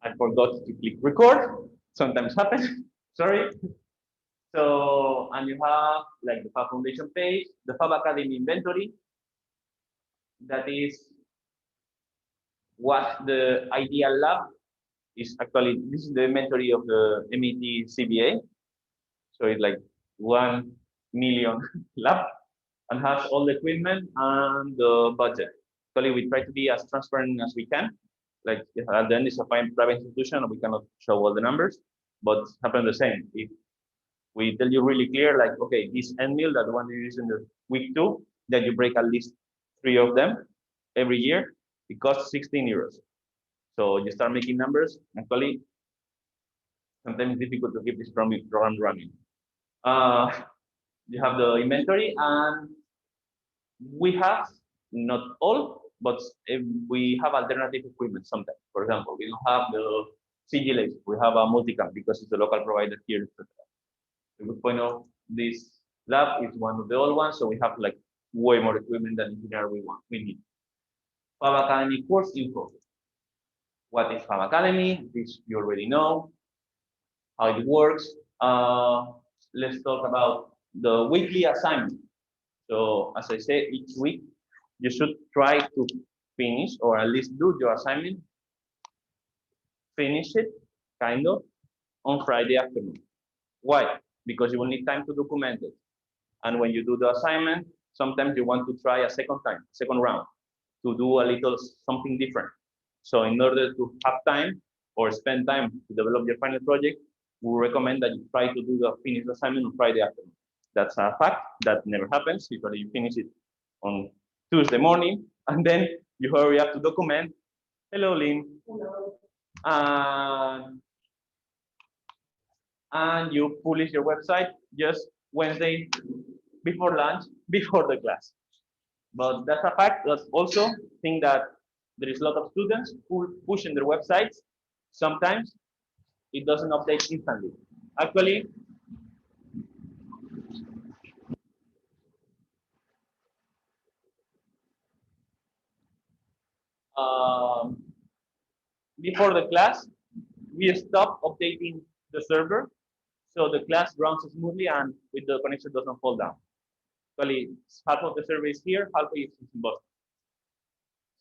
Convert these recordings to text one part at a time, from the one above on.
I forgot to click record. Sometimes happens. Sorry. So, and you have like the Fab Foundation page, the Fab Academy inventory. That is what the ideal lab is actually. This is the inventory of the MET CBA. So it's like 1 million lab and has all the equipment and the budget. Actually, we try to be as transparent as we can. Like at the end, it's a private institution, and we cannot show all the numbers, but happen the same. If we tell you really clear, like, okay, this end meal that one you use in the week 2, then you break at least 3 of them every year, it costs 16 euros. So you start making numbers. Actually, sometimes it's difficult to keep this program running. You have the inventory, and we have not all, but we have alternative equipment sometimes. For example, we don't have the CG we have a multicam because it's the local provider here. The good point of this lab is one of the old ones, so we have like way more equipment than engineer we need. Fab Academy course info. What is Fab Academy? This you already know how it works. Let's talk about the weekly assignment. So as I say, each week you should try to finish or at least do your assignment, finish it kind of on Friday afternoon. Why? Because you will need time to document it. And when you do the assignment, sometimes you want to try a second round, to do a little something different. So in order to have time or spend time to develop your final project, we recommend that you try to do the finished assignment on Friday afternoon. That's a fact that never happens. Usually you finish it on Tuesday morning, and then you hurry up to document. Hello, Lynn. Hello. And you publish your website just Wednesday before lunch, before the class. But that's a fact. That's also think that there is a lot of students who push in their websites. Sometimes it doesn't update instantly. Actually, before the class, we stop updating the server so the class runs smoothly and with the connection doesn't fall down. Actually, half of the server is here, half is in Boston.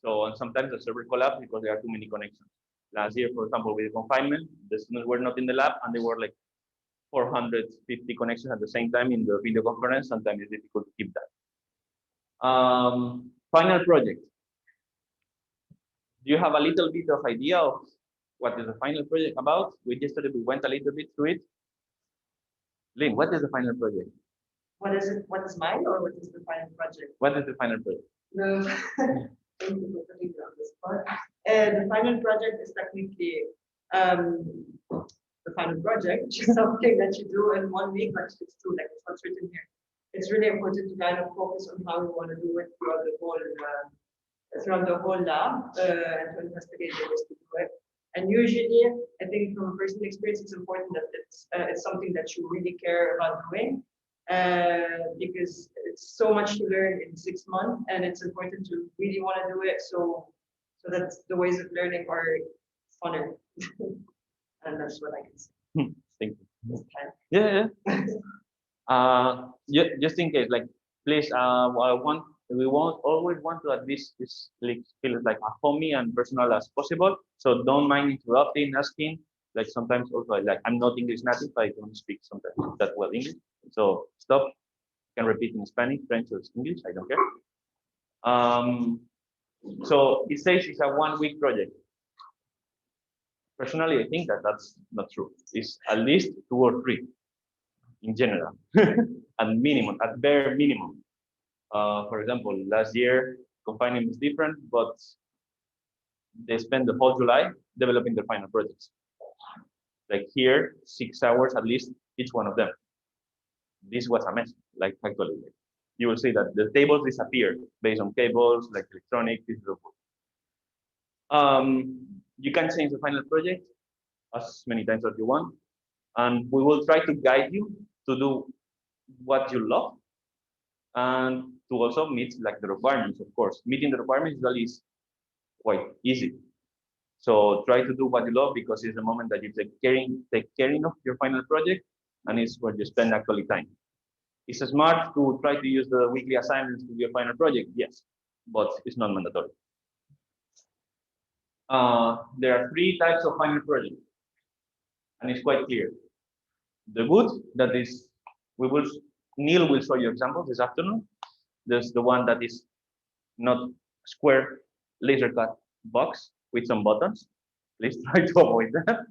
So and sometimes the server collapses because there are too many connections. Last year, for example, with the confinement, the students were not in the lab and there were like 450 connections at the same time in the video conference. Sometimes it's difficult to keep that. Final project. Do you have a little bit of idea of what is the final project about? We went a little bit through it. Lynn, what is the final project? What is it? What is mine, or what is the final project? What is the final project? Thank you for putting me on this part. The final project is technically the final project, which is something that you do in 1 week, but it's true, like it's what's written here. It's really important to kind of focus on how you want to do it throughout the whole lab and to investigate the ways to do it. And usually, I think from a personal experience, it's important that it's something that you really care about doing. Because it's so much to learn in 6 months, and it's important to really want to do it. So that the ways of learning are funner, and that's what I can say. Thank you. Yeah. Just in case, like, please, we always want to at least feel like as homey and personal as possible. So don't mind interrupting, asking. Like sometimes also like I'm not English native, I don't speak sometimes that well English. So stop. You can repeat in Spanish, French, or English. I don't care. So it says it's a 1 week project. Personally, I think that that's not true. It's at least 2 or 3 in general, at bare minimum. For example, last year confinement was different, but they spent the whole July developing their final projects. Like here, 6 hours at least each one of them. This was a mess. Like actually, you will see that the tables disappeared based on cables, like electronic. You can change the final project as many times as you want, and we will try to guide you to do what you love, and to also meet like the requirements. Of course, meeting the requirements is quite easy. So try to do what you love because it's the moment that you take caring of your final project, and it's where you spend actually time. It's smart to try to use the weekly assignments to do your final project, yes, but it's not mandatory. There are 3 types of final project, and it's quite clear. The good, that is, Neil will show you examples this afternoon. There's the one that is not square laser cut box with some buttons. Please try to avoid that.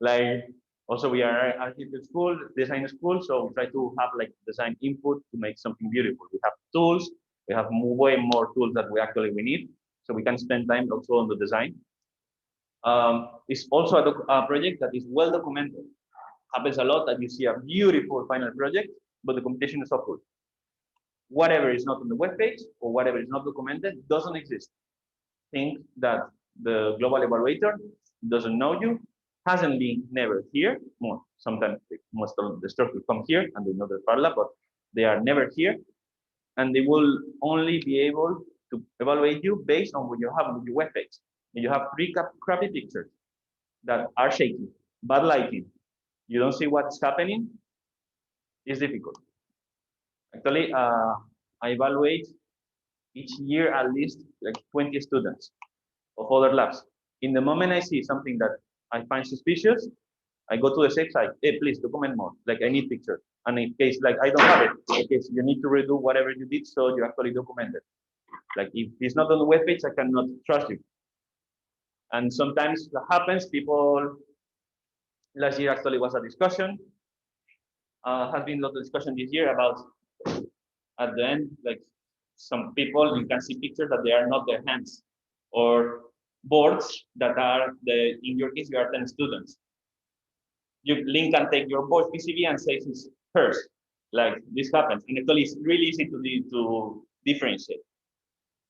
Like, also we are architecture school, design school, so we try to have like design input to make something beautiful. We have tools, we have way more tools that we need, so we can spend time also on the design. It's also a project that is well documented. Happens a lot that you see a beautiful final project, but the computation is awful. Whatever is not on the web page or whatever is not documented doesn't exist. Think that the global evaluator doesn't know you, hasn't been never here. Sometimes most of the instructors come here and they know the parla, but they are never here, and they will only be able to evaluate you based on what you have on your web page. And you have 3 crappy pictures that are shaky, bad lighting, you don't see what's happening, it's difficult. Actually, I evaluate each year at least like 20 students of other labs. In the moment I see something that I find suspicious, I go to the safe side. Hey, please document more. Like I need pictures. And in case like I don't have it, in case you need to redo whatever you did, so you actually document it. Like if it's not on the web page, I cannot trust you. And sometimes that happens. People, last year actually was a discussion. Has been a lot of discussion this year about at the end, like some people you can see pictures that they are not their hands, or boards that are in your case you are 10 students. You link and take your board PCB and say it's hers. Like this happens, and actually it's really easy to differentiate.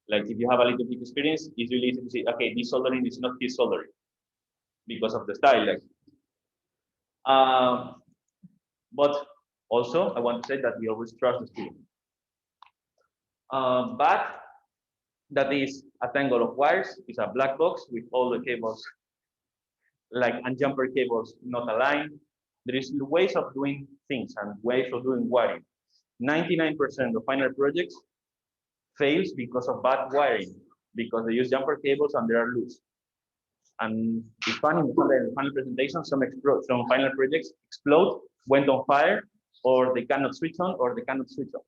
Like if you have a little bit experience, it's really easy to say, okay, this soldering is not this soldering because of the style. Like, but also I want to say that we always trust the student. But that is a tangle of wires. It's a black box with all the cables, like and jumper cables not aligned. There is ways of doing things and ways of doing wiring. 99% of final projects fails because of bad wiring, because they use jumper cables and they are loose. And it's funny, in the final presentation, some final projects explode, went on fire, or they cannot switch on, or they cannot switch off.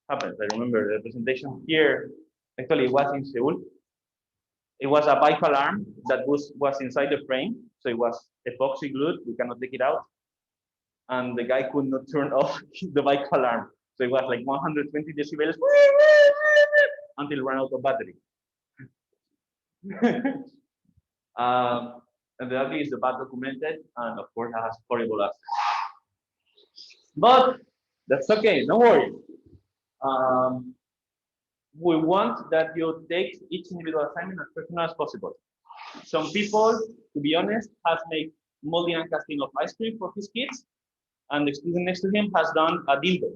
Happens. I remember the presentation here. Actually, it was in Seoul. It was a bike alarm that was inside the frame, so it was epoxy glued. We cannot take it out, and the guy could not turn off the bike alarm. So it was like 120 decibels until it ran out of battery. And the other is the bad documented, and of course it has horrible aspects. But that's okay, no worry. We want that you take each individual assignment as personal as possible. Some people, to be honest, have made molding and casting of ice cream for his kids, and the student next to him has done a dildo.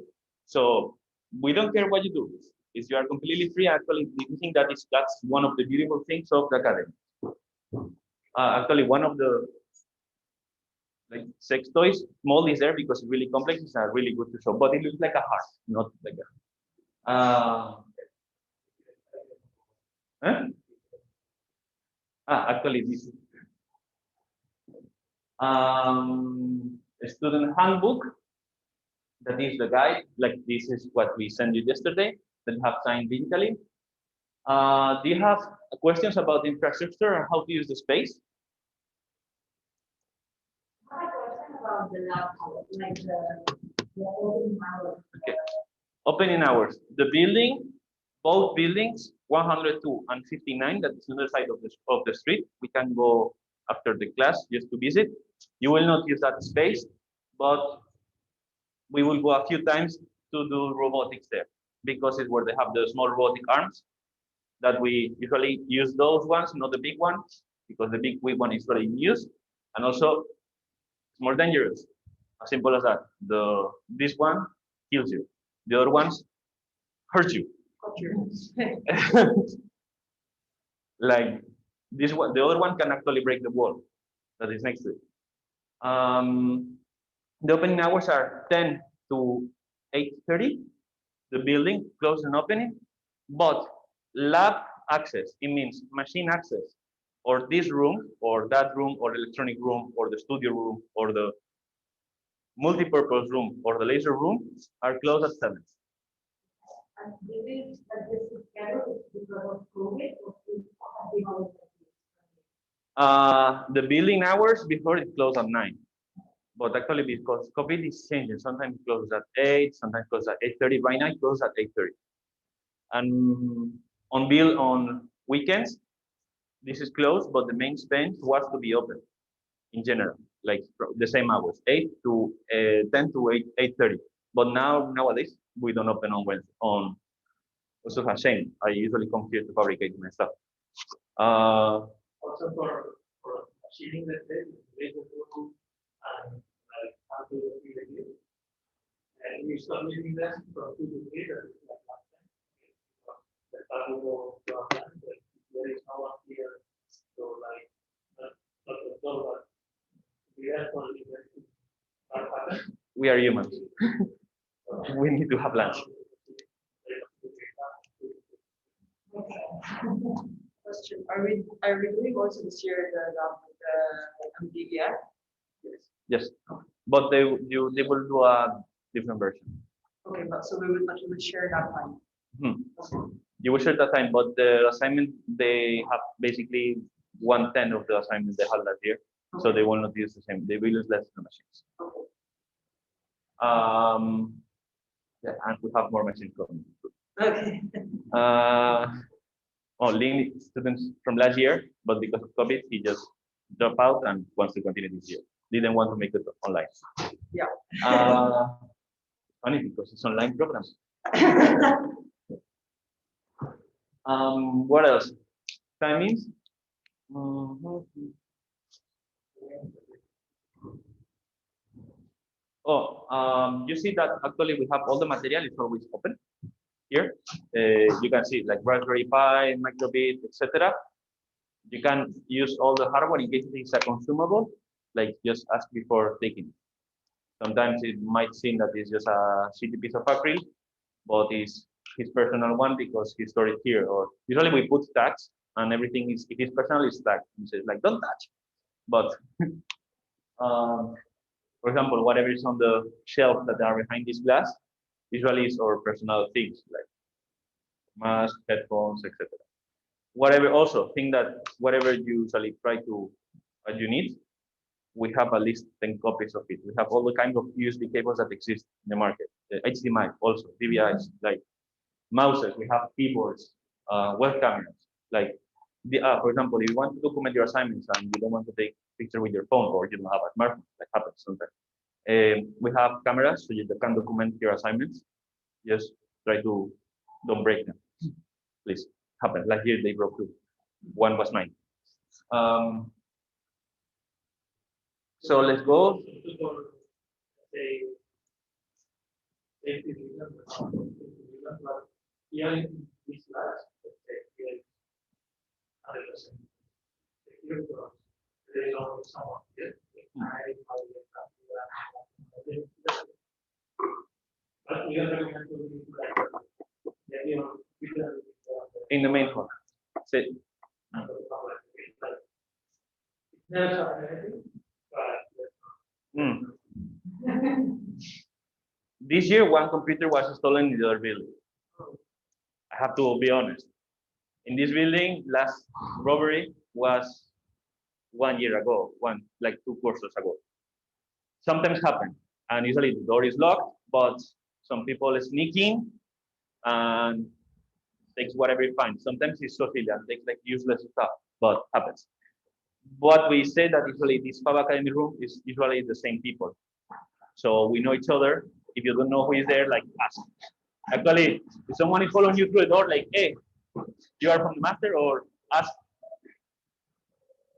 So we don't care what you do. If you are completely free, actually, we think that's one of the beautiful things of the academy. Actually, one of the sex toys mold is there because it's really complex. It's really good to show, but it looks like a heart, not like a. Actually, this is a student handbook. That is the guide. Like this is what we sent you yesterday. That you have signed digitally. Do you have questions about the infrastructure and how to use the space? I have a question about the lab, like the opening hours. Okay. Opening hours. The building, both buildings, 102 and 59, that is on the side of the street. We can go after the class just to visit. You will not use that space, but we will go a few times to do robotics there because it's where they have the small robotic arms that we usually use those ones, not the big ones, because the big one is already in use, and also it's more dangerous. As simple as that. This one kills you. The other ones hurt you. Like This one, the other one can actually break the wall that is next to it. The opening hours are 10 to 8:30. The building close and opening, but lab access, it means machine access, or this room, or that room, or electronic room, or the studio room, or the multi-purpose room, or the laser room are closed at 7. And this is scheduled because of COVID or because The building hours before it closed at 9. But actually, because COVID is changing, sometimes it closes at 8, sometimes it closes at 8:30. Right now, it closes at 8:30. And on weekends, this is closed, but the main space was to be open in general, like the same hours, 8 to 10 to 8:30. But nowadays, we don't open on Wednesday. Also a shame. I usually come here to fabricate my stuff. Also for achieving the test, they go to and like how to do it. And we start using that from 2 to 3, that is like last time. The time we go to our plan, but there is no one here, so like not the door, but we have only We are humans. We need to have lunch. Question, are we doing also this year the MDVF? Yes. Yes, but they will do a different version. Okay, but we would share that time. You will share that time, but the assignment they have basically 1/10 of the assignment they had last year, so they will not use the same. They will use less of the machines. Okay. Yeah, and we have more machines coming. Okay. Only students from last year, but because of COVID, he just dropped out and wants to continue this year. Didn't want to make it online. Yeah. Funny because it's online program. What else? Timings. You see that actually we have all the material is always open here. You can see like Raspberry Pi, Microbit, etc. You can use all the hardware in case it's a consumable, like just ask before taking it. Sometimes it might seem that it's just a shitty piece of acrylic, but it's his personal one because he stored it here. Or usually we put tags and everything is, if it's personal, it's tagged. It says like, don't touch. But for example, whatever is on the shelf that are behind this glass, usually is our personal things like mask, headphones, etc. Whatever, also think that whatever you usually try to, what you need, we have at least 10 copies of it. We have all the kinds of USB cables that exist in the market. The HDMI also, DVIs, like mouses, we have keyboards, web cameras. Like, for example, if you want to document your assignments and you don't want to take picture with your phone or you don't have a smartphone, that happens sometimes. We have cameras so you can document your assignments. Just try to don't break them, please. Happen. Like here they broke two. One was mine. So let's go. In the main hall. Sit. This year, one computer was stolen in the other building. I have to be honest. In this building, last robbery was 1 year ago, like 2 quarters ago. Sometimes happen, and usually the door is locked, but some people sneak in and takes whatever you find. Sometimes it's so silly and takes like useless stuff, but happens. What we say that usually this Fab Academy room is usually the same people. So we know each other. If you don't know who is there, like ask. Actually, if someone is following you through the door, like, hey, you are from the master, or ask.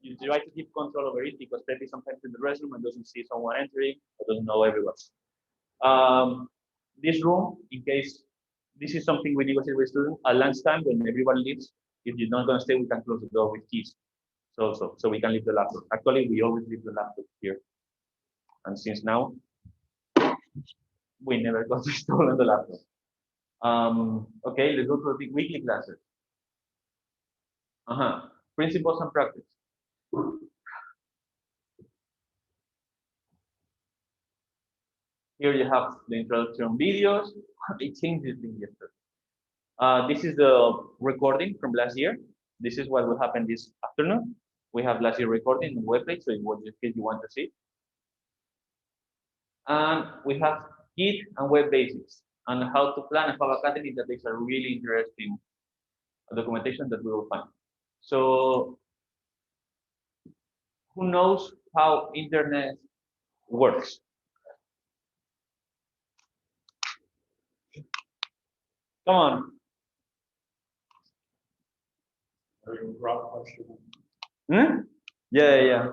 You try to keep control over it because maybe sometimes in the restroom and doesn't see someone entering or doesn't know everyone. This room, in case this is something we negotiate with students, at lunchtime when everyone leaves, if you're not going to stay, we can close the door with keys. So we can leave the laptop. Actually, we always leave the laptop here. And since now, we never got to install on the laptop. Okay, let's go to the weekly classes. Principles and practice. Here you have the introduction videos. I changed this thing yesterday. This is the recording from last year. This is what will happen this afternoon. We have last year recording on the webpage, so in case you want to see. And we have Git and web basics and how to plan a Fab Academy. That is a really interesting documentation that we will find. So who knows how internet works? Come on. Hmm? Yeah.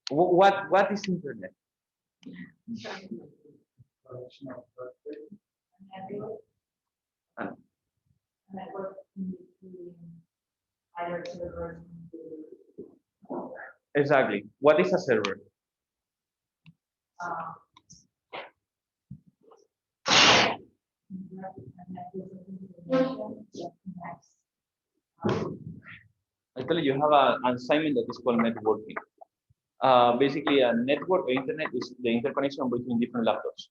What is internet? Exactly. What is a server? Actually, you have an assignment that is called networking. Basically, a network or internet is the interconnection between different laptops.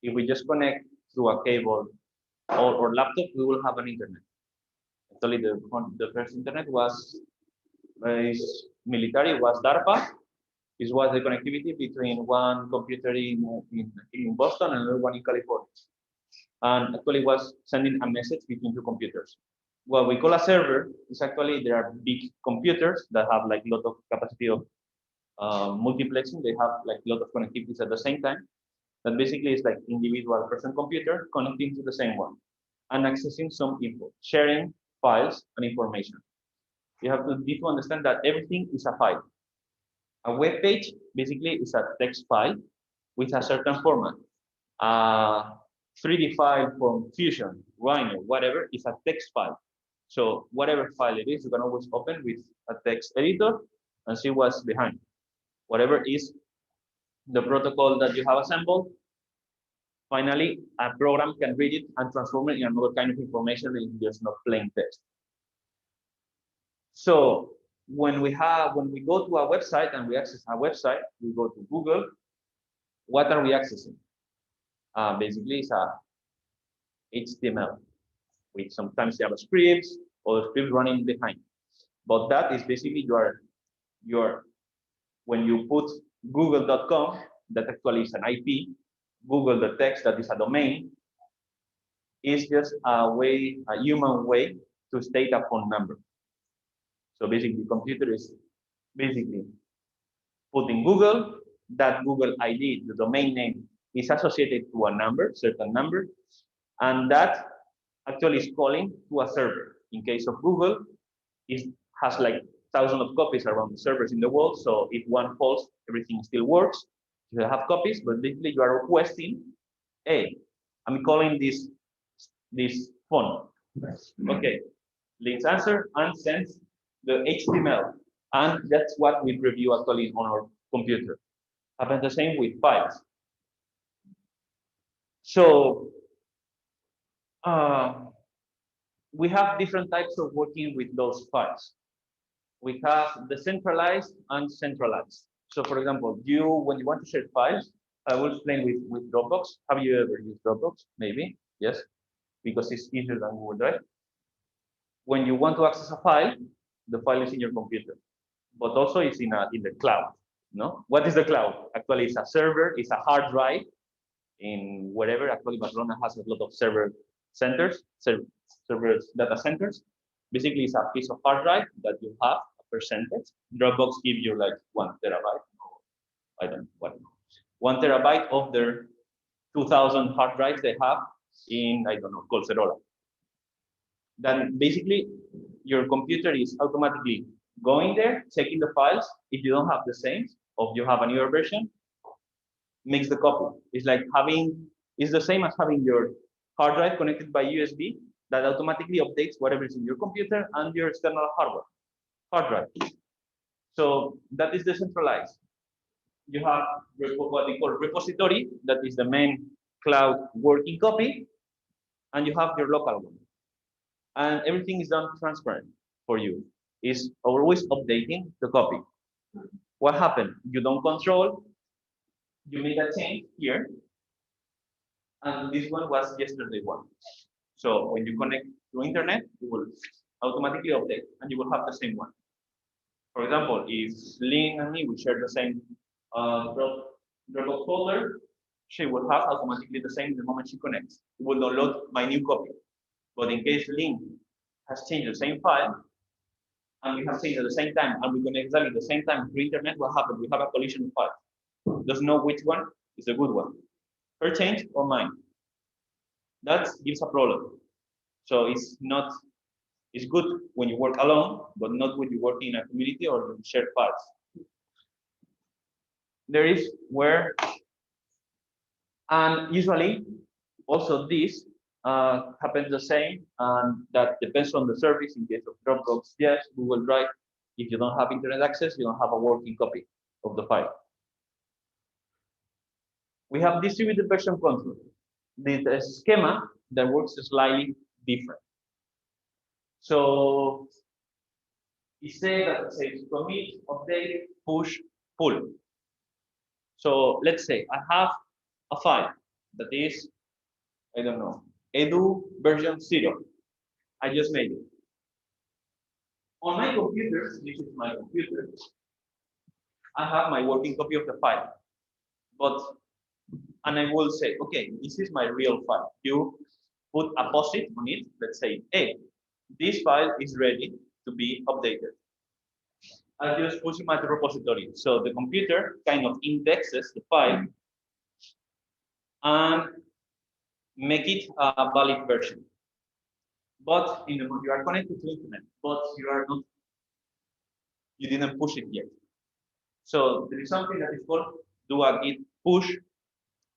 If we just connect through a cable or laptop, we will have an internet. Actually, the first internet was military, was DARPA. This was the connectivity between one computer in Boston and another one in California. And actually was sending a message between two computers. What we call a server is actually there are big computers that have like a lot of capacity of multiplexing. They have like a lot of connectivities at the same time. That basically is like individual person computer connecting to the same one and accessing some info, sharing files and information. You have to need to understand that everything is a file. A web page basically is a text file with a certain format. 3D file from Fusion, Rhino, whatever, is a text file. So whatever file it is, you can always open with a text editor and see what's behind. Whatever is the protocol that you have assembled, finally, a program can read it and transform it in another kind of information that is just not plain text. So when we go to a website and we access a website, we go to Google. What are we accessing? Basically, it's a HTML with sometimes JavaScript or scripts running behind. But that is basically your when you put google.com, that actually is an IP, Google the text, that is a domain, is just a human way to state a phone number. So basically, the computer is basically putting Google, that Google ID, the domain name, is associated to a number, certain number, and that actually is calling to a server. In case of Google, it has like thousands of copies around the servers in the world. So if one falls, everything still works. You have copies, but basically you are requesting, hey, I'm calling this phone. Okay, links answer and sends the HTML. And that's what we review actually on our computer. Happens the same with files. So we have different types of working with those files. We have decentralized and centralized. So for example, when you want to share files, I will explain with Dropbox. Have you ever used Dropbox? Maybe, yes, because it's easier than Google Drive. When you want to access a file, the file is in your computer, but also it's in the cloud. No, what is the cloud? Actually, it's a server, it's a hard drive in wherever. Actually, Barcelona has a lot of server centers, servers, data centers. Basically, it's a piece of hard drive that you have a percentage. Dropbox gives you like 1 terabyte. I don't know what. 1 terabyte of their 2,000 hard drives they have in, I don't know, Colcerola. Then basically, your computer is automatically going there, checking the files. If you don't have the same, or you have a newer version, makes the copy. It's like it's the same as having your hard drive connected by USB that automatically updates whatever is in your computer and your external hard drive. So that is decentralized. You have what they call repository, that is the main cloud working copy, and you have your local one. And everything is done transparent for you. It's always updating the copy. What happened? You don't control, you make a change here, and this one was yesterday one. So when you connect to internet, it will automatically update, and you will have the same one. For example, if Lynn and me we share the same Dropbox folder, she will have automatically the same the moment she connects. It will download my new copy. But in case Lynn has changed the same file, and we have changed at the same time, and we connect exactly the same time through internet, what happens? We have a collision of files. Doesn't know which one is the good one. Her change or mine. That gives a problem. So it's not, it's good when you work alone, but not when you work in a community or in shared files. There is where, and usually also this happens the same, and that depends on the service. In case of Dropbox, yes, Google Drive. If you don't have internet access, you don't have a working copy of the file. We have distributed version control. The schema that works slightly different. So it says that it says commit, update, push, pull. So let's say I have a file that is, I don't know, edu version 0. I just made it. On my computer, this is my computer, I have my working copy of the file. And I will say, okay, this is my real file. You put a post-it on it, let's say, hey, this file is ready to be updated. I just push it to the repository. So the computer kind of indexes the file and make it a valid version. But you are connected to internet, but you are not, you didn't push it yet. So there is something that is called do a git push,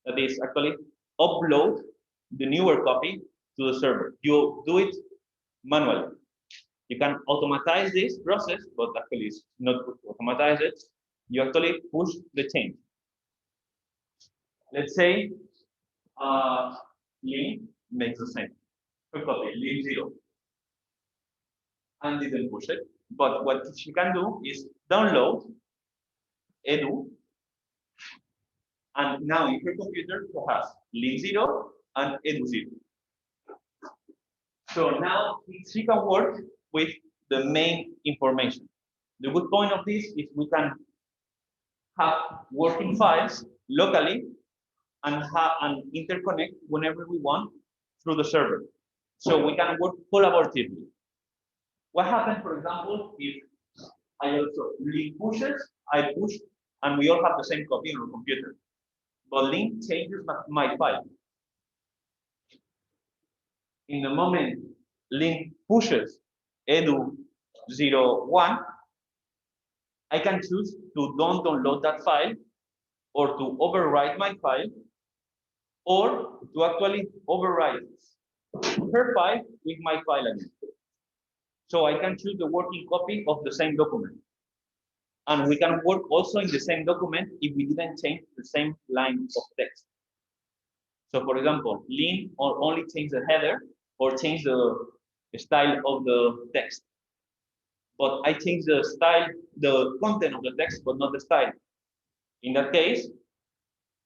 that is actually upload the newer copy to the server. You do it manually. You can automatize this process, but actually it's not good to automatize it. You actually push the change. Let's say Lynn makes the same. Copy Lynn 0 and didn't push it. But what she can do is download edu, and now in her computer she has Lynn 0 and edu 0. So now she can work with the main information. The good point of this is we can have working files locally and interconnect whenever we want through the server. So we can work collaboratively. What happens, for example, if I also Lynn pushes, I push, and we all have the same copy on our computer. But Lynn changes my file. In the moment Lynn pushes edu01, I can choose to don't download that file, or to overwrite my file, or to actually overwrite her file with my file again. So I can choose the working copy of the same document. And we can work also in the same document if we didn't change the same line of text. So for example, Lynn only change the header or change the style of the text. But I change the style, the content of the text, but not the style. In that case,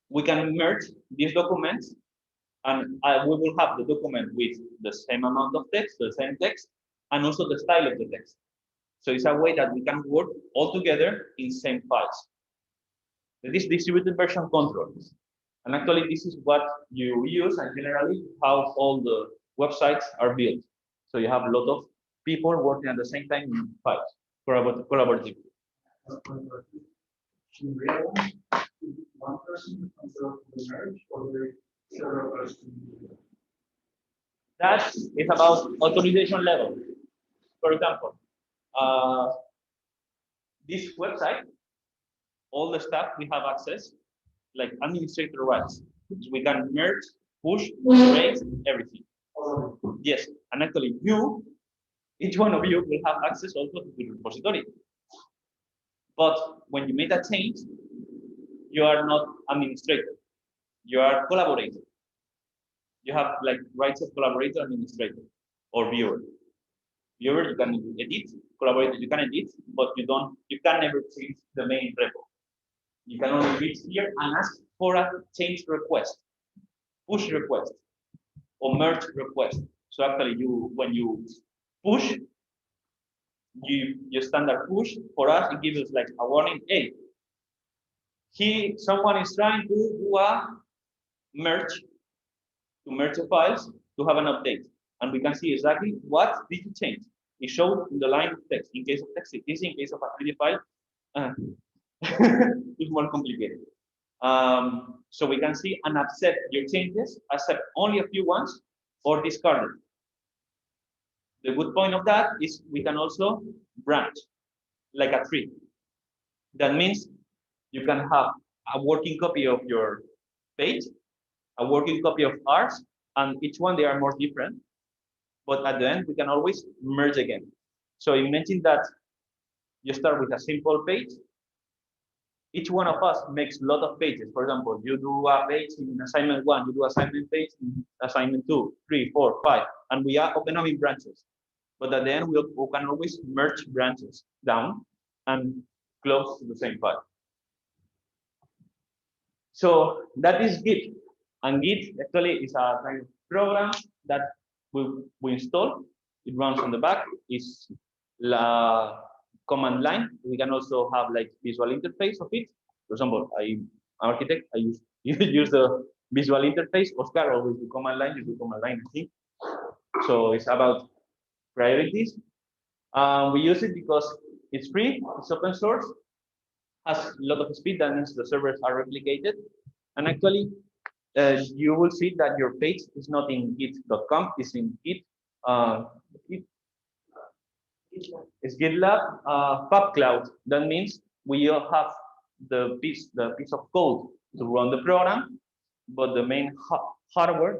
we can merge these documents, and we will have the document with the same amount of text, the same text, and also the style of the text. So it's a way that we can work all together in same files. This distributed version control. And actually, this is what you use, and generally how all the websites are built. So you have a lot of people working at the same time in files, collaboratively. In real life, one person control the merge, or the several persons? That is about authorization level. For example, this website, all the stuff we have access, like administrator rights. We can merge, push, erase, everything. Yes, and actually each one of you will have access also to the repository. But when you make a change, you are not administrator. You are collaborator. You have like rights of collaborator, administrator, or viewer. Viewer, you can edit. Collaborator, you can edit, but you can never change the main repo. You can only reach here and ask for a change request, push request, or merge request. So actually, when you push, you standard push. For us, it gives us like a warning. Hey, someone is trying to do a merge, to merge the files to have an update, and we can see exactly what did you change. It showed in the line of text. In case of text, it is. In case of a 3D file, it's more complicated. So we can see and accept your changes, accept only a few ones, or discard them. The good point of that is we can also branch like a tree. That means you can have a working copy of your page, a working copy of ours, and each one they are more different. But at the end, we can always merge again. So imagine that you start with a simple page. Each one of us makes a lot of pages. For example, you do a page in assignment 1, you do assignment page in assignment 2, 3, 4, 5, and we are open up in branches. But at the end, we can always merge branches down and close to the same file. So that is Git. And Git actually is a kind of program that we install. It runs on the back. It's la command line. We can also have like visual interface of it. For example, I'm architect. I use the visual interface. Oscar always do command line. You do command line. I think. So it's about priorities. We use it because it's free. It's open source. Has a lot of speed. That means the servers are replicated. And actually, you will see that your page is not in git.com. It's in Git. It's GitLab PubCloud. That means we have the piece of code to run the program, but the main hardware,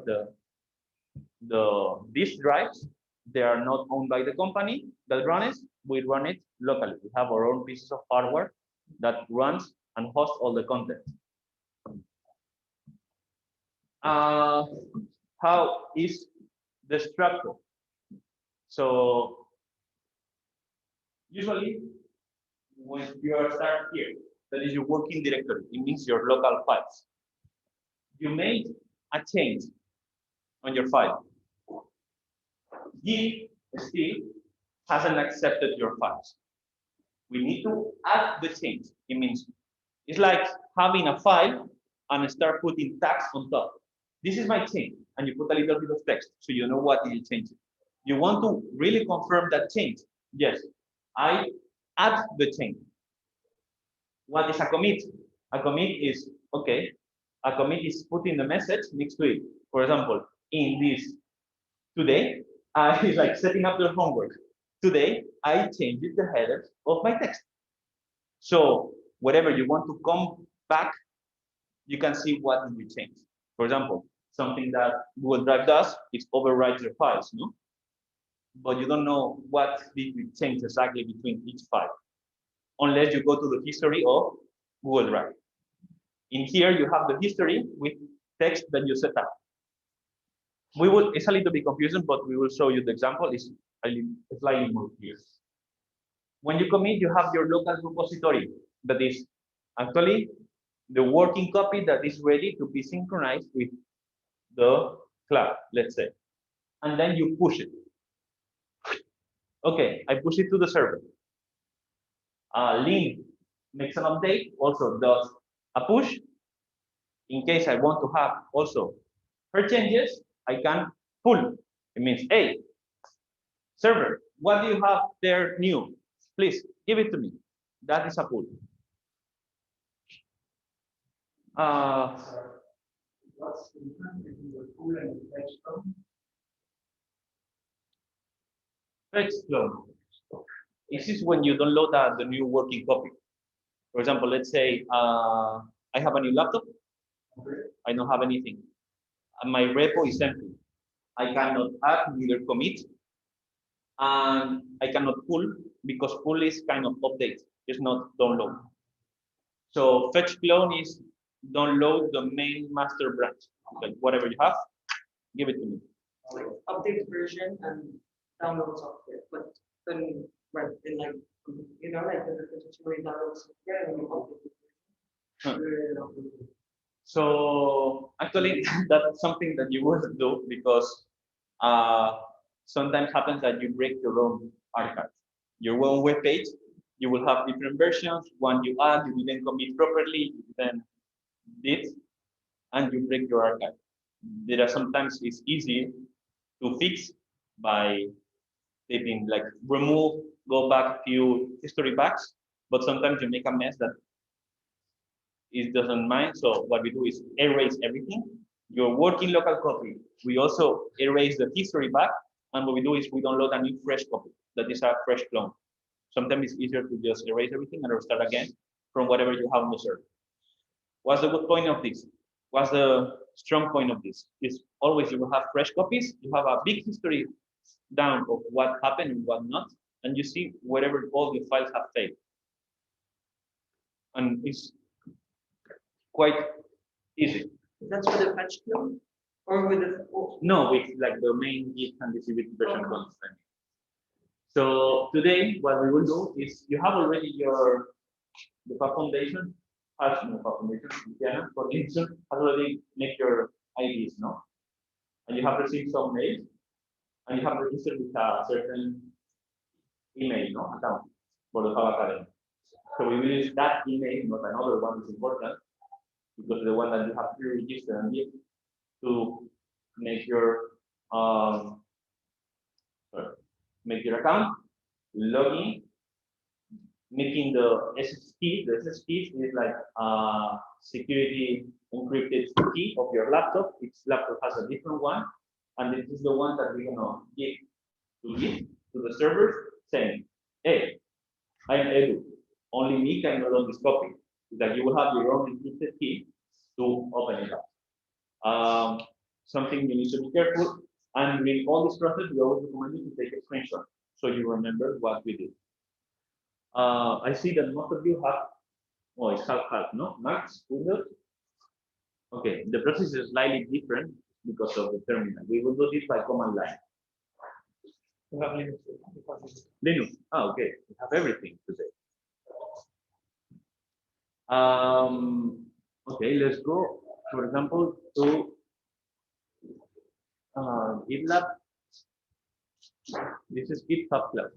the disk drives, they are not owned by the company that runs it. We run it locally. We have our own pieces of hardware that runs and hosts all the content. How is the structure? So usually when you start here, that is your working directory, it means your local files. You made a change on your file. Git still hasn't accepted your files. We need to add the change. It means it's like having a file and start putting tags on top. This is my change, and you put a little bit of text so you know what you change. You want to really confirm that change. Yes, I add the change. What is a commit? A commit is, okay, a commit is putting the message next to it. For example, in this today, it's like setting up your homework. Today, I changed the header of my text. So whatever you want to come back, you can see what did we change. For example, something that Google Drive does is overwrite your files, no? But you don't know what did we change exactly between each file, unless you go to the history of Google Drive. In here, you have the history with text that you set up. It's a little bit confusing, but we will show you the example. It's slightly more clear. When you commit, you have your local repository that is actually the working copy that is ready to be synchronized with the cloud, let's say. And then you push it. Okay, I push it to the server. Lynn makes an update, also does a push. In case I want to have also her changes, I can pull. It means, hey, server, what do you have there new? Please give it to me. That is a pull. What's the difference between the pull and the fetch clone? Fetch clone. This is when you download the new working copy. For example, let's say I have a new laptop. Okay. I don't have anything. And my repo is empty. I cannot add neither commit, and I cannot pull because pull is kind of update. It's not download. So fetch clone is download the main master branch. Okay, whatever you have, give it to me. Like update version and download software, but then right in like like the tutorial download software and you update it. Huh. So actually, that's something that you wouldn't do because sometimes happens that you break your own archive. Your own web page, you will have different versions. One you add, you didn't commit properly, you then did, and you break your archive. There are sometimes it's easy to fix by typing like remove, go back a few history backs, but sometimes you make a mess that it doesn't mind. So what we do is erase everything. Your working local copy, we also erase the history back, and what we do is we download a new fresh copy that is a fresh clone. Sometimes it's easier to just erase everything and restart again from whatever you have on the server. What's the good point of this? What's the strong point of this? Is always you will have fresh copies, you have a big history down of what happened and what not, and you see wherever all the files have failed. And it's quite easy. That's for the fetch clone or with the No, with like the main Git and distributed version clones. So today, what we will do is you have already the foundation has foundation. Diana, for instance, has already made your IDs, no? And you have received some mails, and you have registered with a certain email, no, account for the Java Academy. So we will use that email, not another one is important, because the one that you have pre-registered and give to make your account, log in, making the SSH. The SSH is like security encrypted key of your laptop. Each laptop has a different one, and this is the one that we're gonna give to the servers, saying, "Hey, I'm Edu. Only me can download this copy." That you will have your own encrypted key to open it up. Something you need to be careful, and during all this process, we always recommend you to take a screenshot so you remember what we did. I see that most of you have, it's half, no? Max, Windows? Okay, the process is slightly different because of the terminal. We will do this by command line. We have Linux. Linux, okay, we have everything today. Okay, let's go, for example, to GitLab. This is GitHub class.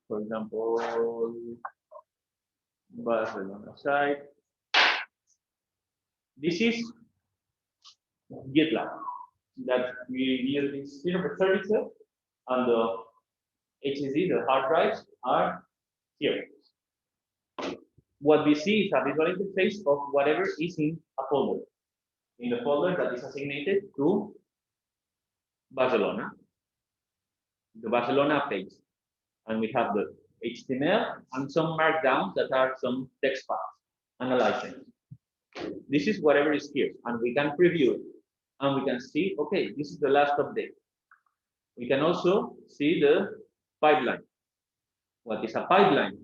For example, Barcelona site. This is GitLab that we use this services, and the HDD, the hard drives, are here. What we see is a visual interface of whatever is in a folder. In the folder that is assigned to Barcelona, the Barcelona page. And we have the HTML and some markdowns that are some text files, analyzing. This is whatever is here, and we can preview it. And we can see, okay, this is the last update. We can also see the pipeline. What is a pipeline?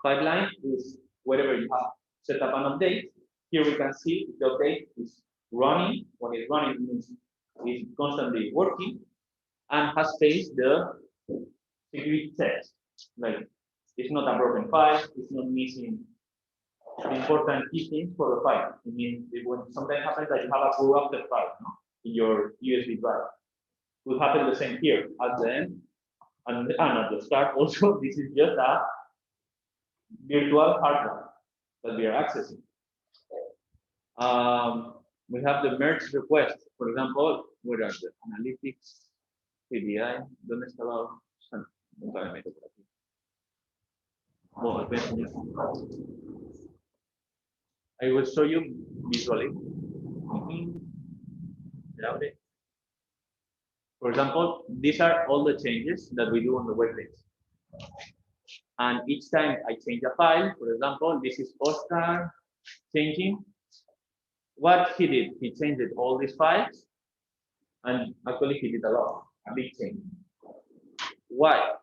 Pipeline is wherever you have set up an update. Here we can see the update is running. When it's running, means it's constantly working and has faced the security checks. Like it's not a broken file, it's not missing important key things for the file. I mean, when sometimes happens that you have a corrupted file, no, in your USB drive. It will happen the same here at the end and at the start. Also, this is just a virtual hard drive that we are accessing. We have the merge request. For example, where are the analytics, PDI? ¿Dónde estaba? Nunca me meto por aquí. I will show you visually. For example, these are all the changes that we do on the web page. And each time I change a file, for example, this is Oscar changing. What he did, he changed all these files, and actually he did a lot, a big change. Why?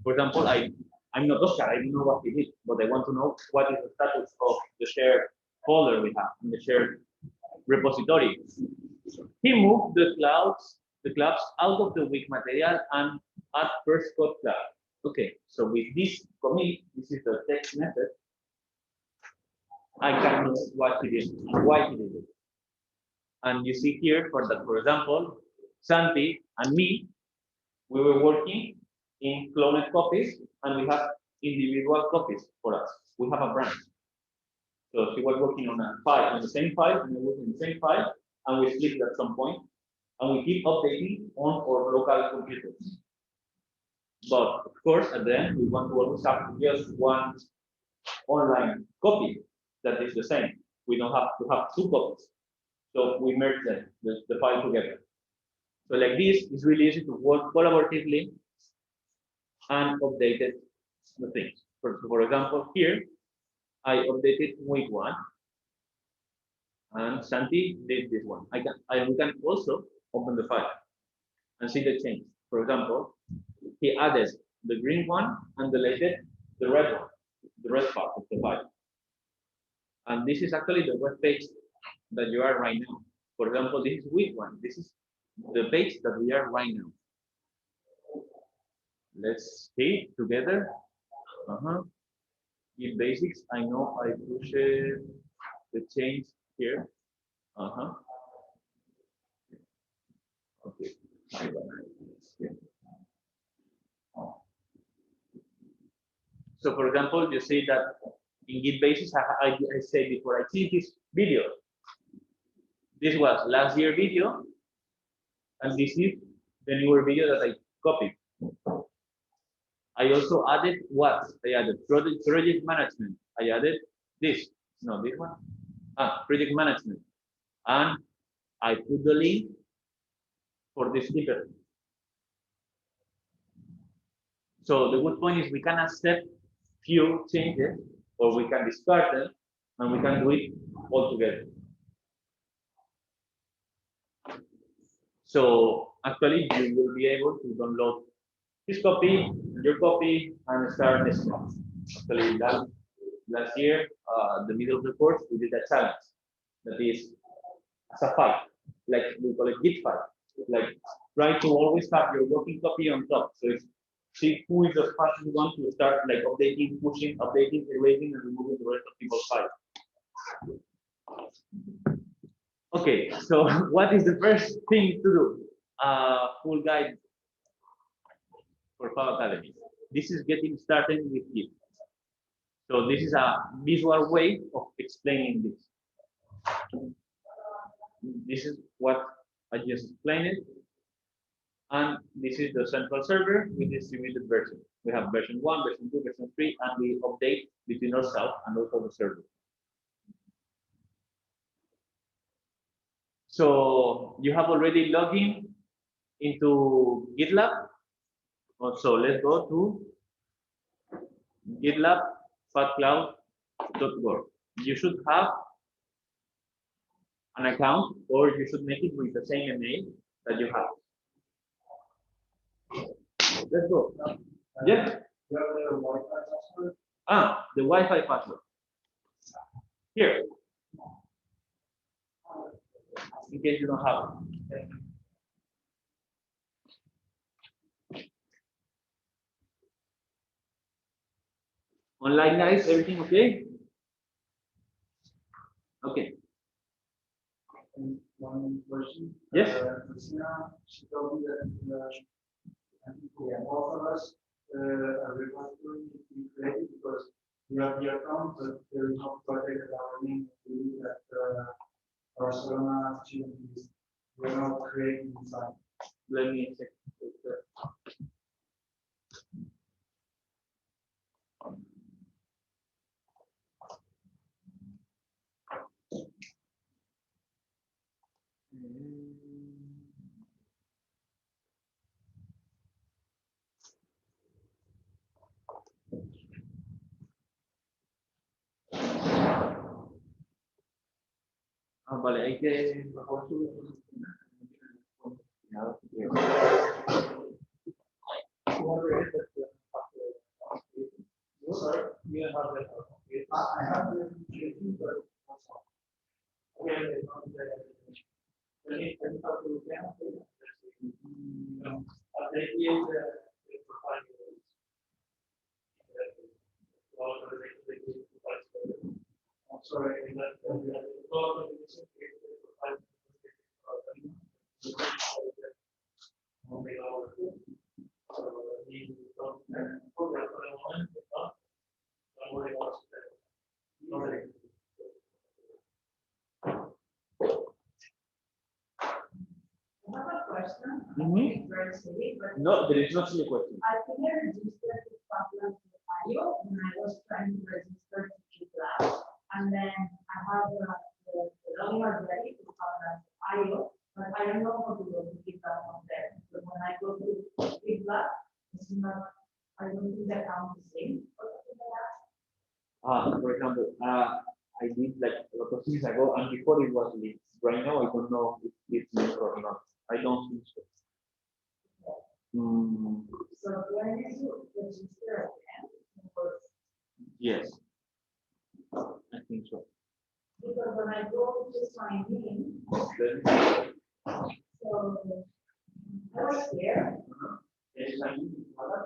For example, I I'm not Oscar, I don't know what he did, but I want to know what is the status of the shared folder we have in the shared repository. He moved the clubs out of the weak material and add first code club. Okay, so with this commit, this is the text method. I can know what he did and why he did it. And you see here, for example, Santi and me, we were working in cloned copies, and we have individual copies for us. We have a branch. So she was working on a file, on the same file, and we work in the same file, and we split it at some point, and we keep updating on our local computers. But of course, at the end, we want to always have just one online copy that is the same. We don't have to have two copies. So we merge them, the file together. So like this, it's really easy to work collaboratively and updated the things. For example, here, I updated week 1, and Santi did this one. We can also open the file and see the change. For example, he added the green one and deleted the red one, the red part of the file. And this is actually the web page that you are right now. For example, this is week 1. This is the page that we are right now. Let's see together. In basics, I know I push the change here. Okay. So for example, you see that in Git basis, I said before, I see this video. This was last year video, and this is the newer video that I copied. I also added what? I added project management. I added this. No, this one. Project management. And I put the link for this snippet. So the good point is we can accept few changes, or we can discard them, and we can do it all together. So actually, you will be able to download this copy, your copy, and start this one. Actually, last year, the middle of the course, we did a challenge that is as a file, like we call it Git file. Like try to always have your working copy on top. So it's see who is the fastest one to start like updating, pushing, updating, erasing, and removing the rest of people's files. Okay, so what is the first thing to do? Full guide for Fab Academy. This is getting started with Git. So this is a visual way of explaining this. This is what I just explained. And this is the central server with distributed version. We have version 1, version 2, version 3, and we update between ourselves and also the server. So you have already logged in into GitLab. So let's go to GitLab fatcloud.org. You should have an account, or you should make it with the same email that you have. Let's go. Yeah. You have the Wi-Fi password? The Wi-Fi password. Here. In case you don't have it. Online guys, everything okay? Okay. And one question. Yes. Christina, she told me that all of us are repository to be created because we have the account, but there is no project that our name that Barcelona students we're not creating inside. Let me check. Vale, hay que sorry, you don't have that. Okay. I have the but that's all. Okay, okay, can talk to them. They give the profile. I'm sorry, I have a question. Mhm. Very silly, but No, there is no silly question. I think I registered to Scotland to IO when I was trying to register to Git Lab. And then I have the login already to Scotland IO, but I don't know how to go to Git Lab from there. But when I go to Git Lab, it's not, I don't think the account is the same. or something like that. For example, I did like a lot of things ago, and before it was linked. Right now, I don't know if it's linked or not. I don't think so. So do I need to register again? Or- Yes, I think so. Because when I go to sign in, Then, so I was there. yes, I need to have that.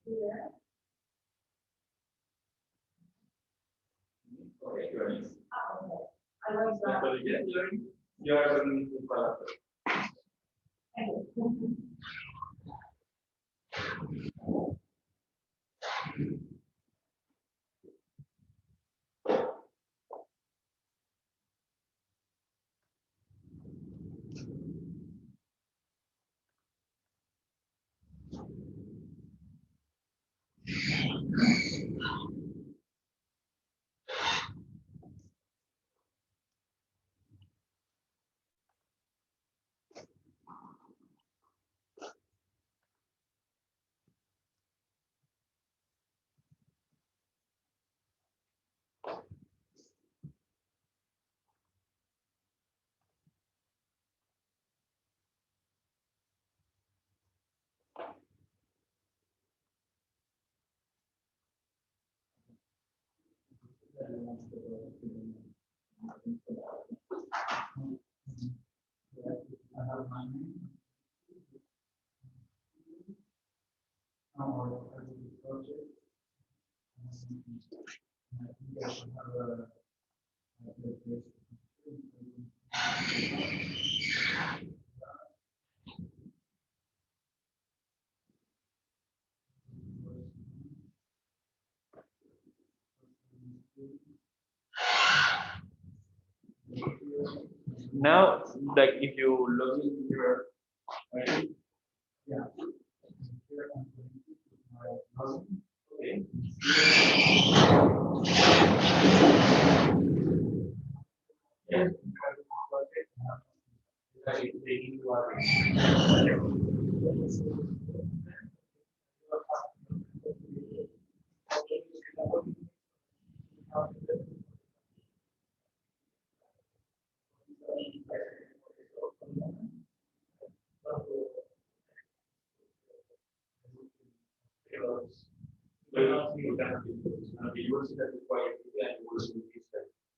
Yeah. Okay, you are in. Okay. I was, So, yeah, you are going to follow. Now, like if you log into your okay. Yeah.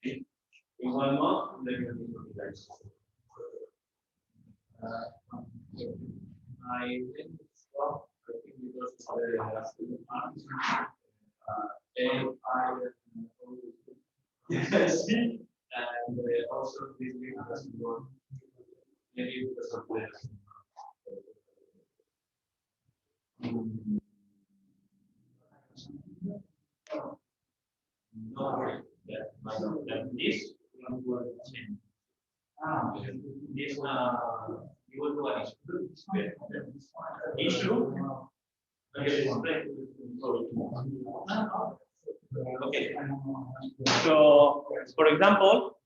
In 1 month, they're going to be utilized. I didn't stop. I think it was the last month. And I yes, and also this week has been maybe because of this. No worry. Yeah, this one will change. This you will do an issue. Okay. So, for example,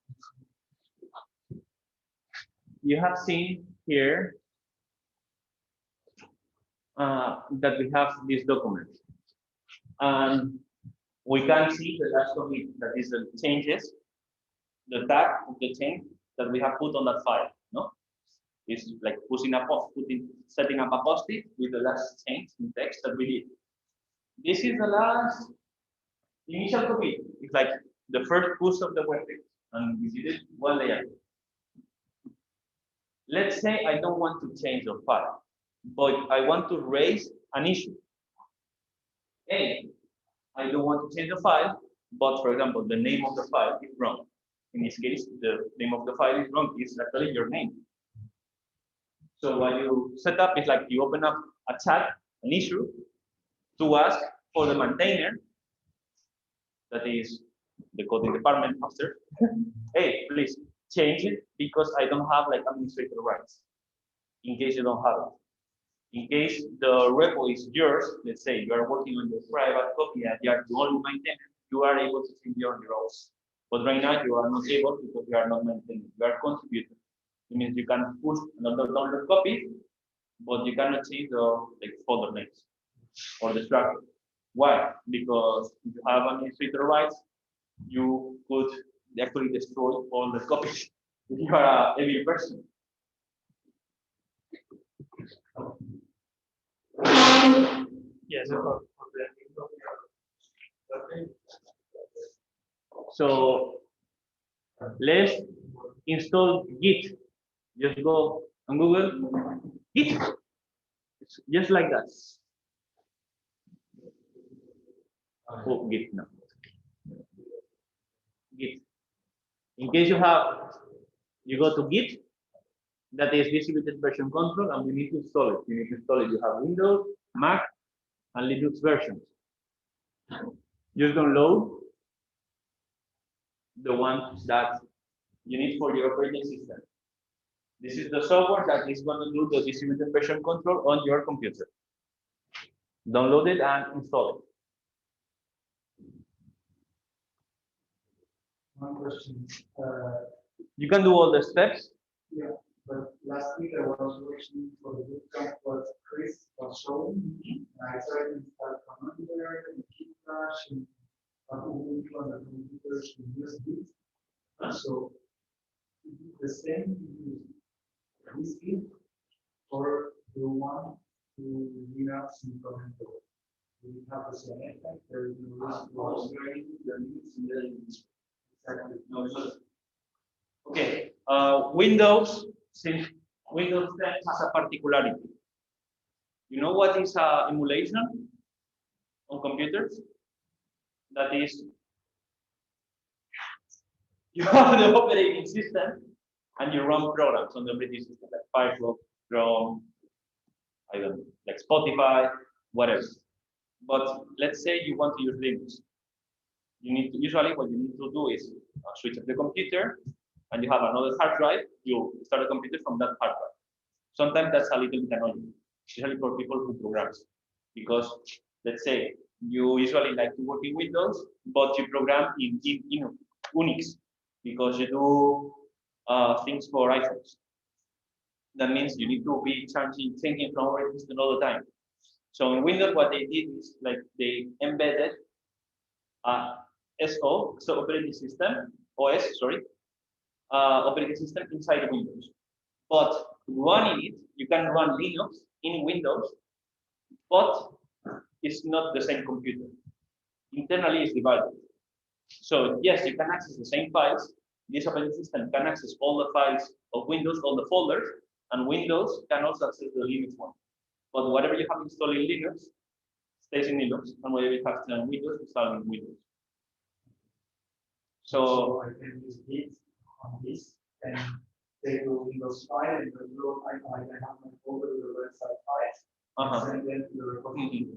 you have seen here that we have this document, and we can see the last commit, that is the changes, the tag of the change that we have put on that file, no? It's like setting up a post-it with the last change in text that we did. This is the last initial commit. It's like the first push of the web page, and we did it one layer. Let's say I don't want to change the file, but I want to raise an issue. Hey, I don't want to change the file, but for example, the name of the file is wrong. In this case, the name of the file is wrong. It's actually your name. So what you set up is like you open up a chat, an issue, to ask for the maintainer, that is the coding department after, hey, please change it because I don't have like administrator rights, in case you don't have it. In case the repo is yours, let's say you are working on your private copy and you are the only maintainer, you are able to change your roles. But right now you are not able because you are not maintaining, you are contributor. It means you can push another download copy, but you cannot change the like folder names or the structure. Why? Because if you have administrator rights, you could actually destroy all the copies if you are a evil person. Yes, so let's install Git. Just go on Google, Git. It's just like that. Oh, Git now. Git. In case you go to Git, that is distributed version control, and we need to install it. You need to install it. You have Windows, Mac, and Linux versions. Just download the one that you need for your operating system. This is the software that is going to do the distributed version control on your computer. Download it and install it. One question. You can do all the steps. Yeah, but last week I was watching for the bootcamp what Chris was showing, and I tried to install Commander and Git Flash and Ubuntu on the computers and use Git. So the same to use this Git or the one to Linux and Commander. We have the same effect. There is no risk for exactly. No, it's not. Okay, Windows, since Windows 10 has a particularity. You know what is emulation on computers? That is, you have the operating system and you run programs on the operating system like Firefox, Chrome, I don't know, like Spotify, whatever. But let's say you want to use Linux. You need to, usually what you need to do is switch off the computer and you have another hard drive, you start a computer from that hard drive. Sometimes that's a little bit annoying, especially for people who program. Because let's say you usually like to work in Windows, but you program in Unix because you do things for iPhones. That means you need to be changing from operating system all the time. So in Windows, what they did is like they embedded SO, so operating system, OS, sorry, operating system inside Windows. But running it, you can run Linux in Windows, but it's not the same computer. Internally, it's divided. So yes, you can access the same files. This operating system can access all the files of Windows, all the folders, and Windows can also access the Linux one. But whatever you have installed in Linux stays in Linux, and whatever you have installed in Windows, installed in Windows. So I can use Git on this and take the Windows file and look, I have my folder with the website files, send them to the repository.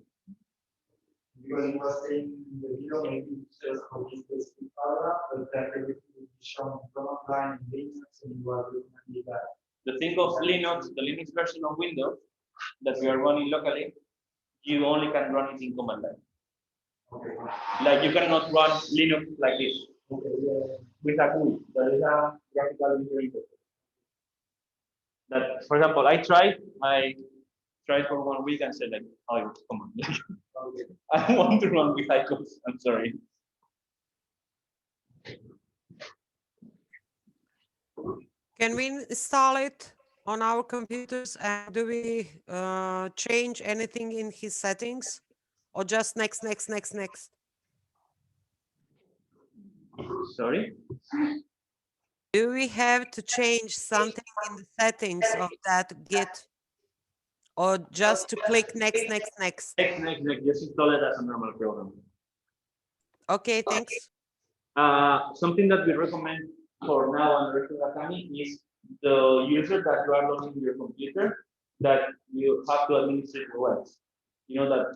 Because it was saying in the video, maybe just for this specific paragraph, but that everything will be shown in command line in Linux and you are looking at that. The thing of Linux, the Linux version of Windows that we are running locally, you only can run it in command line. Okay. Like you cannot run Linux like this. Okay, yeah. With a GUI, that is a graphical user interface. That, for example, I tried for 1 week and said like, oh, come on. Okay. I don't want to run with icons. I'm sorry. Can we install it on our computers, and do we change anything in his settings, or just next, next, next, next? Sorry. Do we have to change something in the settings of that Git, or just to click next, next, next? Next. Just install it as a normal program. Okay, thanks. Something that we recommend for now on the Virtual Academy is the user that you are logging your computer, that you have to administrate the rights. You know that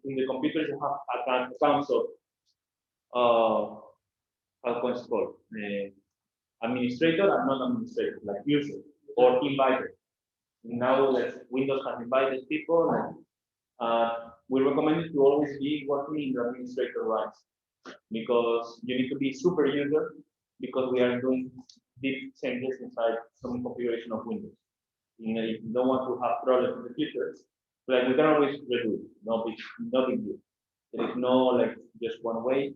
in the computer you have accounts of how it's called, administrator and non-administrator, like user or invited. Now that Windows has invited people, we recommend it to always be working in the administrator rights, because you need to be super user, because we are doing deep changes inside some configuration of Windows. If you don't want to have problems in the future, like we can always redo it. No big deal. There is no like just one way,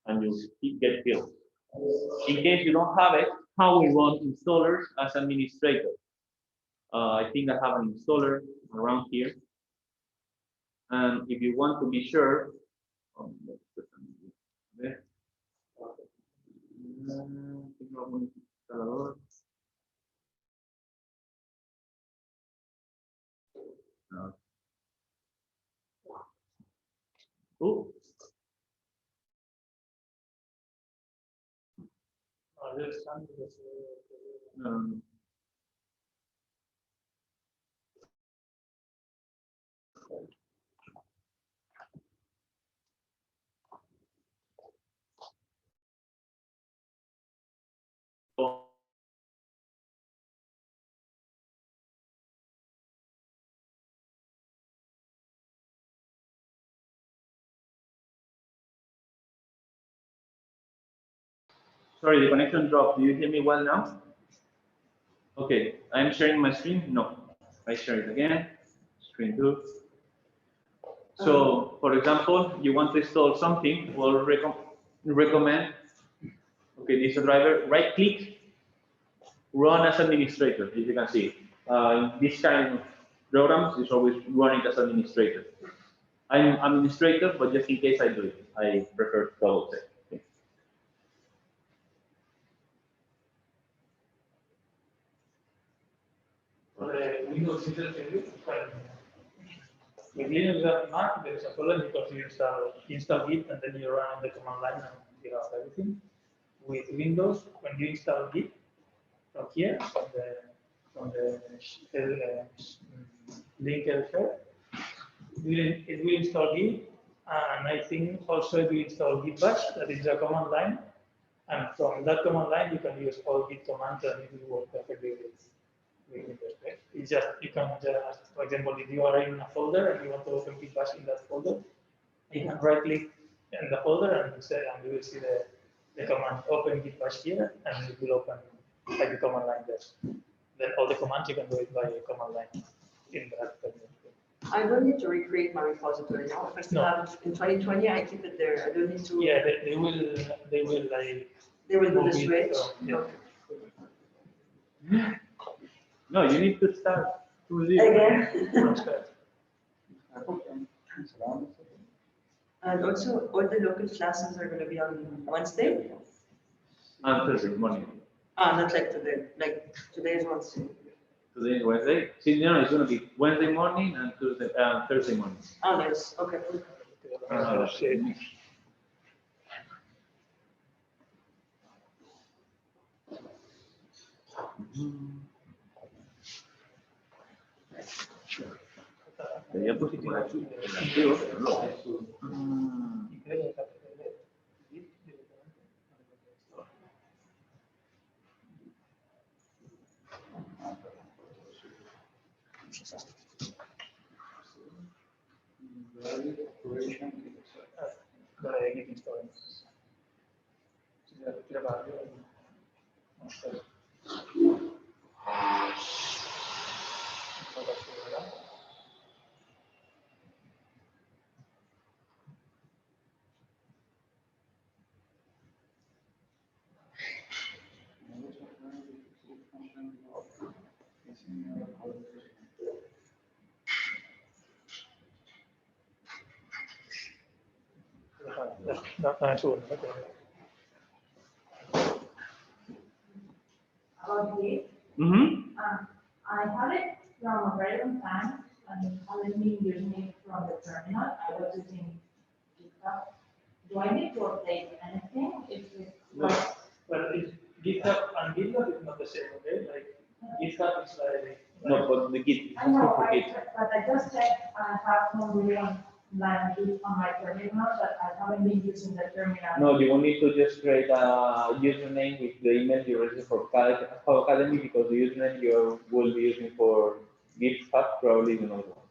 and you get killed. In case you don't have it, how we run installers as administrator? I think I have an installer around here. And if you want to be sure, sorry, the connection dropped. Do you hear me well now? Okay, I'm sharing my screen. No, I share it again. Screen 2. So, for example, you want to install something, we'll recommend, okay, this is a driver, right click, run as administrator, as you can see. This kind of programs is always running as administrator. I'm administrator, but just in case I do it, I prefer to double check. Okay. Windows interface, with Linux and Mac, there is a problem because you install Git and then you run the command line and you have everything. With Windows, when you install Git from here, from the link here, it will install Git, and I think also it will install Git bash, that is a command line, and from that command line you can use all Git commands and it will work perfectly with Windows. It's just, you can just, for example, if you are in a folder and you want to open Git bash in that folder, you can right click in the folder and you will see the command open Git bash here, and it will open by the command line there. Then all the commands you can do it by command line in that. I don't need to recreate my repository now. If I still have it in 2020, I keep it there. I don't need to. Yeah, they will like. They will do the switch. Yeah. Okay. No, you need to start to Again. From scratch. And also, all the local classes are going to be on Wednesday. And Thursday morning. Not like today. Like today is Wednesday. Today is Wednesday. See, no, it's going to be Wednesday morning and Thursday morning. Oh, nice. Okay. Ya puse por aquí el archivo, pero no. Dame un segundo. About Git, Mm-hmm. I have it from a very long time, and it hasn't been using it from the terminal. I was using GitHub. Do I need to update anything? If it's like, Well, GitHub and GitLab is not the same, okay? Like GitHub is like. No, but the Git, I know, for Git. but I just checked, I have no really online Git on my terminal, but I haven't been using the terminal. No, you will need to just create a username with the email you register for Academy, because the username you will be using for GitHub probably is another one.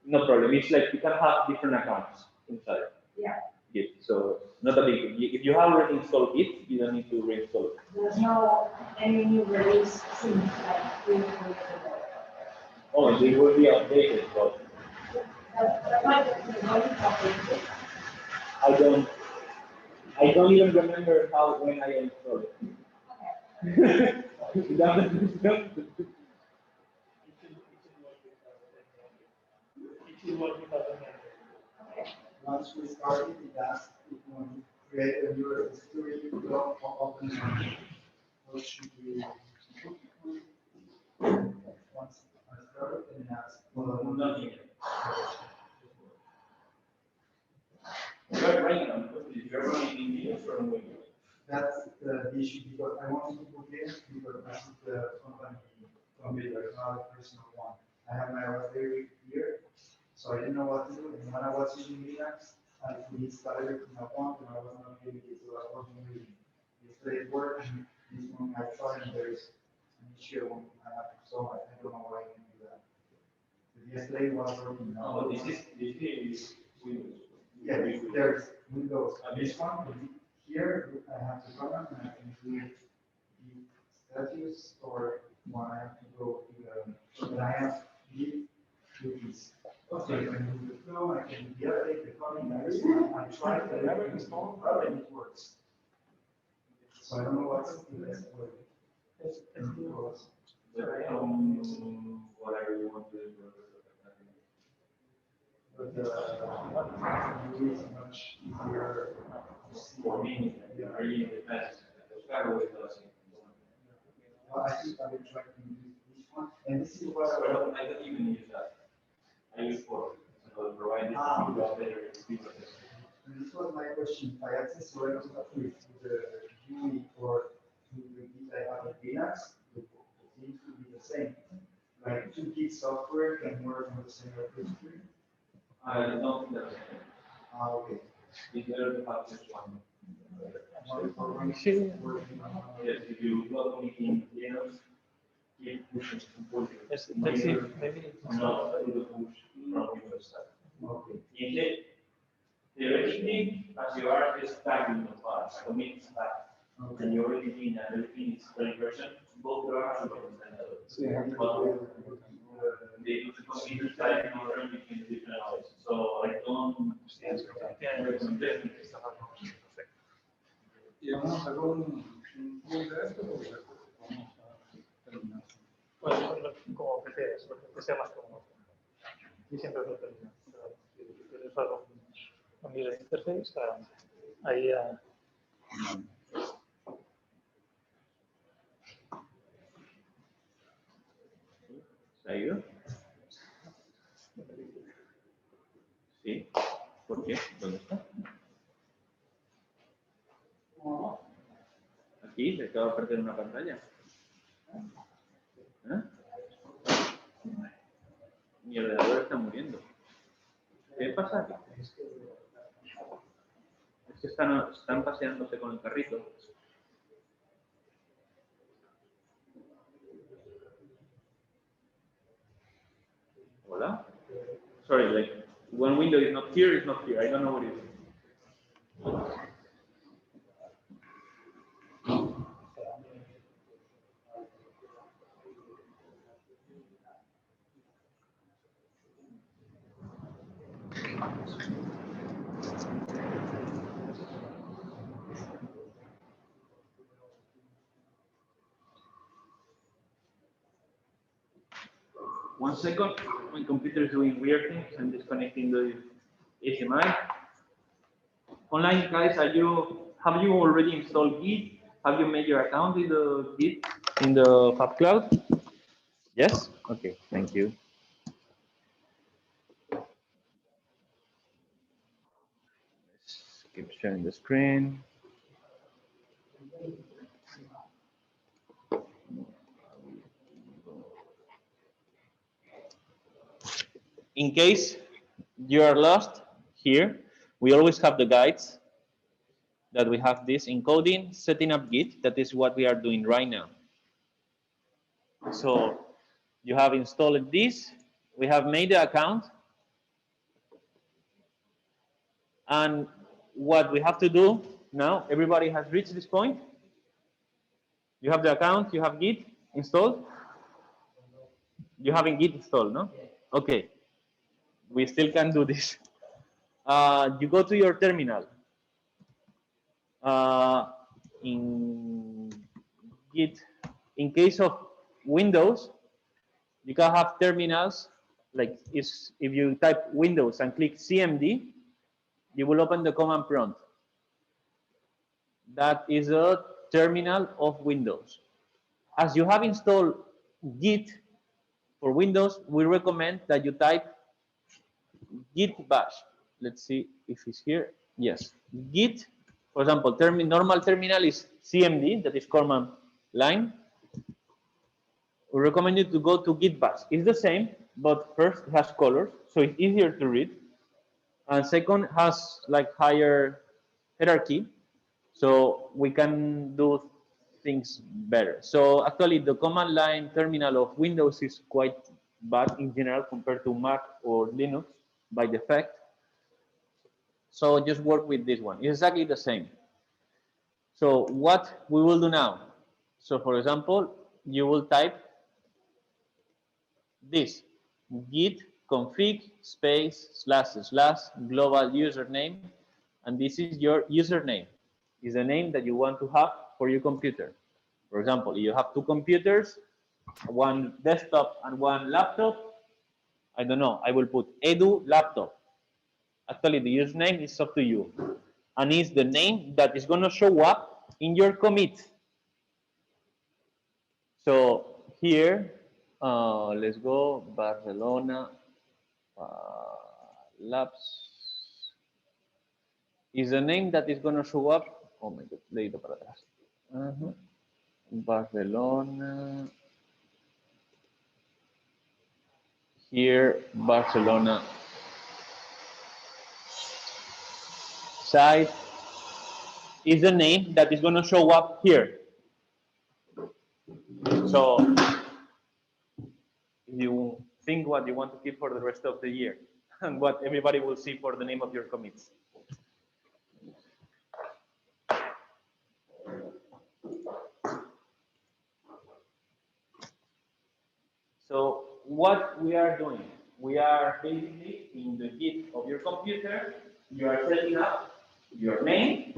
No problem. It's like you can have different accounts inside. Yeah. Git. So not a big deal. If you have already installed Git, you don't need to reinstall it. There's no any new release since like 3 weeks ago. Oh, they will be updated, but That might be the only update. I don't even remember when I installed it. Once we started, it asked if we want to create a new registry, block, open, what should we? Once I started, and it asked, well, Nothing. You're running on you're running in Linux or on Windows. that's the issue, because I wanted to put this, because this is the company computer, not a personal one. I have my Raspberry here, so I didn't know what to do, and when I was using Linux, I installed everything I want, and I was not getting it, so I wasn't reading. Yesterday it worked, and this one I tried, and there is an issue when I have to solve it. I don't know why I can do that. But yesterday it was working. No, this is Windows. Yeah, there's Windows. This one, here, I have to run, and I can do the status, or when I have to go to the, but I have Git cookies. Okay, when you go, I can update the copy, and everything. I tried to never install, and it works. So I don't know what's the best way. Whatever you want to do. But you is much easier to see. For me, are you the best? Well, I think I will try to use this one, and this is what I don't even use that. I use for provided better people. And this was my question. I access to Linux with the GUI or to the Git I have at Linux, it seems to be the same. Like 2 Git software can work on the same registry. I don't think that's okay. Okay. It's better to have just one. One program working on. Yes, if you plug me in Linux, keep pushing and pushing. Let's see, maybe. Not able to push from Windows side. Okay. Instead, theoretically, as you are just tagging the files, commit stack, and you're already doing that, everything is very version, both are So you have to the computer type in order between different hours. So I don't recommend. Y vamos a hacer un pool de esto porque vamos a terminar. Bueno, como prefieres, lo que sea más cómodo. Y siempre lo termino. Si quieres algo con mi interface, ahí ¿Se ha ido? Sí. ¿Por qué? ¿Dónde está? Aquí, se acaba de perder una pantalla. ¿Eh? Mi ordenador está muriendo. ¿Qué pasa aquí? Es que están paseándose con el carrito. Hola? Sorry, like, one window is not here, it's not here. I don't know what it is. 1 second, my computer is doing weird things. I'm disconnecting the HDMI. online guys, have you already installed Git? Have you made your account in the Git in the FabCloud? Yes? Okay, thank you. Let's keep sharing the screen. In case you are lost here, we always have the guides that we have this encoding, setting up Git. That is what we are doing right now. So you have installed this. We have made the account. And what we have to do now, everybody has reached this point. You have the account, you have Git installed. You haven't Git installed, no? Okay. We still can do this. You go to your terminal. In Git, in case of Windows, you can have terminals like if you type Windows and click CMD, you will open the command prompt. That is a terminal of Windows. As you have installed Git for Windows, we recommend that you type Git bash. Let's see if it's here. Yes. Git, for example, normal terminal is CMD, that is command line. We recommend you to go to Git bash. It's the same, but first it has colors, so it's easier to read. And second, has like higher hierarchy, so we can do things better. So actually, the command line terminal of Windows is quite bad in general compared to Mac or Linux by default. So just work with this one. It's exactly the same. So what we will do now? So for example, you will type this git config space / global username, and this is your username. Is the name that you want to have for your computer. For example, you have two computers, one desktop and one laptop. I don't know, I will put edu laptop. Actually, the username is up to you. And it's the name that is going to show up in your commit. So here, let's go Barcelona Labs. Is the name that is going to show up. Oh my God, leído para atrás. Barcelona. Here, Barcelona site is the name that is going to show up here. So you think what you want to keep for the rest of the year and what everybody will see for the name of your commits. So what we are doing, we are basically in the Git of your computer, you are setting up your name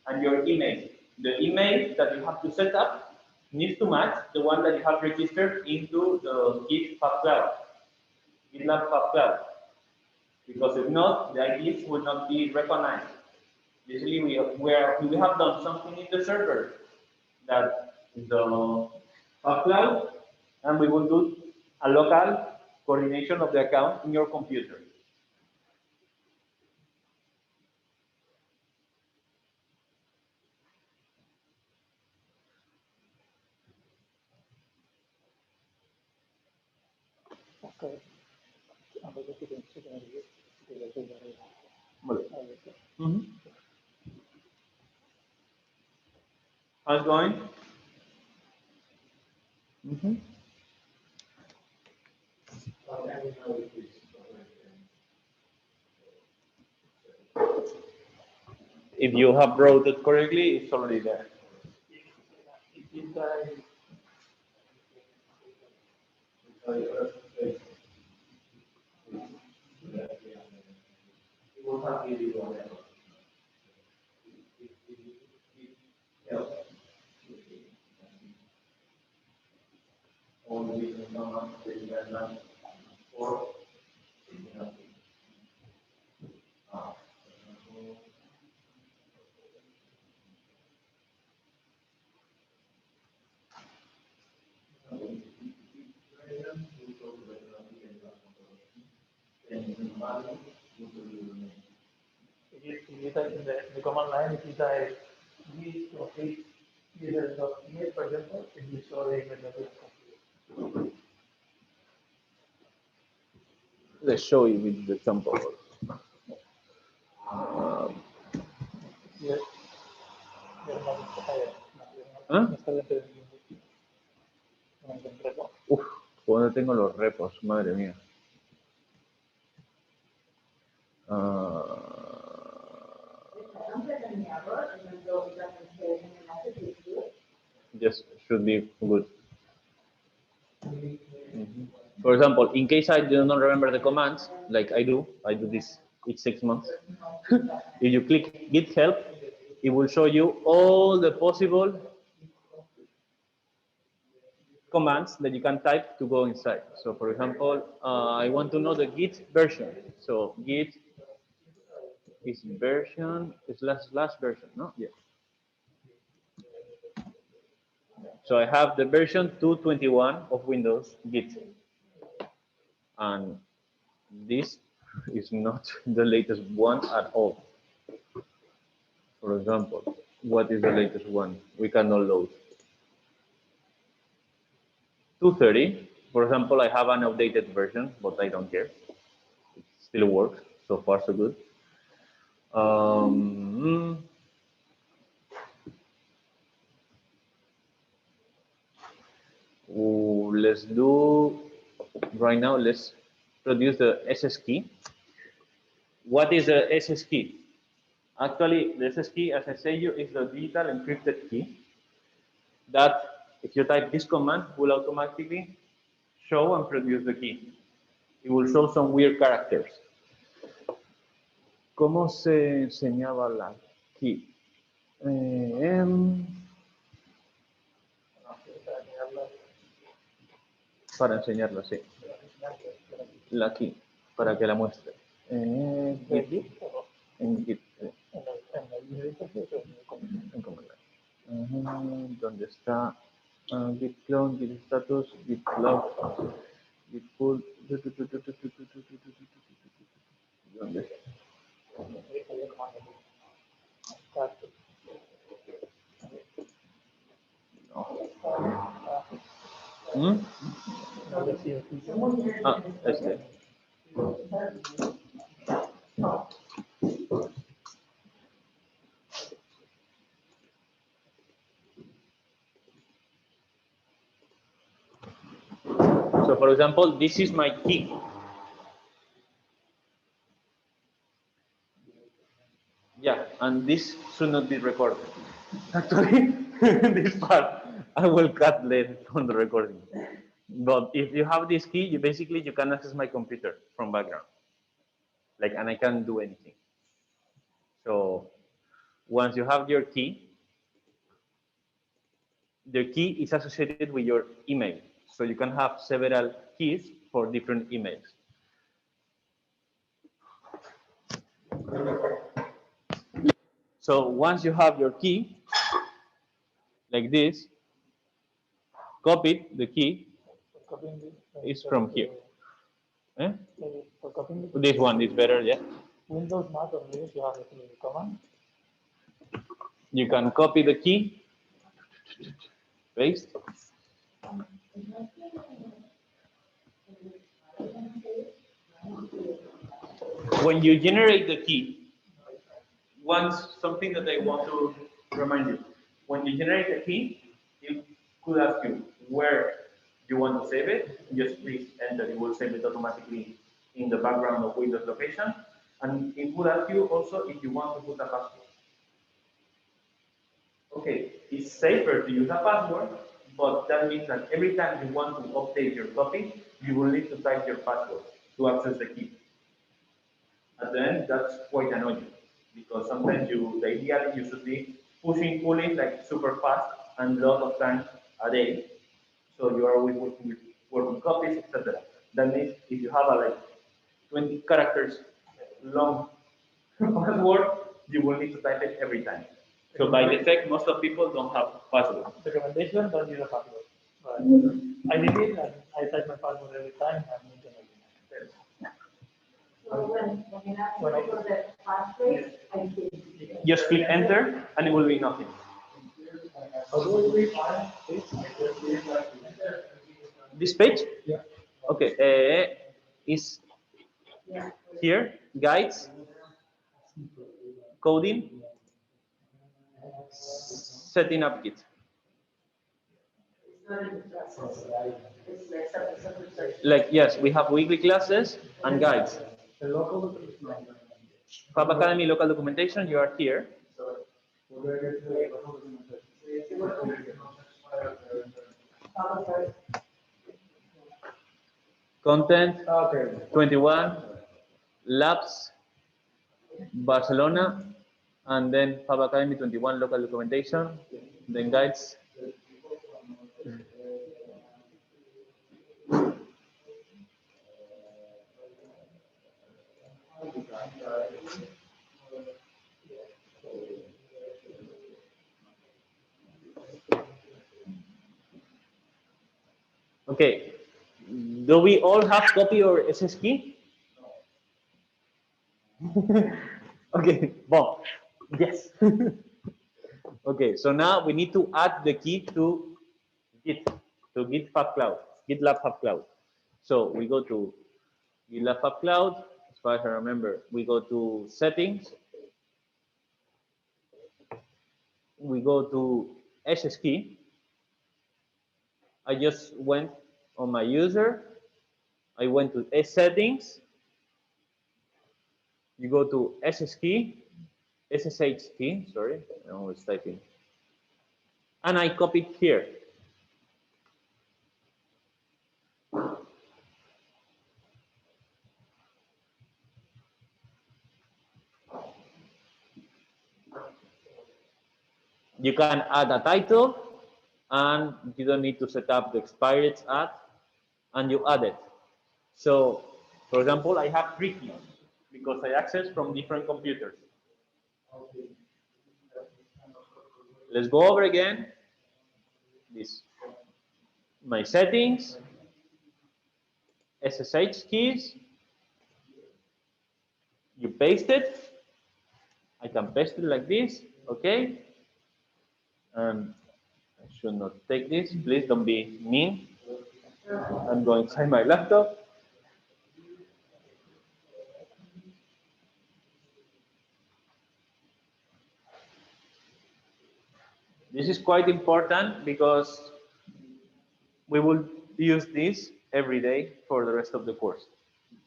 and your email. The email that you have to set up needs to match the one that you have registered into the Git FabCloud, GitLab FabCloud. Because if not, the IDs will not be recognized. Usually we have done something in the server that is the FabCloud, and we will do a local coordination of the account in your computer. How's it going? If you have wrote it correctly, it's already there. type in the command line, if you type git complete user.image, for example, it will show the image that is complete. Let's show you with the sample. Yes. ¿Ah? Uf, ¿dónde tengo los repos? Madre mía. Yes, should be good. For example, in case I do not remember the commands, like I do this each 6 months. If you click Git help, it will show you all the possible commands that you can type to go inside. So for example, I want to know the Git version. So Git is version, is last version, no? Yeah. So I have the version 221 of Windows Git. And this is not the latest one at all. For example, what is the latest one? We cannot load. 230. For example, I have an outdated version, but I don't care. It still works. So far, so good. Let's do right now. Let's produce the SS key. What is the SS key? Actually, the SS key, as I say you, is the digital encrypted key that, if you type this command, will automatically show and produce the key. It will show some weird characters. ¿Cómo se enseñaba la key? Para enseñarlo, sí. La key, para que la muestre. En Git. En command line. ¿Dónde está? Git clone, git status, git log, git pull. ¿Dónde está? No. Ah, este. So, for example, this is my key. Yeah, and this should not be recorded. Actually, this part I will cut later on the recording. But if you have this key, you basically can access my computer from background. Like, and I can't do anything. So once you have your key, the key is associated with your email. So you can have several keys for different emails. So once you have your key, like this, copy the key is from here. Eh? This one is better, yeah. Windows, Mac, or Linux, you have the command. You can copy the key, paste. When you generate the key, something that I want to remind you, when you generate the key, it could ask you where you want to save it. Just please enter, it will save it automatically in the background of Windows location. And it would ask you also if you want to put a password. Okay, it's safer to use a password, but that means that every time you want to update your copy, you will need to type your password to access the key. At the end, that's quite annoying because sometimes ideally you should be pushing, pulling like super fast and a lot of times a day. So you are always working with copies, etc. That means if you have a like 20 characters long password, you will need to type it every time. So by default, most of people don't have password. Recommendation: don't use a password. Right. I did it, and I type my password every time. So when you ask for the password, I did. just click enter and it will be nothing. How do we find this? This page? Yeah. Okay, is here, guides, coding, setting up Git. It's not in the classes. It's like separate section. Like, yes, we have weekly classes and guides. The local. Fab Academy local documentation, you are here. Content, Okay. 21, labs, Barcelona, and then Fab Academy 21 local documentation, then guides. Okay, do we all have copy or SS key? Okay, well, yes. Okay, so now we need to add the key to Git, to GitLab Cloud, GitLab Hub Cloud. So we go to GitLab Hub Cloud, as far as I remember, we go to settings, we go to SS key. I just went on my user, I went to settings, you go to SS key, SSH key, sorry, I was typing, and I copied here. You can add a title, and you don't need to set up the expired ad, and you add it. So, for example, I have 3 keys because I access from different computers. Let's go over again. This, my settings, SSH keys. You paste it. I can paste it like this, okay? And I should not take this. Please don't be mean. I'm going inside my laptop. This is quite important because we will use this every day for the rest of the course.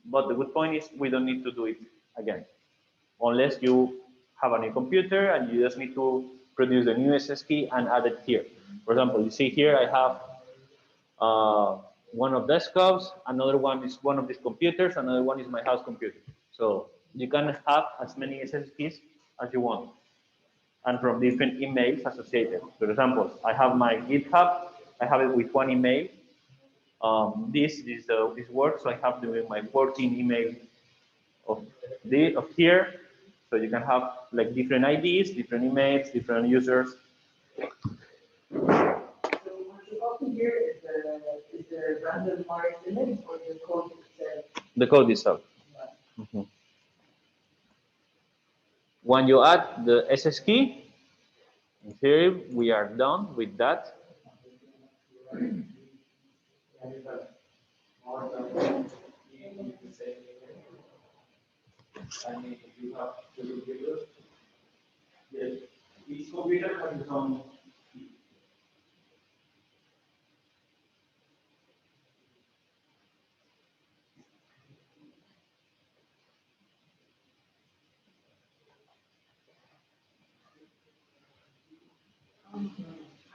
But the good point is we don't need to do it again, unless you have a new computer and you just need to produce a new SS key and add it here. For example, you see here I have one of desktops, another one is one of these computers, another one is my house computer. So you can have as many SS keys as you want, and from different emails associated. For example, I have my GitHub, I have it with one email. This works, so I have my working email of here. So you can have like different IDs, different emails, different users. So what you open here is the randomized image or the code itself? The code itself. Mm-hmm. When you add the SS key, here we are done with that. Each computer has its own.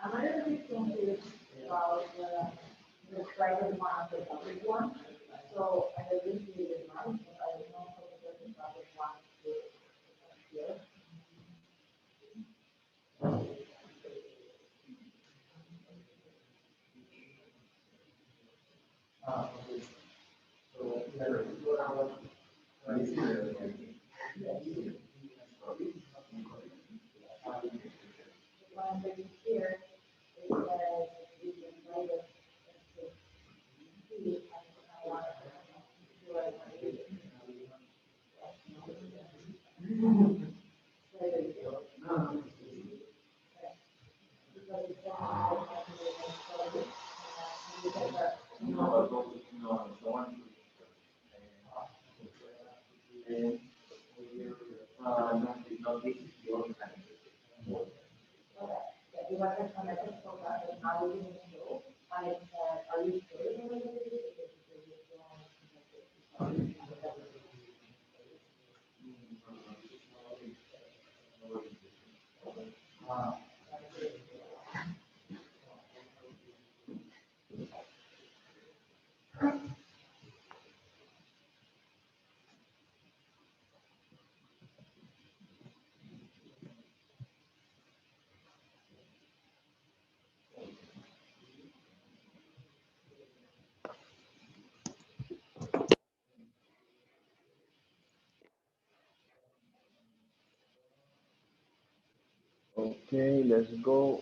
I'm a little bit confused about the private one and the public one. So I didn't see the one, but I don't know how to get the public one here. When I'm looking here, it says you can write it. I want to do it. Okay, let's go.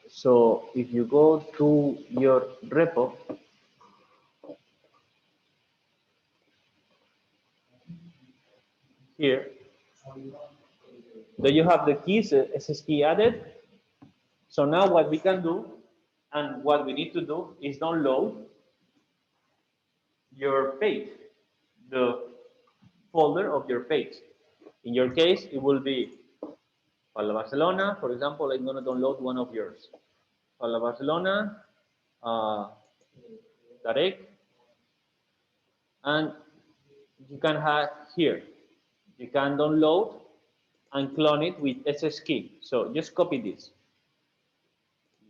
So if you go to your repo, here, do you have the keys, SS key added? So now what we can do, and what we need to do, is download your page, the folder of your page. In your case, it will be Pala Barcelona. For example, I'm going to download one of yours. Pala Barcelona, Tarek, and you can have here. You can download and clone it with SS key. So just copy this.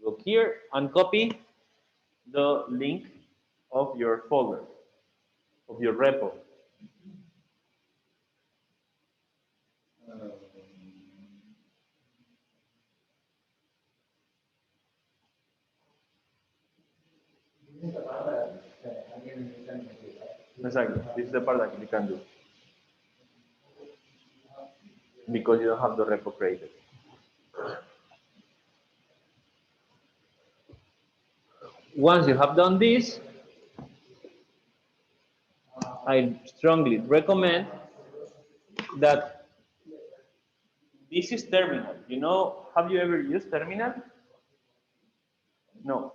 Go here and copy the link of your folder, of your repo. Exactly. This is the part that you can do because you don't have the repo created. Once you have done this, I strongly recommend that this is terminal. You know, have you ever used terminal? No.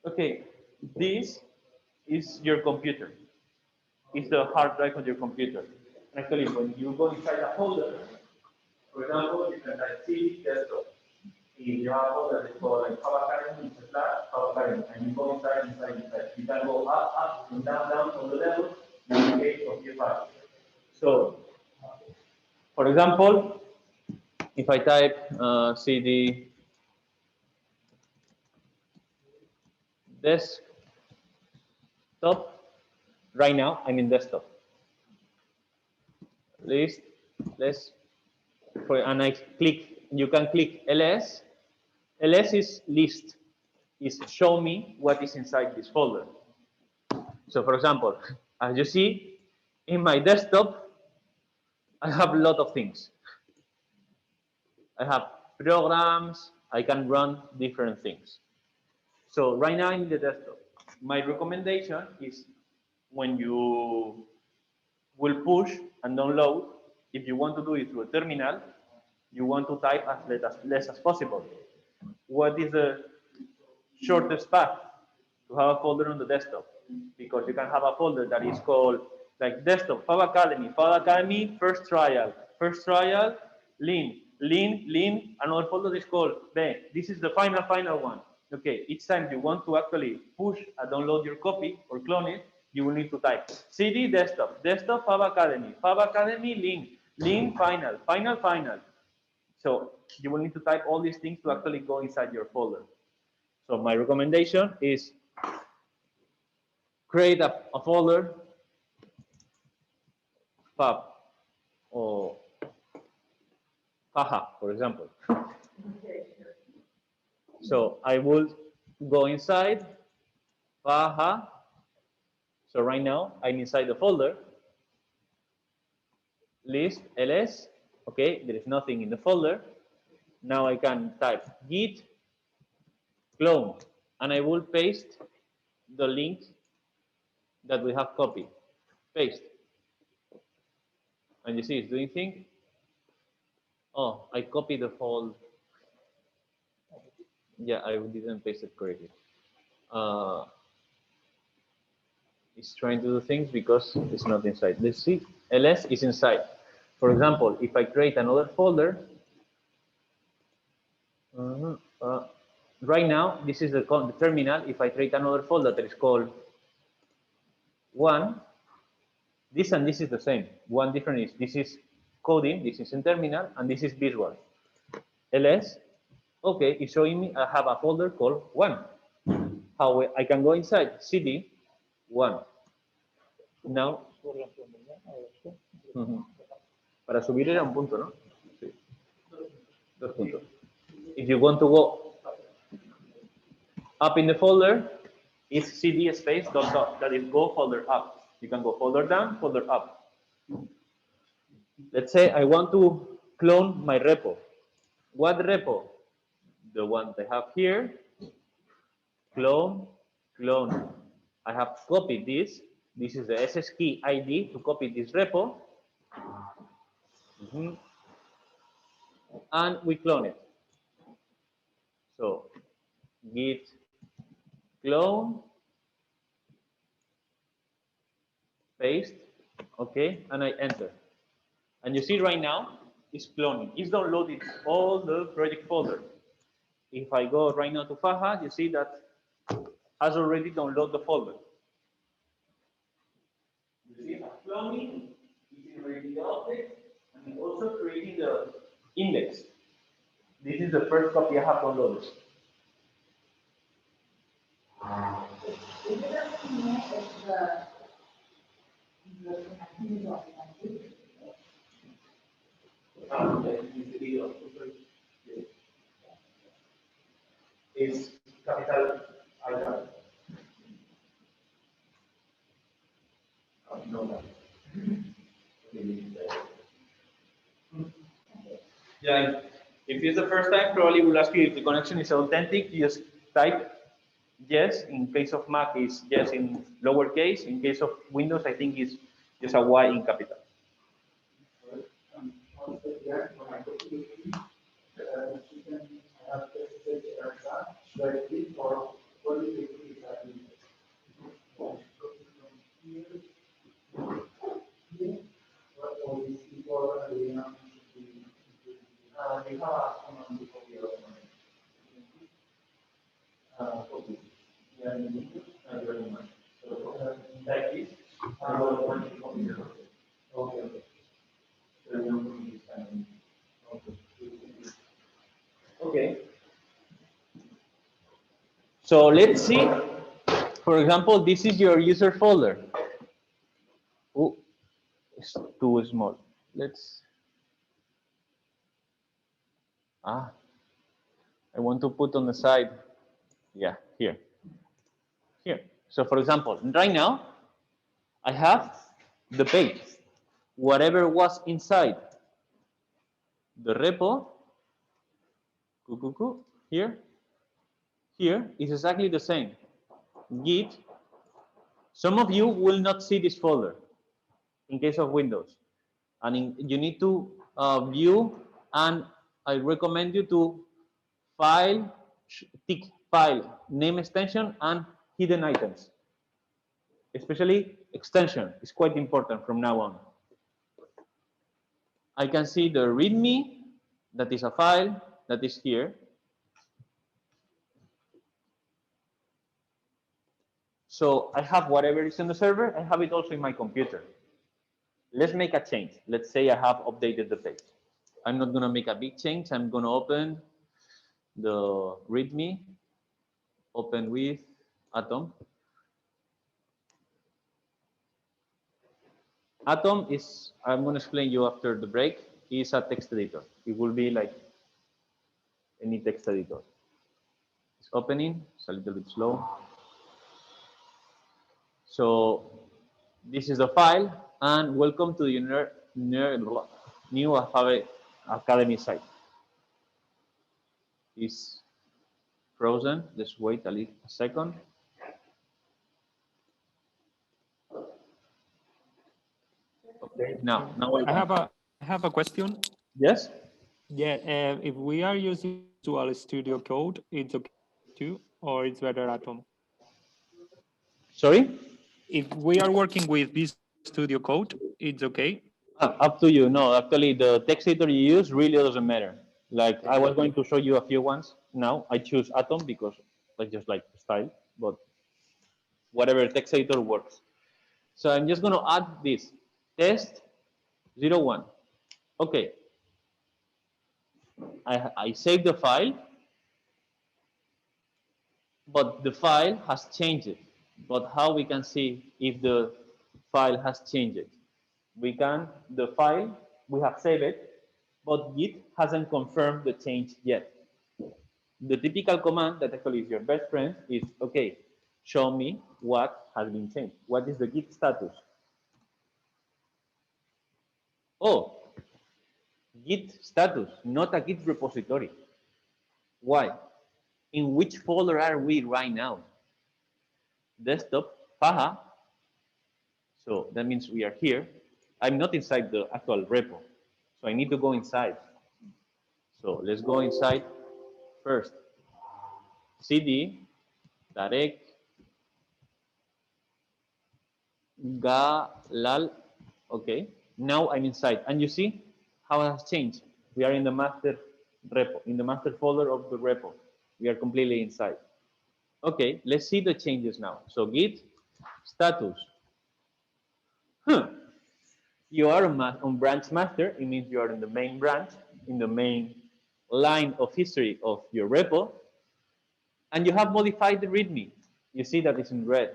Okay, this is your computer. It's the hard drive of your computer. Actually, when you go inside a folder, for example, you can type C desktop. If you have a folder that's called like Java Academy, it's a slash Java Academy, and you go inside. You can go up, and down on the level, in the case of your file. So, for example, if I type cd desktop, right now I'm in desktop. List, and I click, you can click ls. ls is list, is show me what is inside this folder. So for example, as you see, in my desktop, I have a lot of things. I have programs, I can run different things. So right now in the desktop, my recommendation is when you will push and download, if you want to do it through a terminal, you want to type as less as possible. What is the shortest path to have a folder on the desktop? Because you can have a folder that is called like desktop, Fab Academy, first trial, lean, another folder is called B. This is the final one. Okay, each time you want to actually push and download your copy or clone it, you will need to type cd desktop, Fab Academy, lean, final. So you will need to type all these things to actually go inside your folder. So my recommendation is create a folder, Fab or Faja, for example. So I will go inside Faja. So right now I'm inside the folder, list ls. Okay, there is nothing in the folder. Now I can type git clone, and I will paste the link that we have copied. Paste. And you see it's doing things. Oh, I copied the whole. Yeah, I didn't paste it correctly. It's trying to do things because it's not inside. Let's see. ls is inside. For example, if I create another folder, right now this is the terminal. If I create another folder that is called 1, this and this is the same. One difference is this is coding, this is in terminal, and this is visual. ls, okay, it's showing me I have a folder called 1. How I can go inside cd 1. Now, para subir era un punto, ¿no? Sí. 2 puntos. If you want to go up in the folder, it's cd space dot dot. That is go folder up. You can go folder down, folder up. Let's say I want to clone my repo. What repo? The one I have here. Clone, clone. I have copied this. This is the SS key ID to copy this repo. And we clone it. So git clone, paste, okay, and I enter. And you see right now, it's cloning. It's downloaded all the project folder. If I go right now to Faja, you see that has already downloaded the folder. You see, it's cloning, it's creating the object, and also creating the index. This is the first copy I have downloaded. Is capital I. No. Yeah, if it's the first time, probably will ask you if the connection is authentic. You just type yes. In case of Mac, is yes in lowercase. In case of Windows, I think it's just a Y in capital. Okay. So let's see. For example, this is your user folder. Oh, it's too small. Let's. I want to put on the side. Yeah, here. Here. So for example, right now, I have the page. Whatever was inside the repo, here is exactly the same. Git. Some of you will not see this folder in case of Windows. And you need to view, and I recommend you to tick file, name extension, and hidden items. Especially extension is quite important from now on. I can see the README, that is a file that is here. So I have whatever is in the server, I have it also in my computer. Let's make a change. Let's say I have updated the page. I'm not going to make a big change. I'm going to open the README, open with Atom. Atom is, I'm going to explain you after the break, is a text editor. It will be like any text editor. It's opening, it's a little bit slow. So this is the file, and welcome to the new Academy site. It's frozen. Let's wait a second. Okay, now I have a question. Yes. Yeah, if we are using Visual Studio Code, it's okay too, or it's better Atom? Sorry? If we are working with this studio code, it's okay. Up to you. No, actually, the text editor you use really doesn't matter. Like, I was going to show you a few ones. Now, I choose Atom because I just like style, but whatever text editor works. So I'm just going to add this test 01. Okay. I save the file, but the file has changed. But how we can see if the file has changed? We can, the file, we have saved it, but Git hasn't confirmed the change yet. The typical command that actually is your best friend is, okay, show me what has been changed. What is the Git status? Oh, Git status, not a Git repository. Why? In which folder are we right now? Desktop, Faha. So that means we are here. I'm not inside the actual repo. So I need to go inside. So let's go inside first. CD, Tarek, Galal. Okay. Now I'm inside. And you see how it has changed. We are in the master repo, in the master folder of the repo. We are completely inside. Okay, let's see the changes now. So Git status. You are on branch master. It means you are in the main branch, in the main line of history of your repo, and you have modified the README. You see that it's in red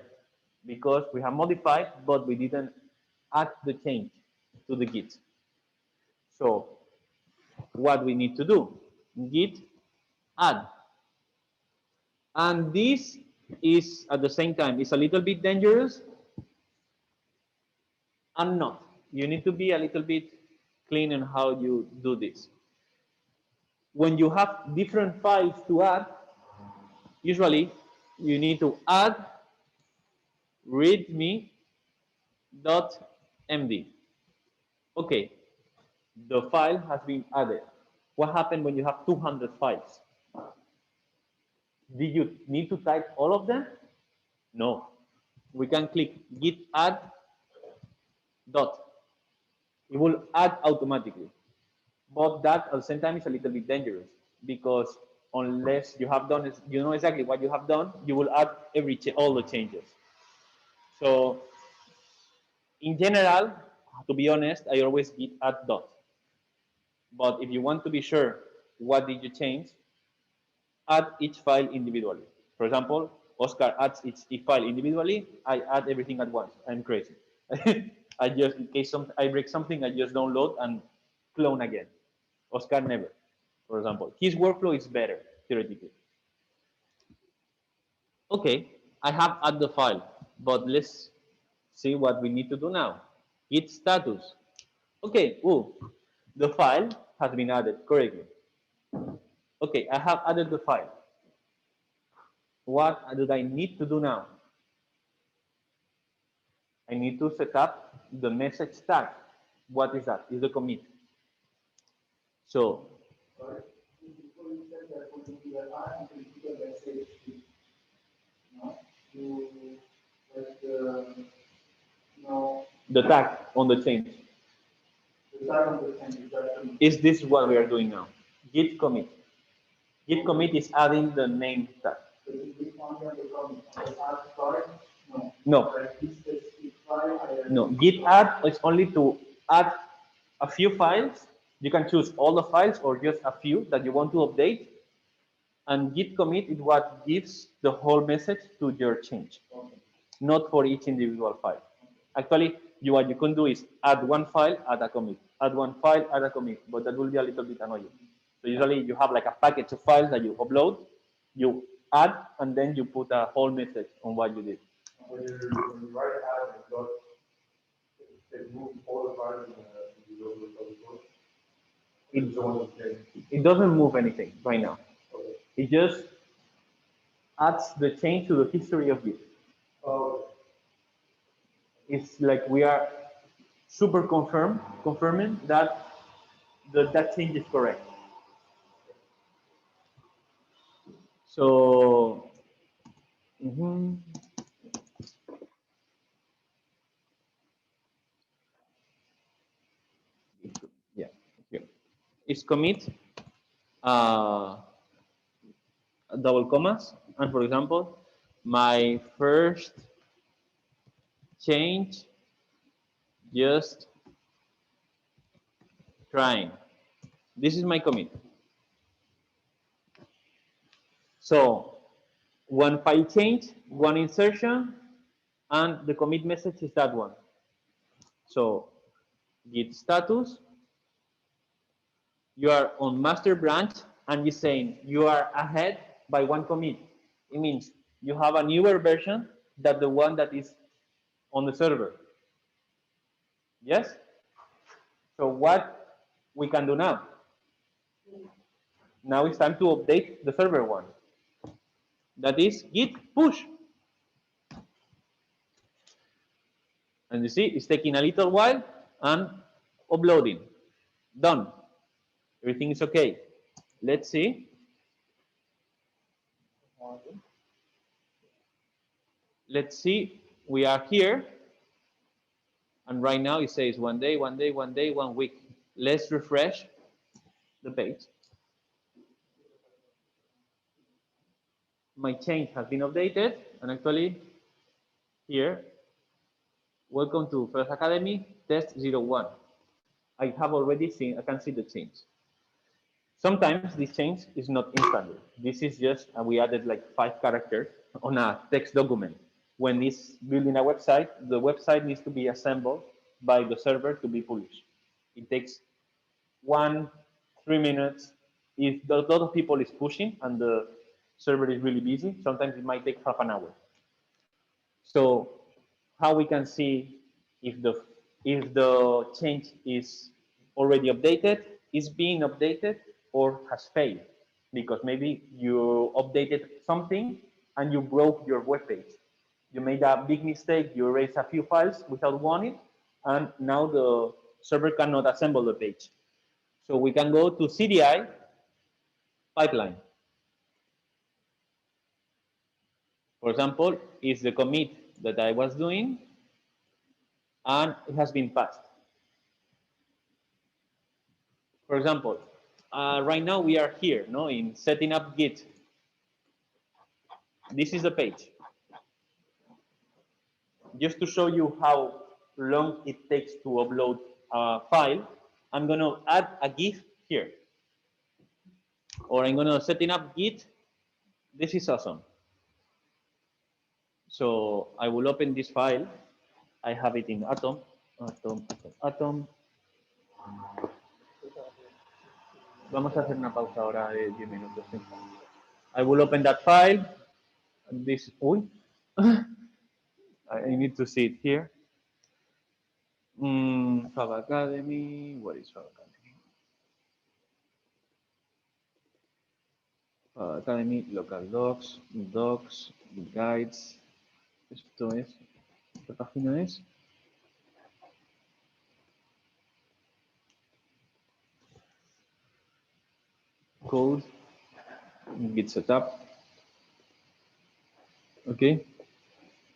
because we have modified, but we didn't add the change to the Git. So what we need to do? Git add. And this is at the same time, it's a little bit dangerous and not. You need to be a little bit clean in how you do this. When you have different files to add, usually you need to add readme.md. Okay, the file has been added. What happened when you have 200 files? Did you need to type all of them? No. We can click git add dot. It will add automatically. But that at the same time is a little bit dangerous because unless you have done, you know exactly what you have done, you will add all the changes. So in general, to be honest, I always git add dot. But if you want to be sure what did you change, add each file individually. For example, Oscar adds each file individually. I add everything at once. I'm crazy. I just, in case I break something, I just download and clone again. Oscar never, for example. His workflow is better, theoretically. Okay, I have added the file, but let's see what we need to do now. Git status. Okay, the file has been added correctly. Okay, I have added the file. What do I need to do now? I need to set up the message tag. What is that? Is the commit. So the tag on the change. Is this what we are doing now? Git commit. Git commit is adding the name tag. No. No. Git add is only to add a few files. You can choose all the files or just a few that you want to update. And git commit is what gives the whole message to your change, not for each individual file. Actually, what you can do is add one file, add a commit, add one file, add a commit, but that will be a little bit annoying. So usually you have like a package of files that you upload, you add, and then you put a whole message on what you did. It doesn't move anything right now. It just adds the change to the history of Git. It's like we are super confirming that that change is correct. So is commit double commas, and for example, my first change just trying. This is my commit. So one file change, one insertion, and the commit message is that one. So git status, you are on master branch, and you're saying you are ahead by one commit. It means you have a newer version than the one that is on the server. Yes? So what we can do now? Now it's time to update the server one. That is git push. And you see, it's taking a little while and uploading. Done. Everything is okay. Let's see. Let's see. We are here. And right now it says 1 day, 1 day, 1 day, 1 week. Let's refresh the page. My change has been updated. And actually, here, welcome to First Academy, test 01. I have already seen, I can see the change. Sometimes this change is not instantly. This is just, we added like 5 characters on a text document. When it's building a website, the website needs to be assembled by the server to be published. It takes 1-3 minutes. If a lot of people is pushing and the server is really busy, sometimes it might take half an hour. So how we can see if the change is already updated, is being updated, or has failed? Because maybe you updated something and you broke your web page. You made a big mistake, you erased a few files without warning, and now the server cannot assemble the page. So we can go to CDI pipeline. For example, is the commit that I was doing, and it has been passed. For example, right now we are here, no, in setting up Git. This is the page. Just to show you how long it takes to upload a file, I'm going to add a GIF here. Or I'm going to setting up Git. This is awesome. So I will open this file. I have it in Atom. Vamos a hacer una pausa ahora de 10 minutos. I will open that file. This, I need to see it here. Fab Academy, what is Fab Academy? Fab Academy, local docs, guides. Esto es, ¿qué página es? Code, Git setup. Okay.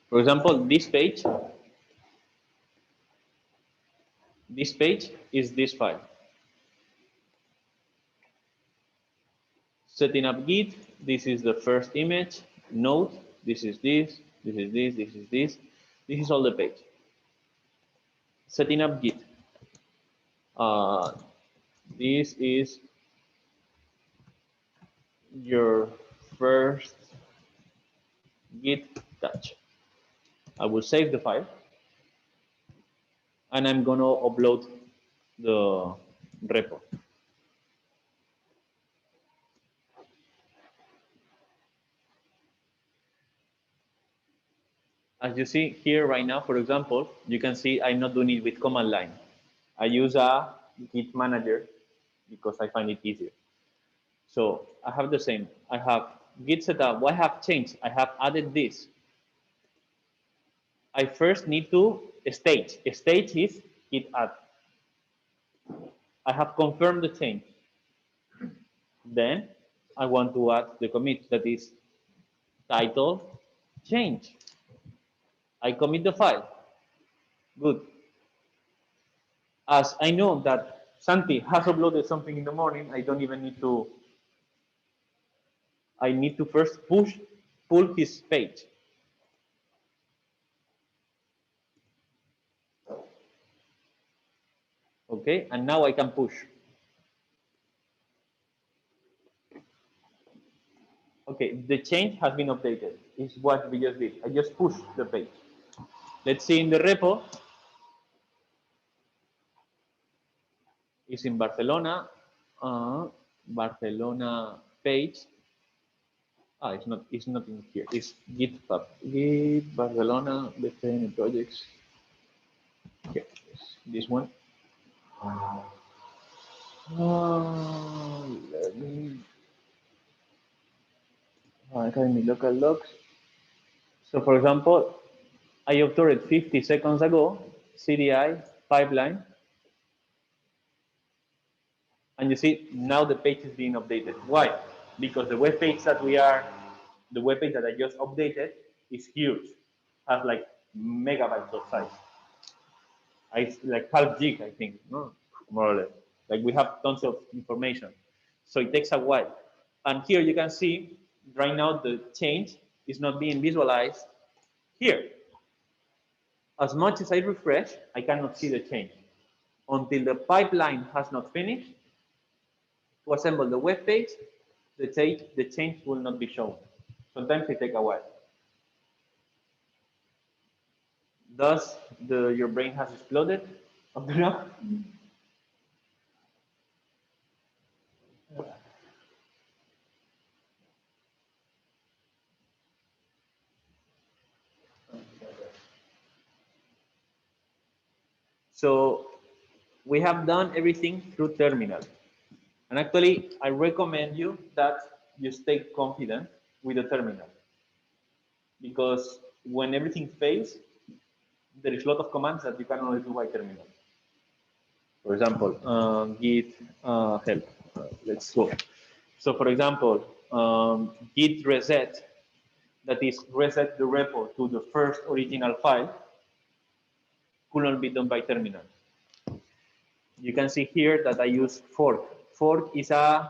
For example, this page is this file. Setting up Git, this is the first image, node, this is this, this is this, this is this. This is all the page. Setting up Git. This is your first Git touch. I will save the file and I'm going to upload the repo. As you see here right now, for example, you can see I'm not doing it with command line. I use a Git manager because I find it easier. So I have the same. I have Git setup. What I have changed? I have added this. I first need to stage. Stage is Git add. I have confirmed the change. Then I want to add the commit, that is title change. I commit the file. Good. As I know that Santi has uploaded something in the morning. I don't even need to. I need to first pull his page. Okay, and now I can push. Okay, the change has been updated. Is what we just did. I just pushed the page. Let's see in the repo. It's in Barcelona. Barcelona page. It's not. It's not in here. It's GitHub. Git Barcelona VPN projects. Here, this one. Let me. Academy local logs. So, for example, I uploaded 50 seconds ago CDI pipeline, and you see now the page is being updated. Why? Because the web page that the web page that I just updated is huge, has like megabytes of size. It's like half gig, I think, no, more or less. Like we have tons of information, so it takes a while. And here you can see right now the change is not being visualized here. As much as I refresh, I cannot see the change. Until the pipeline has not finished to assemble the web page, the change will not be shown. Sometimes it takes a while. Thus, your brain has exploded up to now. So we have done everything through terminal. And actually, I recommend you that you stay confident with the terminal. Because when everything fails, there is a lot of commands that you can only do by terminal. For example, git help. Let's go. So for example, git reset, that is reset the repo to the first original file, could not be done by terminal. You can see here that I use fork. Fork is a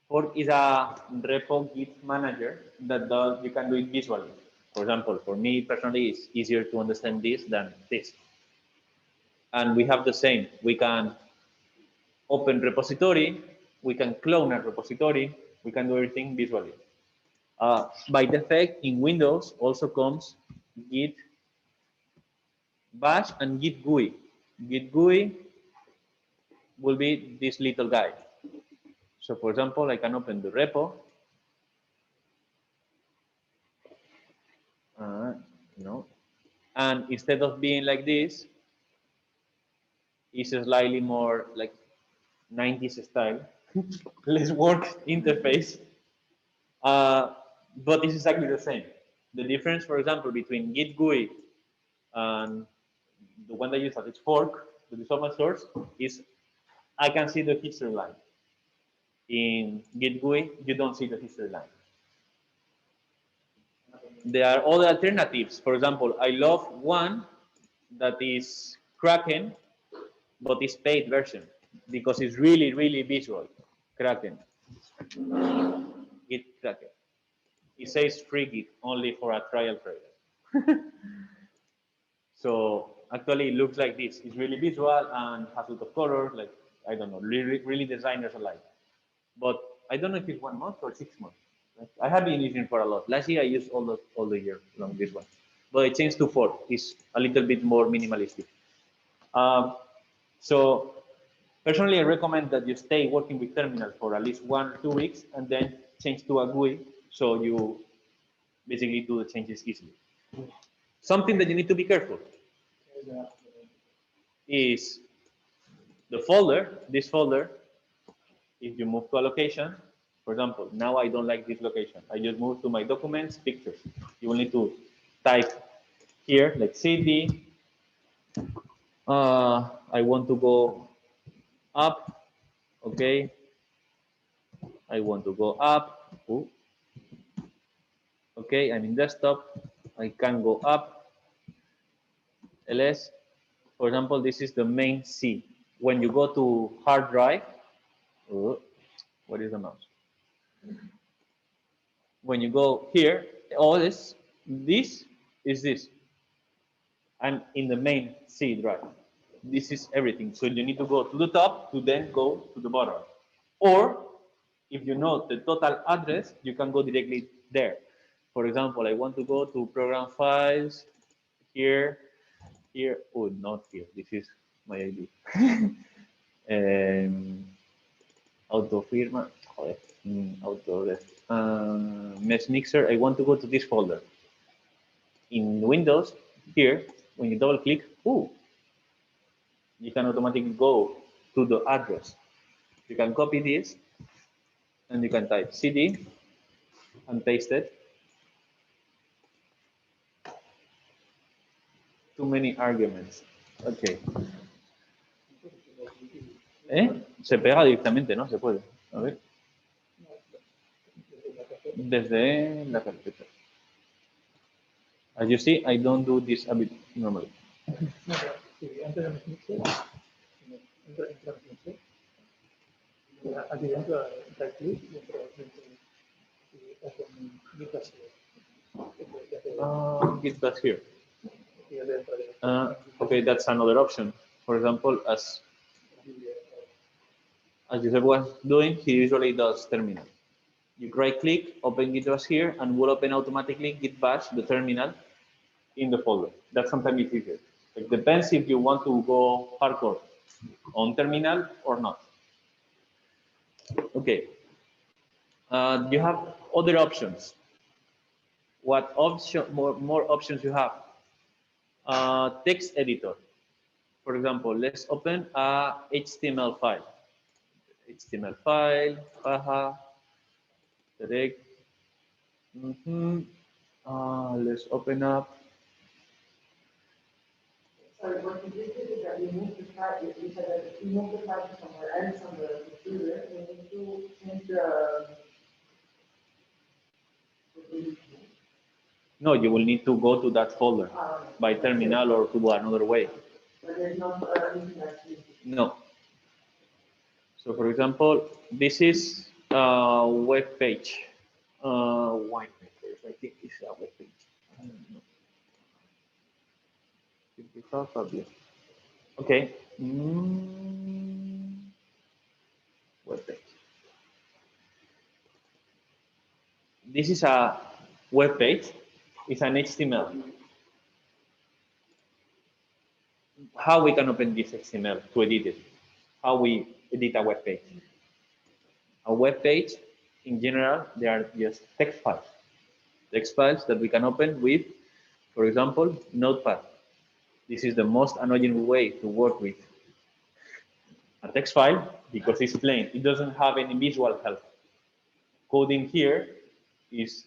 Fork is a repo Git manager that you can do it visually. For example, for me personally, it's easier to understand this than this. And we have the same. We can open repository, we can clone a repository, we can do everything visually. By default, in Windows also comes Git Bash and Git GUI. Git GUI will be this little guy. So for example, I can open the repo. And instead of being like this, it's slightly more like 90s style, less work interface. But it's exactly the same. The difference, for example, between Git GUI and the one that you use at its fork, that is open source, is I can see the history line. In Git GUI, you don't see the history line. There are other alternatives. For example, I love one that is Kraken, but it's paid version because it's really, really visual. Kraken. Git Kraken. It says free Git only for a trial period. So actually it looks like this. It's really visual and has a lot of colors, like, I don't know, really designers alike. But I don't know if it's 1 month or 6 months. I have been using for a lot. Last year I used all the year long this one. But I changed to 4. It's a little bit more minimalistic. So personally, I recommend that you stay working with terminal for at least 1 or 2 weeks and then change to a GUI so you basically do the changes easily. Something that you need to be careful is the folder, this folder. If you move to a location, for example, now I don't like this location. I just move to my documents, pictures. You will need to type here, like city. I want to go up. Okay. I want to go up. Ooh. Okay, I'm in desktop. I can go up, ls. For example, this is the main C. When you go to hard drive, what is the mouse? When you go here, all this is this. I'm in the main C drive. This is everything. So you need to go to the top to then go to the bottom. Or if you know the total address, you can go directly there. For example, I want to go to program files here, here. Oh, not here. This is my ID. Auto firma. Joder, auto mesh mixer. I want to go to this folder. In Windows, here, when you double click, you can automatically go to the address. You can copy this and you can type cd and paste it. Too many arguments. Okay. Se pega directamente, ¿no? Se puede. A ver. Desde la carpeta. As you see, I don't do this a bit normally. Aquí dentro, right click, Git bash here. Okay, that's another option. For example, as Joseph was doing, he usually does terminal. You right click, open Git bash here, and will open automatically Git bash, the terminal, in the folder. That sometimes is easier. It depends if you want to go hardcore on terminal or not. Okay. You have other options. What option? More options you have? Text editor. For example, let's open a HTML file. HTML file, haha, direct. Let's open up. Sorry, what you did is that you moved the file, you said that if you move the file to somewhere else on the computer, you need to change the. No, you will need to go to that folder by terminal or to another way. But there's not anything that's used. No. So, for example, this is a web page. White papers, I think it's a web page. I don't know. Okay. Web page. This is a web page. It's an HTML. How we can open this HTML to edit it? How we edit a web page? A web page, in general, they are just text files. Text files that we can open with, for example, Notepad. This is the most annoying way to work with a text file because it's plain. It doesn't have any visual help. Coding here is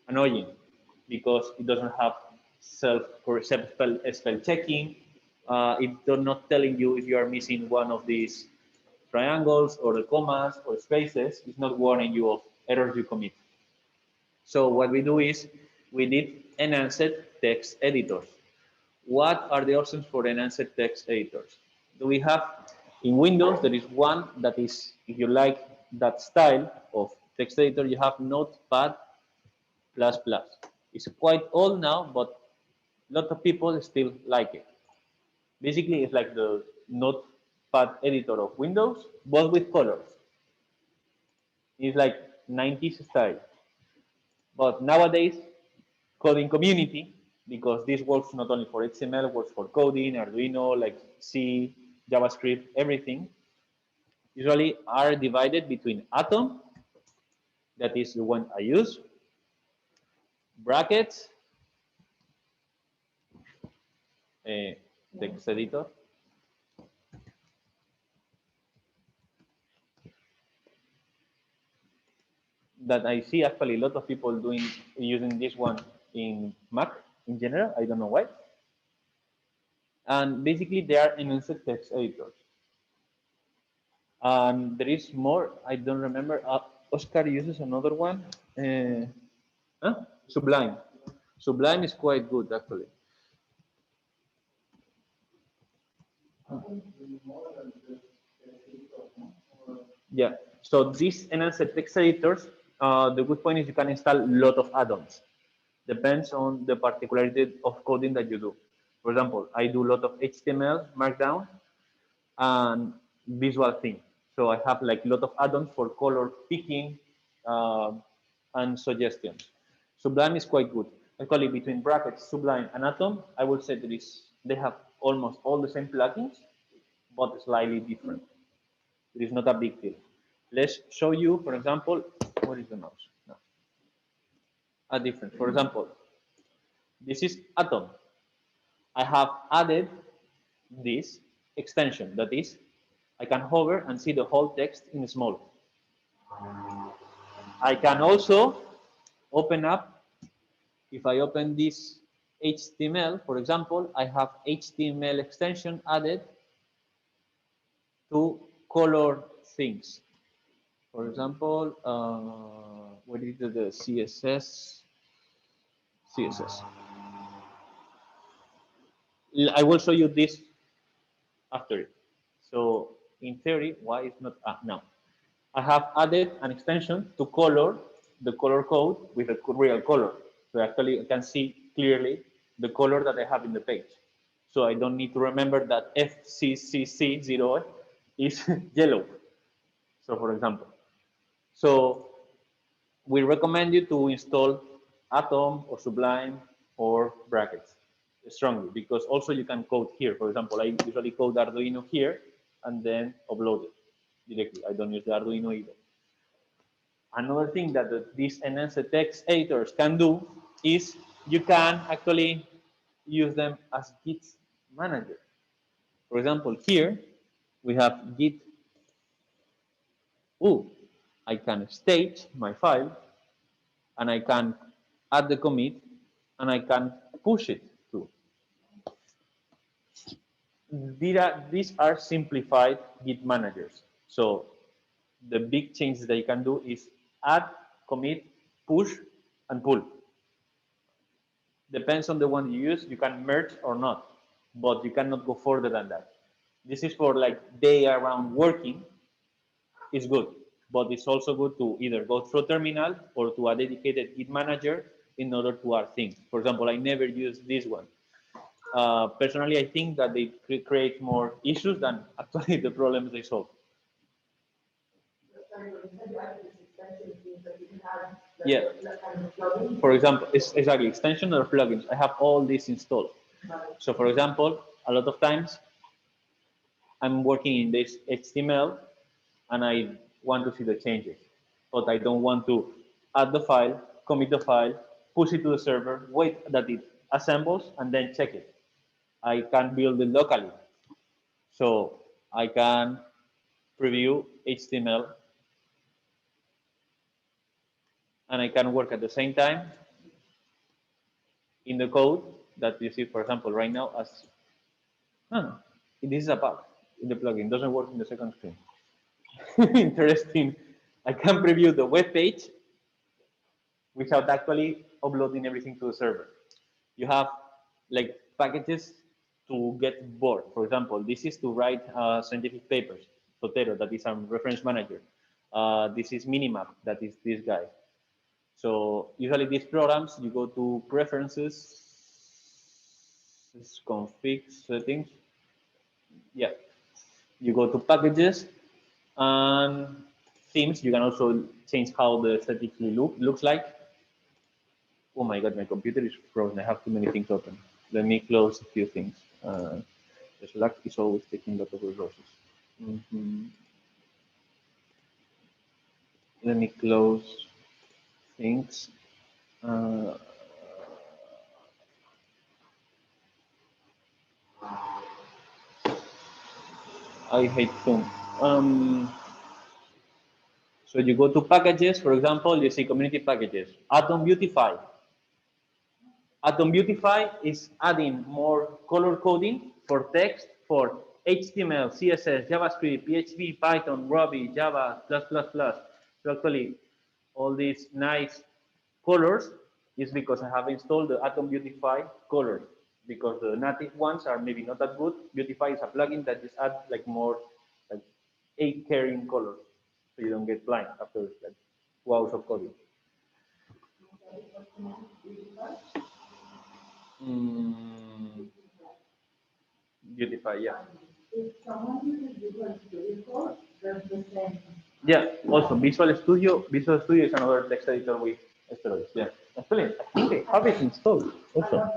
annoying because it doesn't have spell checking. It's not telling you if you are missing one of these triangles or the commas or spaces. It's not warning you of errors you commit. So what we do is we need enhanced text editors. What are the options for enhanced text editors? Do we have in Windows? There is one that is, if you like that style of text editor, you have Notepad++. It's quite old now, but a lot of people still like it. Basically, it's like the Notepad editor of Windows, but with colors. It's like 90s style. But nowadays, coding community, because this works not only for HTML, works for coding, Arduino, like C, JavaScript, everything, usually are divided between Atom, that is the one I use, brackets, text editor, that I see actually a lot of people using this one in Mac in general. I don't know why. And basically, they are enhanced text editors. And there is more. I don't remember. Oscar uses another one. Huh? Sublime. Sublime is quite good, actually. Yeah. So these enhanced text editors, the good point is you can install a lot of add-ons. Depends on the particularity of coding that you do. For example, I do a lot of HTML, Markdown, and visual thing. So I have like a lot of add-ons for color picking and suggestions. Sublime is quite good. Actually, between brackets, Sublime, and Atom, I would say they have almost all the same plugins, but slightly different. It is not a big deal. Let's show you, for example, what is the mouse? No. A different. For example, this is Atom. I have added this extension. That is, I can hover and see the whole text in small. I can also open up, if I open this HTML, for example, I have HTML extension added to color things. For example, what is the CSS? CSS. I will show you this after it. So in theory, why is not now? I have added an extension to color the color code with a real color. So actually I can see clearly the color that I have in the page. So I don't need to remember that FCCC0 is yellow. So for example, so we recommend you to install Atom or Sublime or Brackets strongly, because also you can code here. For example, I usually code Arduino here and then upload it directly. I don't use the Arduino either. Another thing that these enhanced text editors can do is you can actually use them as Git manager. For example, here we have Git. I can stage my file and I can add the commit and I can push it too. These are simplified Git managers. So the big changes that you can do is add, commit, push, and pull. Depends on the one you use, you can merge or not, but you cannot go further than that. This is for like day around working, it's good, but it's also good to either go through terminal or to a dedicated Git manager in order to add things. For example, I never use this one. Personally, I think that they create more issues than actually the problems they solve. Yeah. For example, it's exactly extension or plugins. I have all these installed. So for example, a lot of times I'm working in this HTML and I want to see the changes, but I don't want to add the file, commit the file, push it to the server, wait that it assembles, and then check it. I can build it locally. So I can preview HTML and I can work at the same time in the code that you see, for example, right now as, this is a bug in the plugin, doesn't work in the second screen. Interesting. I can preview the web page without actually uploading everything to the server. You have like packages to get bored. For example, this is to write scientific papers. Totero, that is a reference manager. This is Minimap, that is this guy. So usually these programs, you go to preferences, config settings. Yeah, you go to packages and themes. You can also change how the aesthetically looks like. Oh my God, my computer is frozen. I have too many things open. Let me close a few things. The Slack is always taking a lot of resources. Let me close things. I hate Zoom. So you go to packages, for example, you see community packages. Atom Beautify. Atom Beautify is adding more color coding for text, for HTML, CSS, JavaScript, PHP, Python, Ruby, Java, +++. So actually, all these nice colors is because I have installed the Atom Beautify colors, because the native ones are maybe not that good. Beautify is a plugin that just adds like more like 8 caring colors, so you don't get blind after like 2 hours of coding. Beautify, yeah. If someone uses Visual Studio Code, does the same. Yeah, also Visual Studio is another text editor with steroids. Yeah, actually, I think I have it installed also.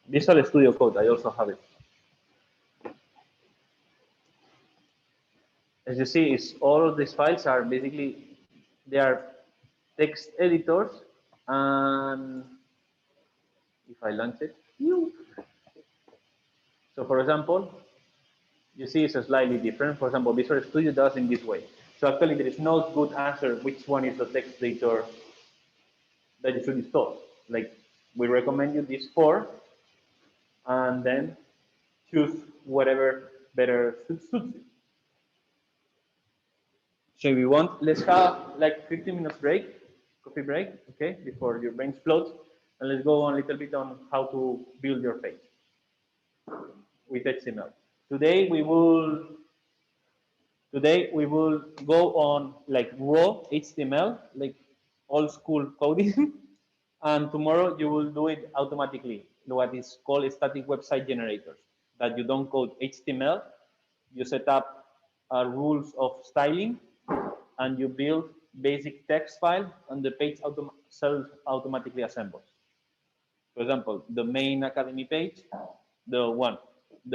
Visual Studio Code, I also have it. As you see, is all of these files are basically, they are text editors, and if I launch it, so for example, you see it's slightly different. For example, Visual Studio does in this way. So actually there is no good answer which one is the text editor that you should install. Like, we recommend you these 4, and then choose whatever better suits you. So if you want, let's have like 15 minutes break, coffee break, okay, before your brain explodes, and let's go on a little bit on how to build your page with HTML. Today we will go on like raw HTML, like old school coding, and tomorrow you will do it automatically, what is called static website generators, that you don't code HTML, you set up rules of styling, and you build basic text file, and the page self-automatically assembles. For example, the main academy page, the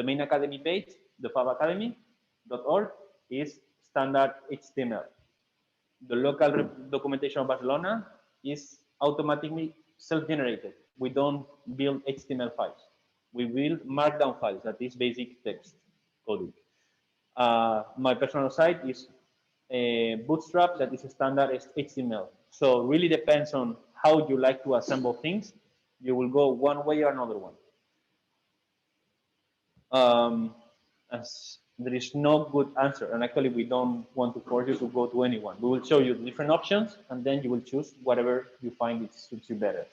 main academy page, the fabacademy.org, is standard HTML. The local documentation of Barcelona is automatically self-generated. We don't build HTML files. We build markdown files, that is basic text coding. My personal site is Bootstrap, that is a standard HTML. So really depends on how you like to assemble things. You will go one way or another one. As there is no good answer, and actually we don't want to force you to go to anyone. We will show you different options, and then you will choose whatever you find it suits you better.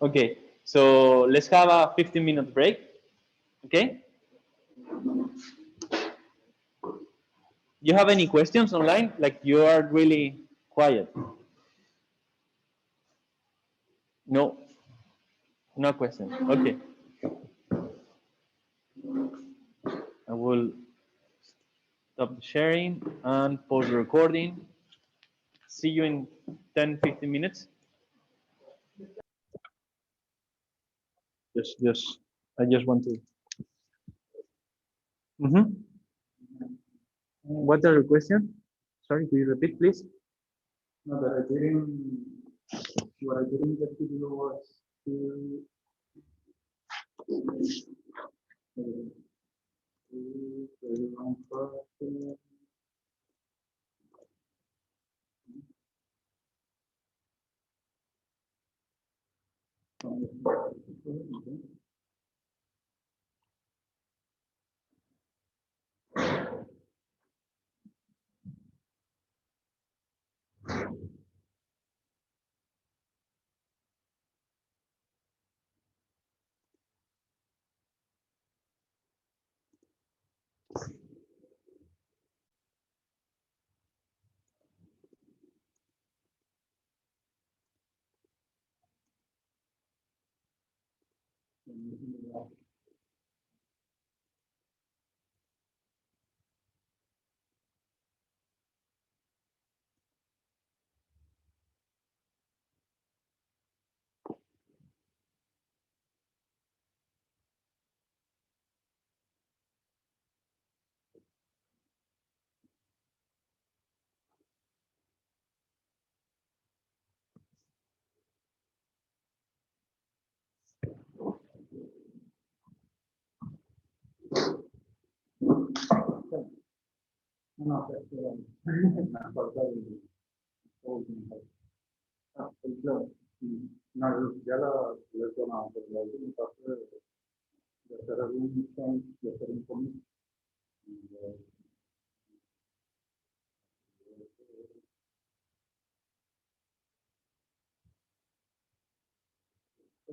Okay, so let's have a 15-minute break. Okay. You have any questions online? Like, you are really quiet. No. No question. Okay. I will stop the sharing and pause the recording. See you in 10-15 minutes. I just want to. What's the question? Sorry, could you repeat, please? No, that I didn't, what I didn't get to do was to no, no, ya la he tomado, pero la última parte de hacer algún change, de hacer un commit.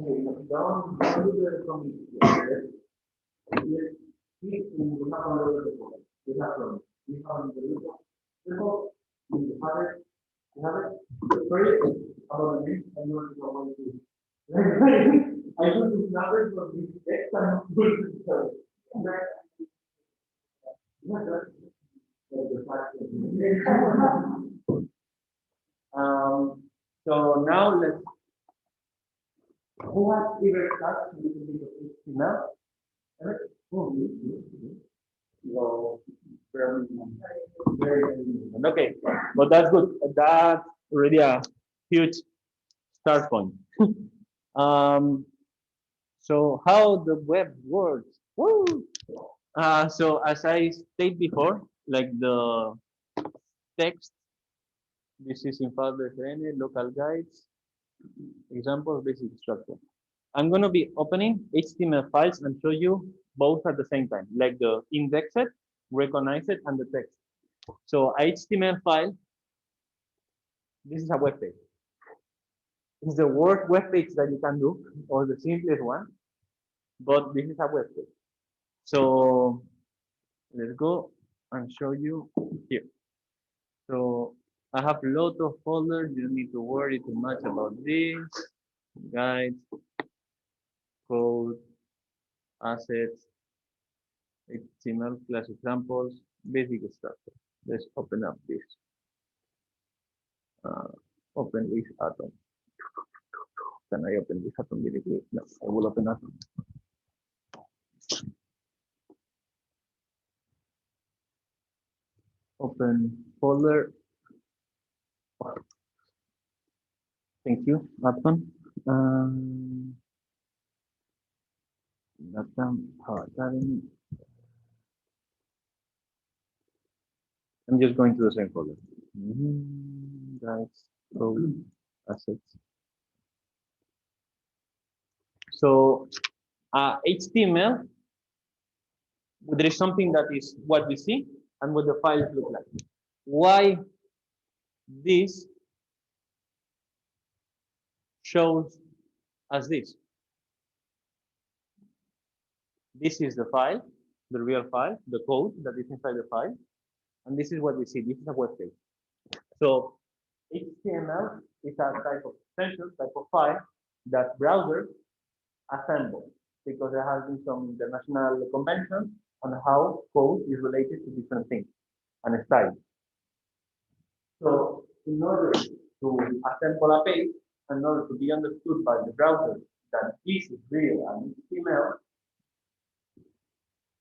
Okay, down to the community. We have first about the next, I'm not going to. I put this number for this text and so now let's. Who has ever touched a little bit of HTML? Oh, well, okay, but that's good. That's already a huge start point. So how the web works? Woo! So as I stated before, like the text, this is in Father local guides, example, basic structure. I'm going to be opening HTML files and show you both at the same time, like the indexed, recognized, and the text. So HTML file, this is a web page. It's the worst web page that you can do, or the simplest one, but this is a web page. So let's go and show you here. So I have a lot of folders. You don't need to worry too much about this. Guides, code, assets, HTML class examples, basic structure. Let's open up this. Open with Atom. Can I open this Atom directly? No, I will open Atom. Open folder. Thank you, Atom. I'm just going to the same folder. Guys, code, assets. So HTML, there is something that is what we see and what the files look like. Why this shows as this? This is the file, the real file, the code that is inside the file, and this is what we see. This is a web page. So HTML is a type of extension, type of file that browsers assemble because there has been some international conventions on how code is related to different things and styles. So in order to assemble a page, in order to be understood by the browser that this is real and HTML,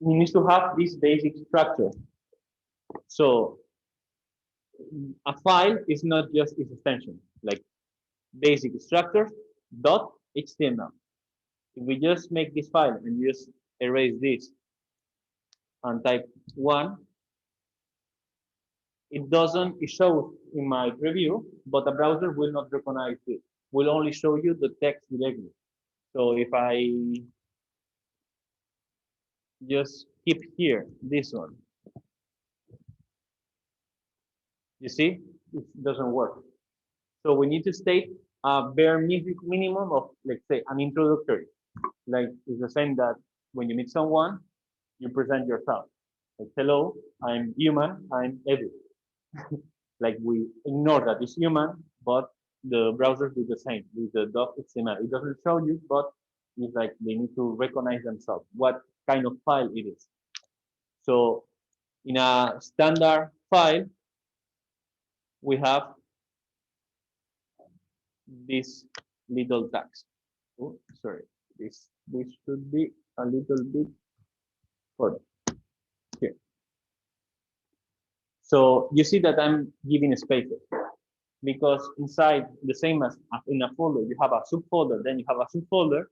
we need to have this basic structure. So a file is not just its extension, like basic structure dot HTML. If we just make this file and just erase this and type 1, it shows in my preview, but the browser will not recognize it. Will only show you the text directly. So if I just keep here this one, you see, it doesn't work. So we need to state a bare minimum of, let's say, an introductory. Like it's the same that when you meet someone, you present yourself. Like, hello, I'm human, I'm Edu. Like we ignore that it's human, but the browsers do the same with the .html. It doesn't show you, but it's like they need to recognize themselves what kind of file it is. So in a standard file, we have this little tags. Oh, sorry, this should be a little bit further here. So you see that I'm giving spaces because inside the same as in a folder, you have a subfolder, then you have a subfolder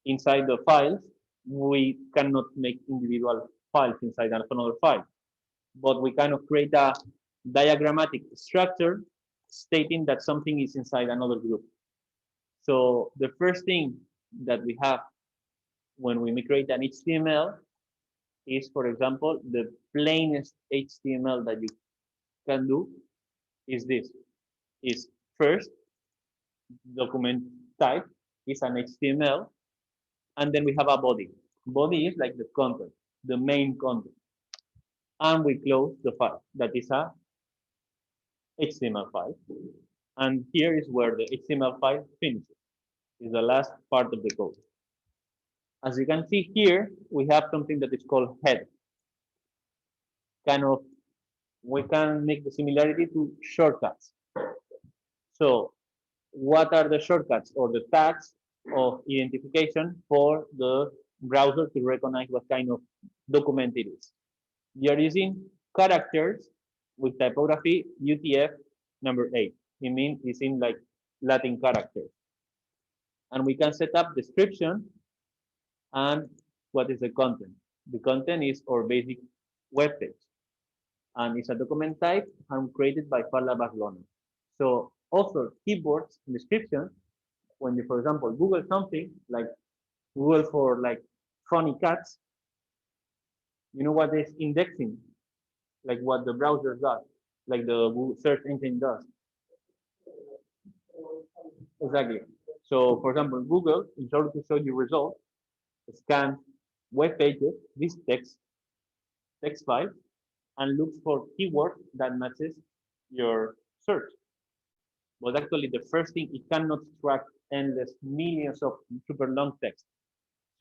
inside the files. We cannot make individual files inside another file, but we kind of create a diagrammatic structure stating that something is inside another group. So the first thing that we have when we create an HTML is, for example, the plainest HTML that you can do is this. Is first document type is an HTML, and then we have a body. Body is like the content, the main content. And we close the file. That is a HTML file. And here is where the HTML file finishes. Is the last part of the code. As you can see here, we have something that is called head. Kind of, we can make the similarity to shortcuts. So what are the shortcuts or the tags of identification for the browser to recognize what kind of document it is? You're using characters with typography UTF number 8. It means it's in like Latin characters. And we can set up description and what is the content. The content is our basic web page. And it's a document type and created by Fala Barcelona. So also keywords in description, when you, for example, Google something, like Google for like funny cats, you know what is indexing? Like what the browser does, like the Google search engine does. Exactly. So for example, Google, in order to show you results, scans web pages, this text file, and looks for keywords that matches your search. But actually, the first thing, it cannot track endless millions of super long text.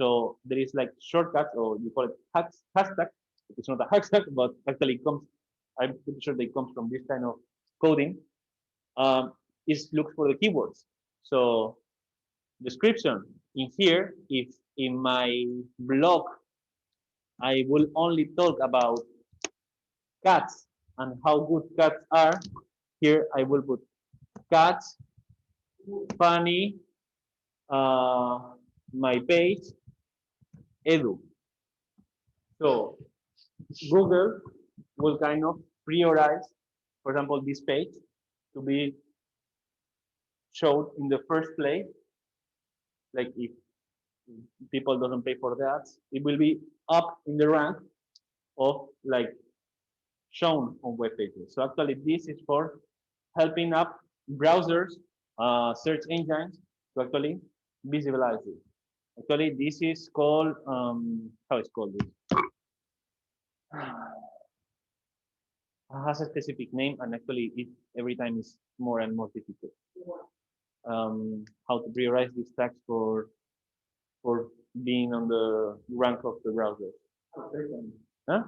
So there is like shortcuts, or you call it hashtag. It's not a hashtag, but actually it comes, I'm pretty sure that it comes from this kind of coding. It looks for the keywords. So description in here, if in my blog I will only talk about cats and how good cats are, here I will put cats, funny, my page, edu. So Google will kind of prioritize, for example, this page to be showed in the first place. Like if people doesn't pay for the ads, it will be up in the rank of like shown on web pages. So actually this is for helping up browsers, search engines to actually visualize it. Actually, this is called, how it's called this? It has a specific name, and actually it every time is more and more difficult. How to prioritize these tags for being on the rank of the browser. Huh?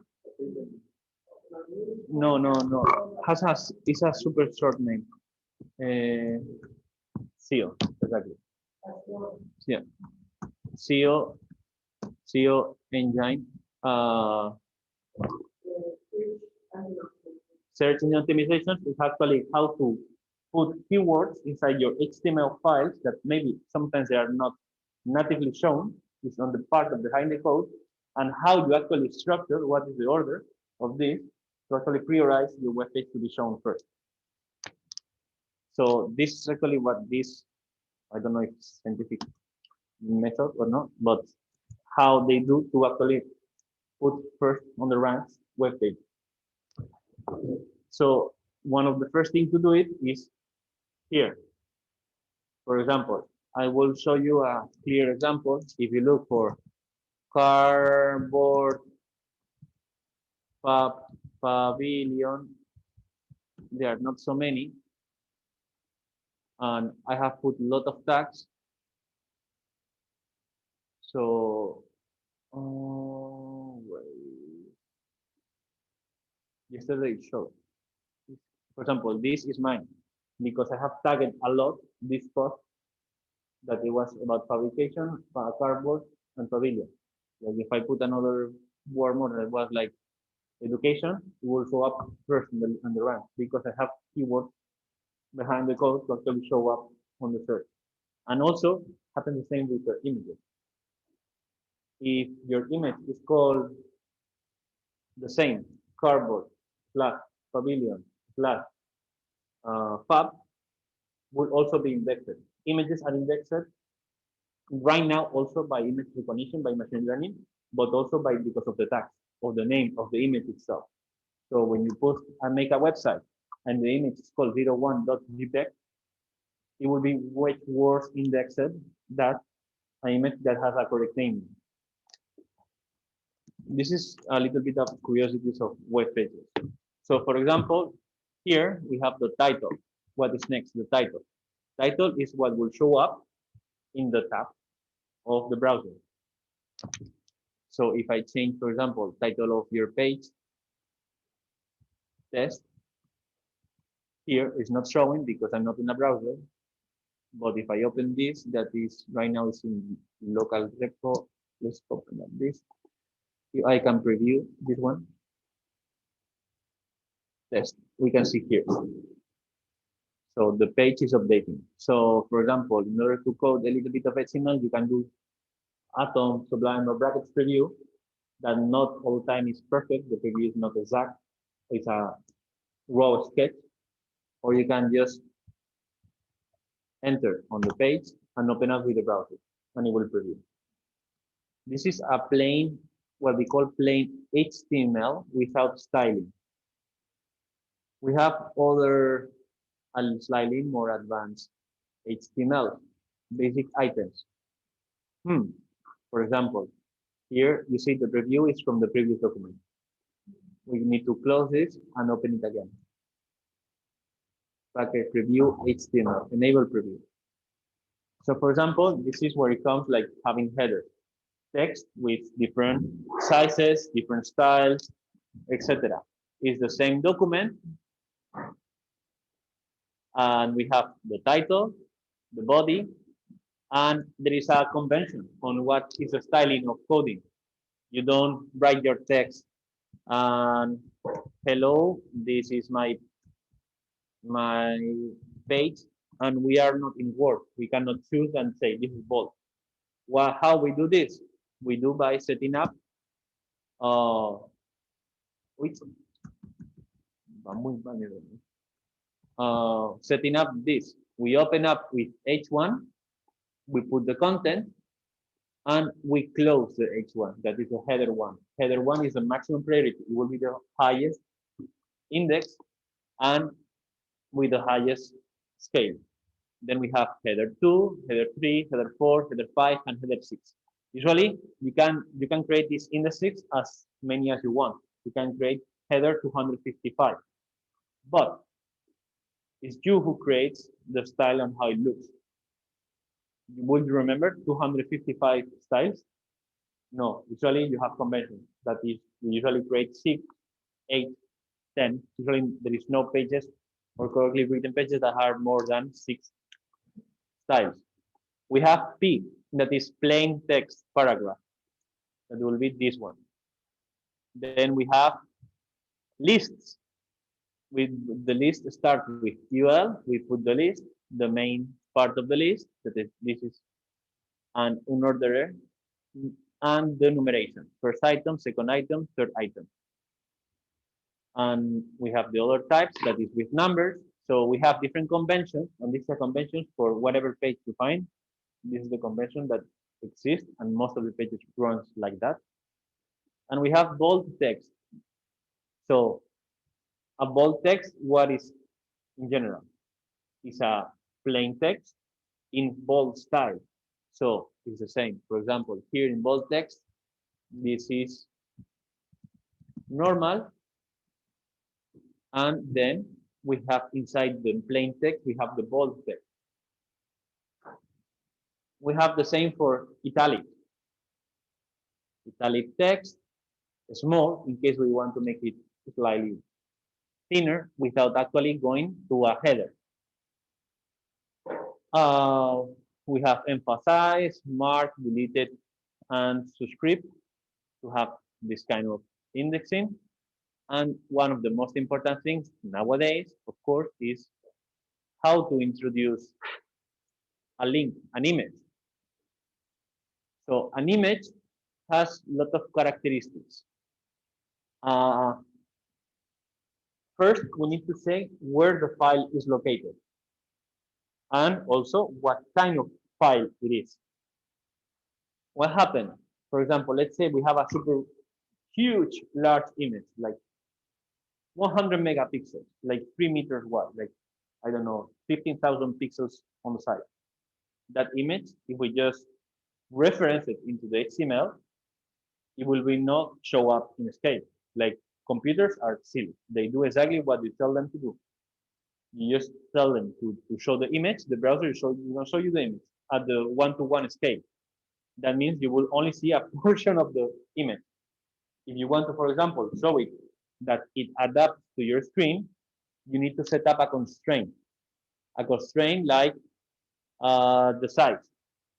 No. It's a super short name. SEO, exactly. Yeah. SEO engine. Search engine optimization is actually how to put keywords inside your HTML files that maybe sometimes they are not natively shown. It's on the part of behind the code, and how you actually structure what is the order of this to actually prioritize your web page to be shown first. So this is actually what this, I don't know if it's scientific method or not, but how they do to actually put first on the ranks web page. So one of the first things to do it is here. For example, I will show you a clear example. If you look for cardboard pavilion, there are not so many. And I have put a lot of tags. So, yesterday it showed. For example, this is mine because I have tagged a lot this post that it was about fabrication, cardboard, and pavilion. Like if I put another word more that was like education, it will show up first in the rank because I have keywords behind the code to actually show up on the search. And also happen the same with the images. If your image is called the same, cardboard plus pavilion plus fab, will also be indexed. Images are indexed right now also by image recognition, by machine learning, but also by because of the tags of the name of the image itself. So when you post and make a website and the image is called 01.jpg, it will be way worse indexed than an image that has a correct name. This is a little bit of curiosities of web pages. So for example, here we have the title. What is next? The title. Title is what will show up in the tab of the browser. So if I change, for example, title of your page, test, here is not showing because I'm not in a browser. But if I open this, that is right now is in local repo. Let's open up this. I can preview this one. Test. We can see here. So the page is updating. So for example, in order to code a little bit of HTML, you can do atom, sublime, or brackets preview. That not all the time is perfect. The preview is not exact. It's a raw sketch. Or you can just enter on the page and open up with the browser, and it will preview. This is a plain, what we call plain HTML without styling. We have other slightly more advanced HTML, basic items. For example, here you see the preview is from the previous document. We need to close this and open it again. Packet preview HTML, enable preview. So for example, this is where it comes like having header text with different sizes, different styles, etc. It's the same document, and we have the title, the body, and there is a convention on what is the styling of coding. You don't write your text and hello, this is my page, and we are not in Word. We cannot choose and say this is bold. Well, how we do this? We do by setting up setting up this. We open up with H1, we put the content, and we close the H1. That is the header one. Header one is the maximum priority. It will be the highest index and with the highest scale. Then we have header 2, header 3, header 4, header 5, and header 6. Usually, you can create these indexes as many as you want. You can create header 255. But it's you who creates the style and how it looks. Would you remember 255 styles? No, usually you have conventions. That is, we usually create 6, 8, 10. Usually there is no pages or correctly written pages that are more than 6 styles. We have P, that is plain text paragraph. That will be this one. Then we have lists. With the list start with UL, we put the list, the main part of the list, that is, this is an unordered, and the numeration, first item, second item, third item. And we have the other types, that is with numbers. So we have different conventions, and these are conventions for whatever page you find. This is the convention that exists, and most of the pages runs like that. And we have bold text. So a bold text, what is in general? Is a plain text in bold style. So it's the same. For example, here in bold text, this is normal. And then we have inside the plain text, we have the bold text. We have the same for italic. Italic text, small, in case we want to make it slightly thinner without actually going to a header. We have emphasize, mark, deleted, and subscript to have this kind of indexing. And one of the most important things nowadays, of course, is how to introduce a link, an image. So an image has a lot of characteristics. First, we need to say where the file is located and also what kind of file it is. What happened? For example, let's say we have a super huge, large image, like 100 megapixels, like 3 meters wide, like I don't know, 15,000 pixels on the side. That image, if we just reference it into the HTML, it will be not show up in scale. Like computers are silly. They do exactly what you tell them to do. You just tell them to show the image, the browser is going to show you the image at the one-to-one scale. That means you will only see a portion of the image. If you want to, for example, show it that it adapts to your screen, you need to set up a constraint. A constraint like the size.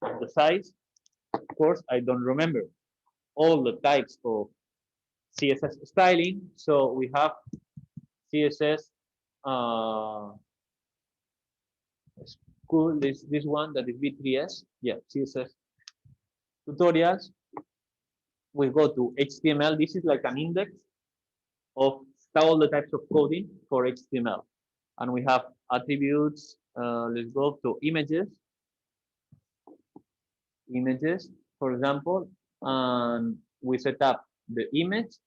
The size, of course, I don't remember all the types of CSS styling. So we have CSS school, this one that is V3S. Yeah, CSS tutorials. We go to HTML. This is like an index of all the types of coding for HTML. And we have attributes. Let's go to images. Images, for example, and we set up the image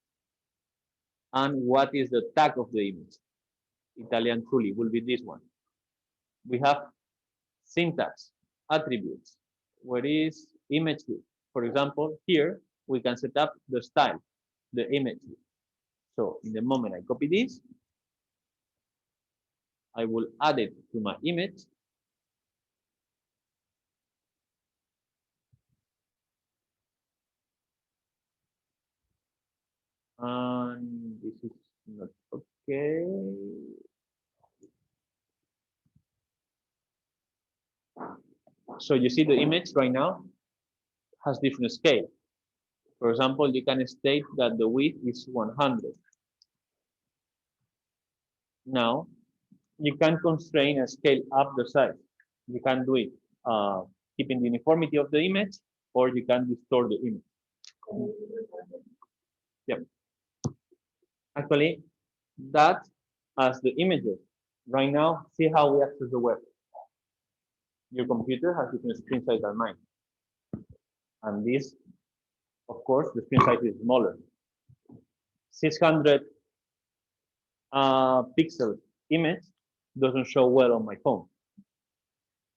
and what is the tag of the image. Italian truly will be this one. We have syntax, attributes. Where is image? For example, here we can set up the style, the image. So in the moment I copy this, I will add it to my image. And this is not okay. So you see the image right now has different scale. For example, you can state that the width is 100. Now, you can constrain and scale up the size. You can do it keeping the uniformity of the image, or you can distort the image. Yep. Actually, that as the images. Right now, see how we access the web. Your computer has different screen size than mine. And this, of course, the screen size is smaller. 600 pixel image doesn't show well on my phone.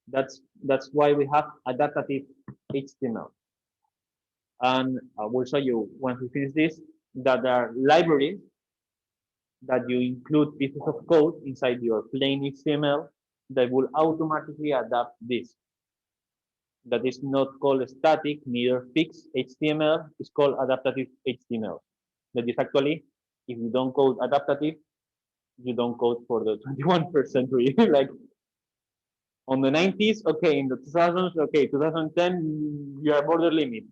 That's why we have adaptive HTML. And I will show you once we finish this that there are libraries that you include pieces of code inside your plain HTML that will automatically adapt this. That is not called static, neither fixed HTML. It's called adaptive HTML. That is actually, if you don't code adaptive, you don't code for the 21st century. Like on the 90s, okay, in the 2000s, okay, 2010, you are border limit.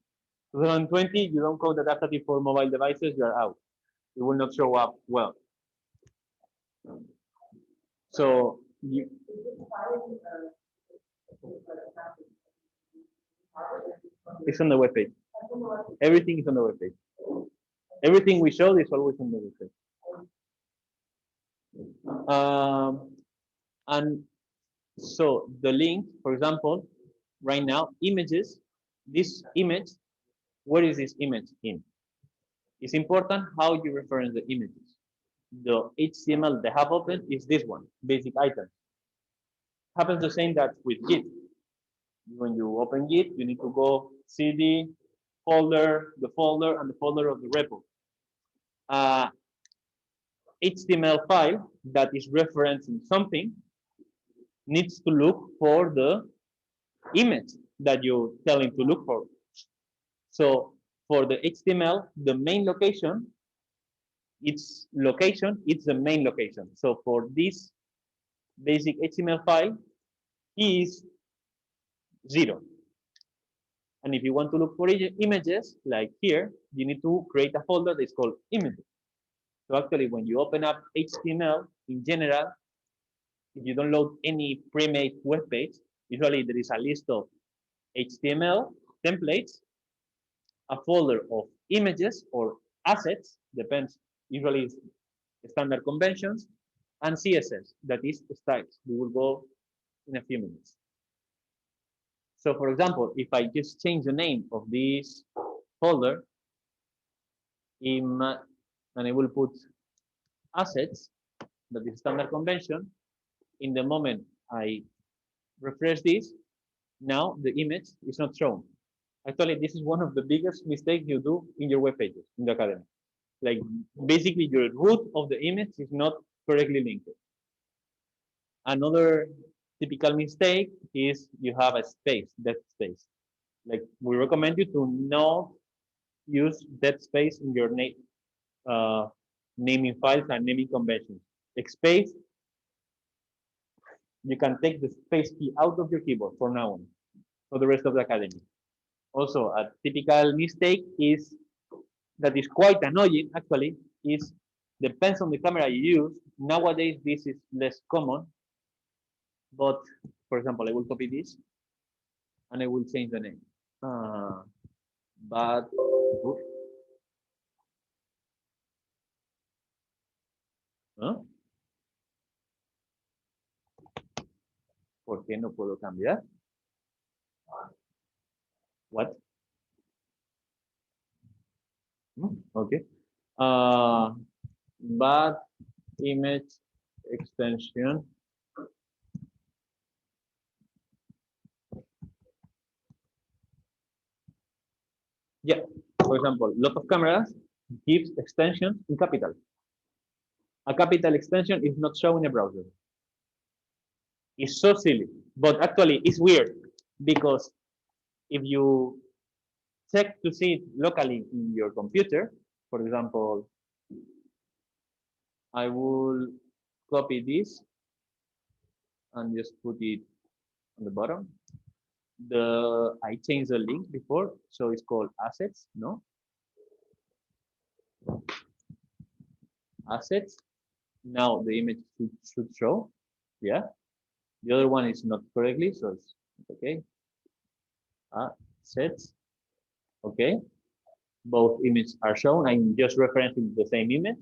2020, you don't code adaptive for mobile devices, you are out. It will not show up well. So you, it's on the web page. Everything is on the web page. Everything we show is always on the web page. And so the link, for example, right now, images, this image, where is this image in? It's important how you reference the images. The HTML they have open is this one, basic items. Happens the same that with Git. When you open Git, you need to go CD, folder, the folder, and the folder of the repo. HTML file that is referencing something needs to look for the image that you're telling to look for. So for the HTML, the main location, its the main location. So for this basic HTML file is 0. And if you want to look for images, like here, you need to create a folder that's called images. So actually, when you open up HTML in general, if you don't load any pre-made web page, usually there is a list of HTML templates, a folder of images or assets, depends, usually it's standard conventions, and CSS, that is styles. We will go in a few minutes. So for example, if I just change the name of this folder, and I will put assets, that is standard convention, in the moment I refresh this, now the image is not shown. Actually, this is one of the biggest mistakes you do in your web pages in the academy. Like basically your root of the image is not correctly linked. Another typical mistake is you have a space, dead space. Like we recommend you to not use dead space in your naming files and naming conventions. Like space, you can take the space key out of your keyboard from now on for the rest of the academy. Also, a typical mistake is that is quite annoying actually is depends on the camera you use. Nowadays, this is less common, but for example, I will copy this and I will change the name. But oops. ¿Ah? ¿Por qué no puedo cambiar? What? Okay. But image extension. Yeah. For example, lot of cameras gives extensions in capital. A capital extension is not shown in a browser. It's so silly, but actually it's weird because if you check to see it locally in your computer, for example, I will copy this and just put it on the bottom. I changed the link before, so it's called assets, no? Assets. Now the image should show, yeah. The other one is not correctly, so it's okay. Assets, okay. Both images are shown. I'm just referencing the same image.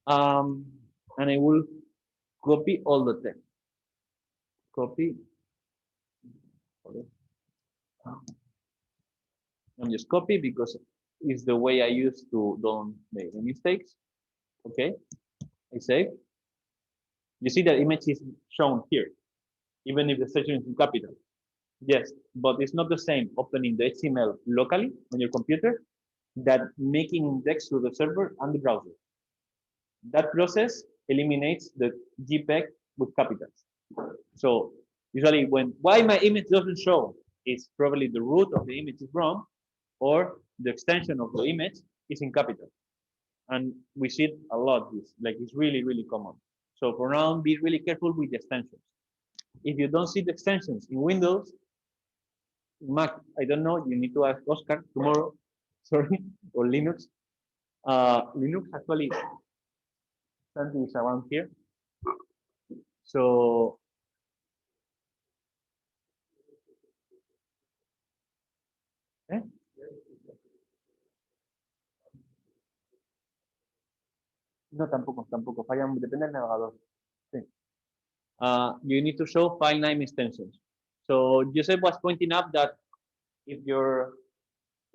And I will copy all the text. Copy. Okay. I'm just copy because it's the way I use to don't make any mistakes. Okay. I save. You see that image is shown here, even if the section is in capital. Yes, but it's not the same opening the HTML locally on your computer that making index to the server and the browser. That process eliminates the JPEG with capitals. So usually why my image doesn't show is probably the root of the image is wrong or the extension of the image is in capital. And we see it a lot, like it's really, really common. So for now, be really careful with the extensions. If you don't see the extensions in Windows, Mac, I don't know, you need to ask Oscar tomorrow, sorry, or Linux. Linux actually, something is around here. So, ¿eh? No, tampoco, falla, depende del navegador. Sí. You need to show file name extensions. So Joseph was pointing out that if your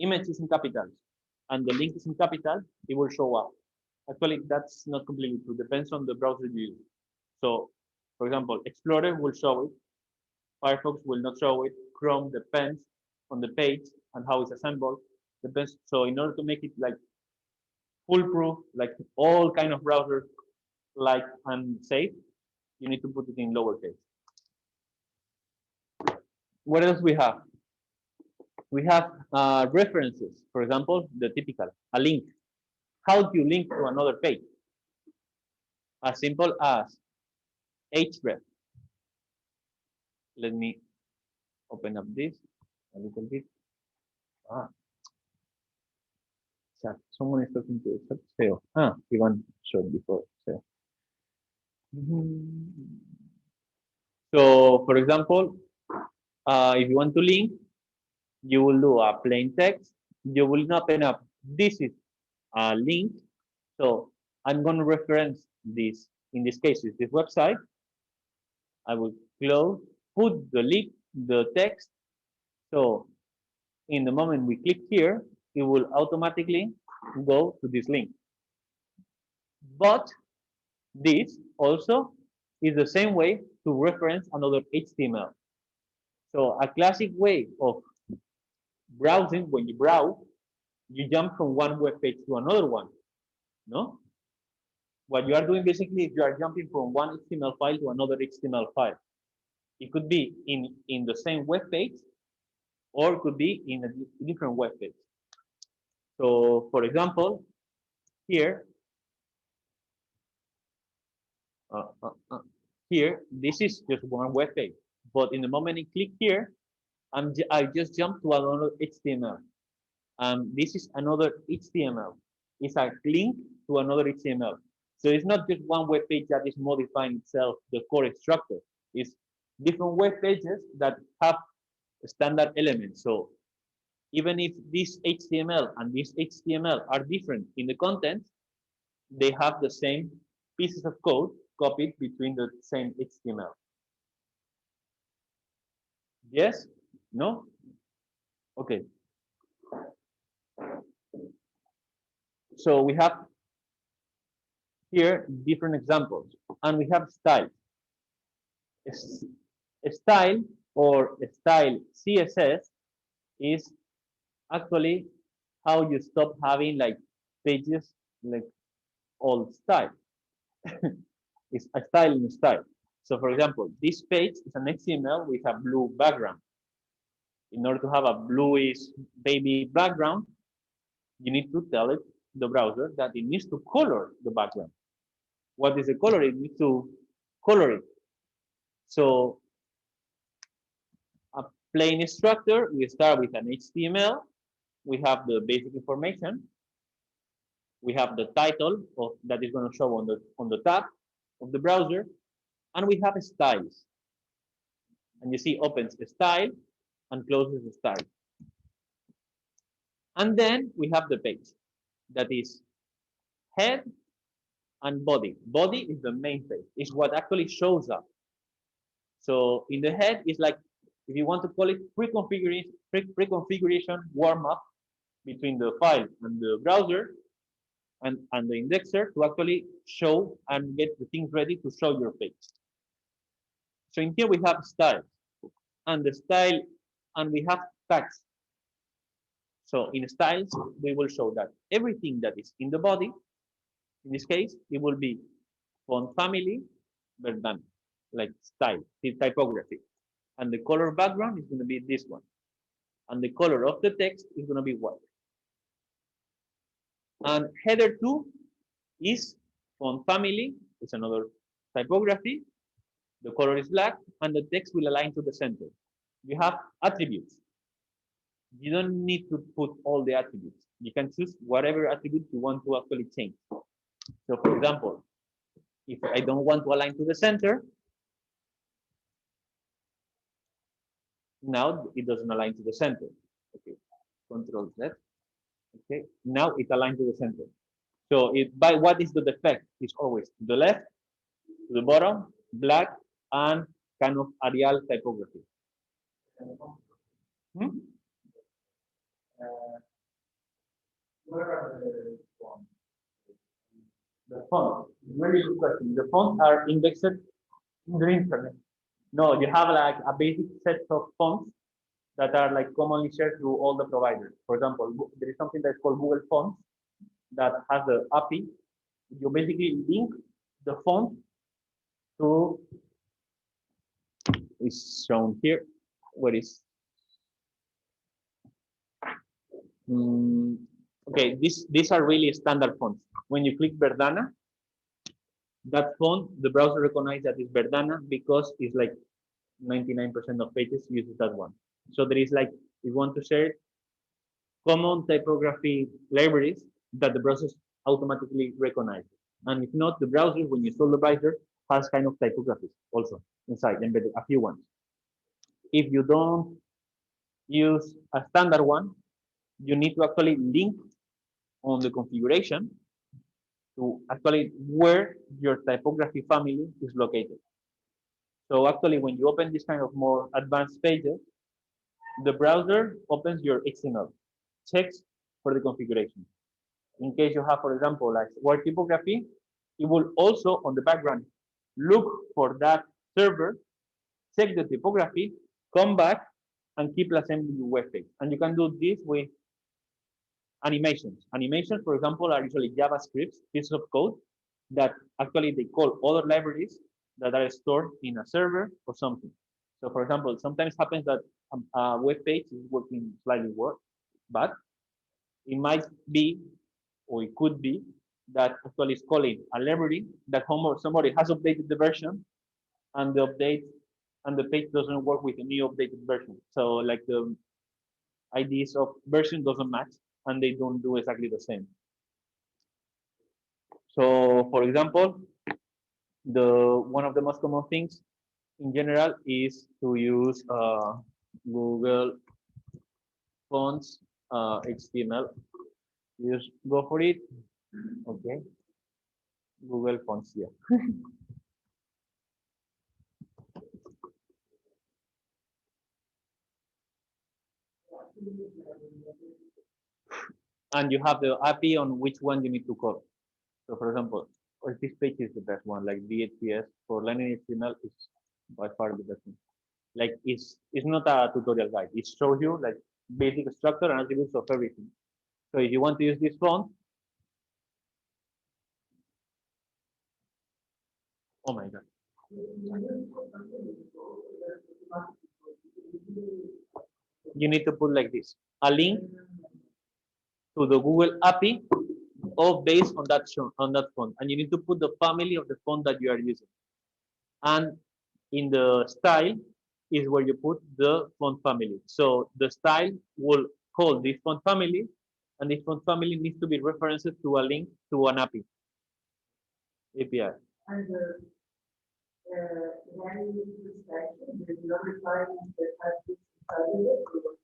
image is in capitals and the link is in capital, it will show up. Actually, that's not completely true. Depends on the browser you use. So, for example, Explorer will show it. Firefox will not show it. Chrome depends on the page and how it's assembled. Depends. So, in order to make it like foolproof, like all kind of browsers like and safe, you need to put it in lowercase. What else we have? We have references. For example, the typical, a link. How do you link to another page? As simple as href. Let me open up this a little bit. Chat. Someone is talking to the chat. SEO. Ivan showed before. SEO. So, for example, if you want to link, you will do a plain text. You will open up. This is a link. So I'm going to reference this. In this case, is this website. I will close, put the link, the text. So in the moment we click here, it will automatically go to this link. But This also is the same way to reference another HTML. So a classic way of browsing, when you browse, you jump from one web page to another one, no? What you are doing basically is you are jumping from one HTML file to another HTML file. It could be in the same web page, or it could be in a different web page. So for example, here, this is just one web page. But in the moment I click here, I just jump to another HTML. This is another HTML. It's a link to another HTML. So it's not just one web page that is modifying itself, the core structure. It's different web pages that have standard elements. So even if this HTML and this HTML are different in the content, they have the same pieces of code copied between the same HTML. Yes? No? Okay. So we have here different examples, and we have style. Style or style CSS is actually how you stop having like pages like old style. It's a style in style. So for example, this page is an HTML with a blue background. In order to have a bluish baby background, you need to tell it, the browser, that it needs to color the background. What is the color? It needs to color it. So a plain structure, we start with an HTML. We have the basic information. We have the title that is going to show on the tab of the browser, and we have styles. And you see opens a style and closes the style. And then we have the page that is head and body. Body is the main page. It's what actually shows up. So in the head is like, if you want to call it pre-configuration warm-up between the file and the browser and the indexer to actually show and get the things ready to show your page. So in here we have style and the style, and we have tags. So in styles, we will show that everything that is in the body, in this case, it will be font family, Verdana, like style, the typography. And the color background is going to be this one. And the color of the text is going to be white. And header 2 is font family, it's another typography. The color is black, and the text will align to the center. You have attributes. You don't need to put all the attributes. You can choose whatever attribute you want to actually change. So for example, if I don't want to align to the center, now it doesn't align to the center. Okay, Control Z. Okay, now it aligns to the center. So by what is the defect? It's always to the left, to the bottom, black, and kind of Arial typography. Hmm? Where are the fonts? The font, very good question. The fonts are indexed in the internet. No, you have like a basic set of fonts that are like commonly shared through all the providers. For example, there is something that's called Google Fonts that has the API. You basically link the font to, is shown here, where is, okay, these are really standard fonts. When you click Verdana, that font, the browser recognizes that it's Verdana because it's like 99% of pages uses that one. So there is like, if you want to share common typography libraries that the browser automatically recognizes. And if not, the browser, when you install the browser, has kind of typographies also inside, embedded, a few ones. If you don't use a standard one, you need to actually link on the configuration to actually where your typography family is located. So actually, when you open this kind of more advanced pages, the browser opens your XML, checks for the configuration. In case you have, for example, like word typography, it will also on the background look for that server, check the typography, come back and keep assembling your web page. And you can do this with animations. Animations, for example, are usually JavaScript pieces of code that actually they call other libraries that are stored in a server or something. So for example, sometimes happens that a web page is working slightly worse, but it might be, or it could be, that actually is calling a library that somebody has updated the version and the update and the page doesn't work with a new updated version. So like the IDs of version doesn't match and they don't do exactly the same. So for example, one of the most common things in general is to use Google Fonts HTML. Just go for it. Okay. Google Fonts here. And you have the API on which one you need to call. So for example, this page is the best one, like DHCS for learning HTML is by far the best one. Like it's not a tutorial guide. It shows you like basic structure and attributes of everything. So if you want to use this font, oh my God. You need to put like this, a link to the Google API all based on that font. And you need to put the family of the font that you are using. And in the style is where you put the font family. So the style will call this font family, and this font family needs to be referenced to a link to an API. API. And when you use this section, there's no requirement that has this inside of it.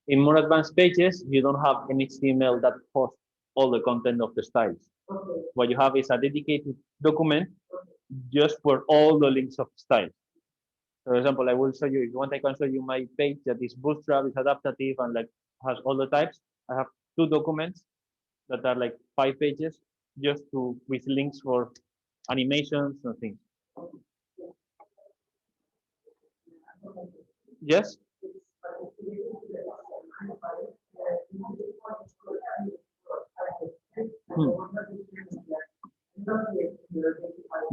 In more advanced pages, you don't have an HTML that hosts all the content of the styles. Okay. What you have is a dedicated document just for all the links of styles. For example, I will show you, if you want, I can show you my page that is bootstrap, is adaptive, and like has all the types. I have 2 documents that are like 5 pages just with links for animations and things. Yes?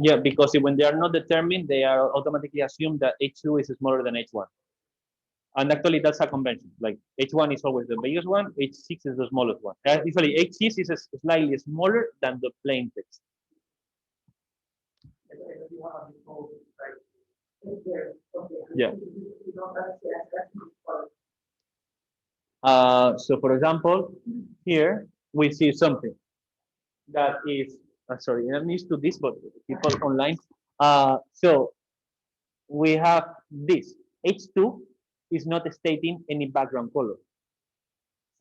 Yeah, because when they are not determined, they are automatically assumed that H2 is smaller than H1. And actually, that's a convention. Like H1 is always the biggest one, H6 is the smallest one. Usually, H6 is slightly smaller than the plain text. Yeah. So, for example, here we see something that is, sorry, I'm used to this, but people online. So we have this. H2 is not stating any background color.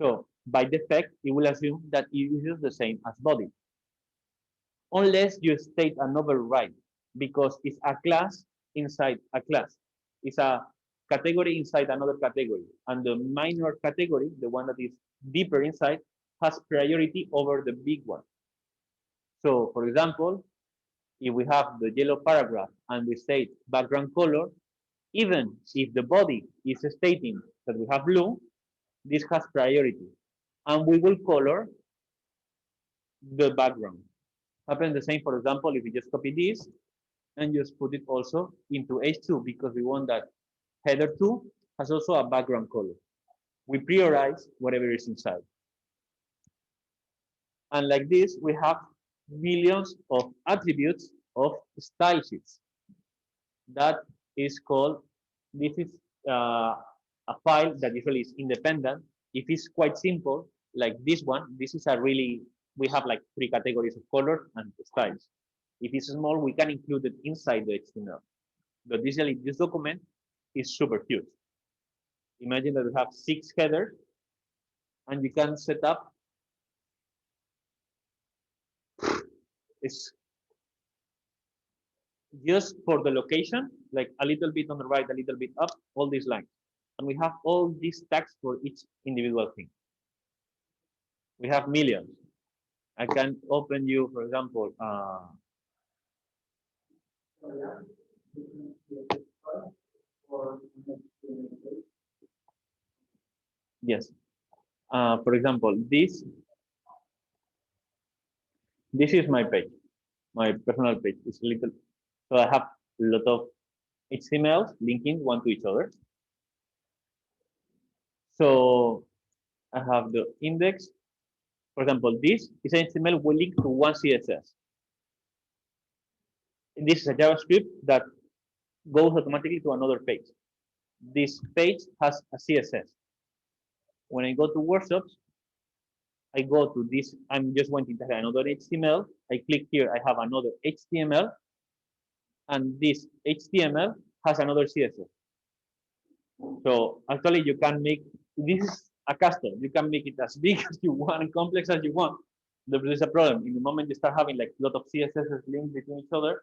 So by defect, it will assume that it uses the same as body. Unless you state an override, because it's a class inside a class. It's a category inside another category. And the minor category, the one that is deeper inside, has priority over the big one. So for example, if we have the yellow paragraph and we state background color, even if the body is stating that we have blue, this has priority. And we will color the background. Happens the same, for example, if we just copy this and just put it also into H2 because we want that header 2 has also a background color. We prioritize whatever is inside. And like this, we have millions of attributes of style sheets. That is called, this is a file that usually is independent. If it's quite simple, like this one, this is a really, we have like 3 categories of color and styles. If it's small, we can include it inside the HTML. But usually this document is super huge. Imagine that we have 6 headers and you can set up, it's just for the location, like a little bit on the right, a little bit up, all these lines. And we have all these tags for each individual thing. We have millions. I can open you, for example, yes. For example, this is my page, my personal page. It's a little, so I have a lot of HTMLs linking one to each other. So I have the index. For example, this is HTML will link to one CSS. And this is a JavaScript that goes automatically to another page. This page has a CSS. When I go to workshops, I go to this, I'm just wanting to have another HTML. I click here, I have another HTML, and this HTML has another CSS. So actually you can make, this is a custom. You can make it as big as you want and complex as you want. There's a problem. In the moment you start having like a lot of CSS linked between each other,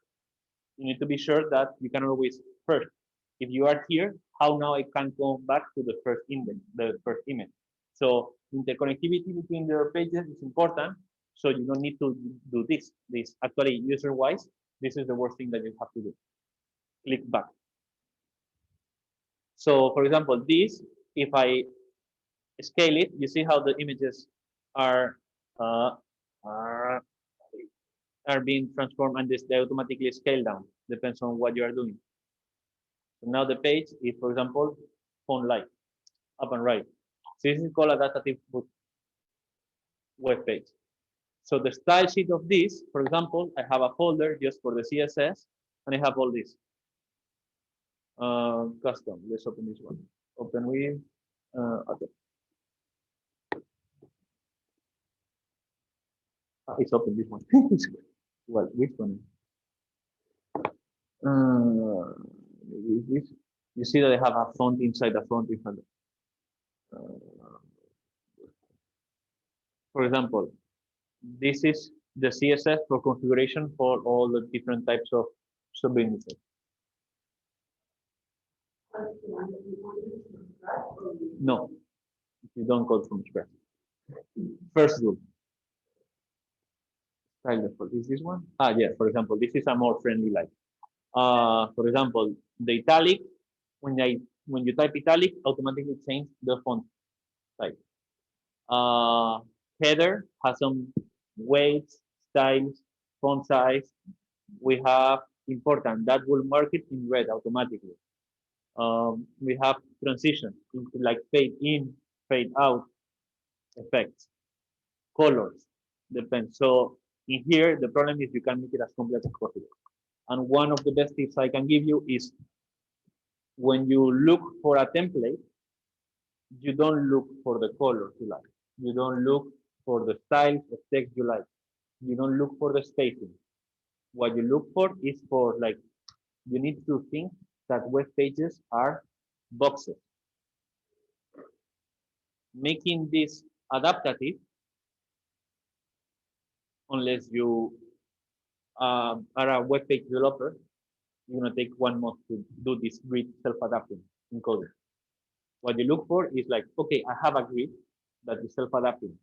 you need to be sure that you can always first, if you are here, how now I can go back to the first index, the first image. So interconnectivity between the pages is important. So you don't need to do this. This actually user-wise, this is the worst thing that you have to do. Click back. So for example, this, if I scale it, you see how the images are uh, are, are being transformed, and they automatically scale down. Depends on what you are doing. So now the page is, for example, font light, up and right. So this is called a adaptive web page. So the style sheet of this, for example, I have a folder just for the CSS, and I have all this. Custom. Let's open this one. Open with. Okay. It's open this one. Well, which one? This. You see that I have a font inside a font in front. For example, this is the CSS for configuration for all the different types of sub-indices. No, you don't code from scratch. First rule. Style default is this one. Yeah. For example, this is a more friendly like. For example, the italic. When you type italic, automatically change the font type. Header has some weights, styles, font size. We have important that will mark it in red automatically. We have transition into like fade in, fade out effects, colors, depends. So in here, the problem is you can make it as complex as possible. And one of the best tips I can give you is when you look for a template, you don't look for the colors you like. You don't look for the styles of text you like. You don't look for the spacing. What you look for is for like, you need to think that web pages are boxes. Making this adaptive, unless you are a web page developer, you're gonna take 1 month to do this grid self-adapting encoding. What you look for is like, okay, I have a grid that is self-adapting.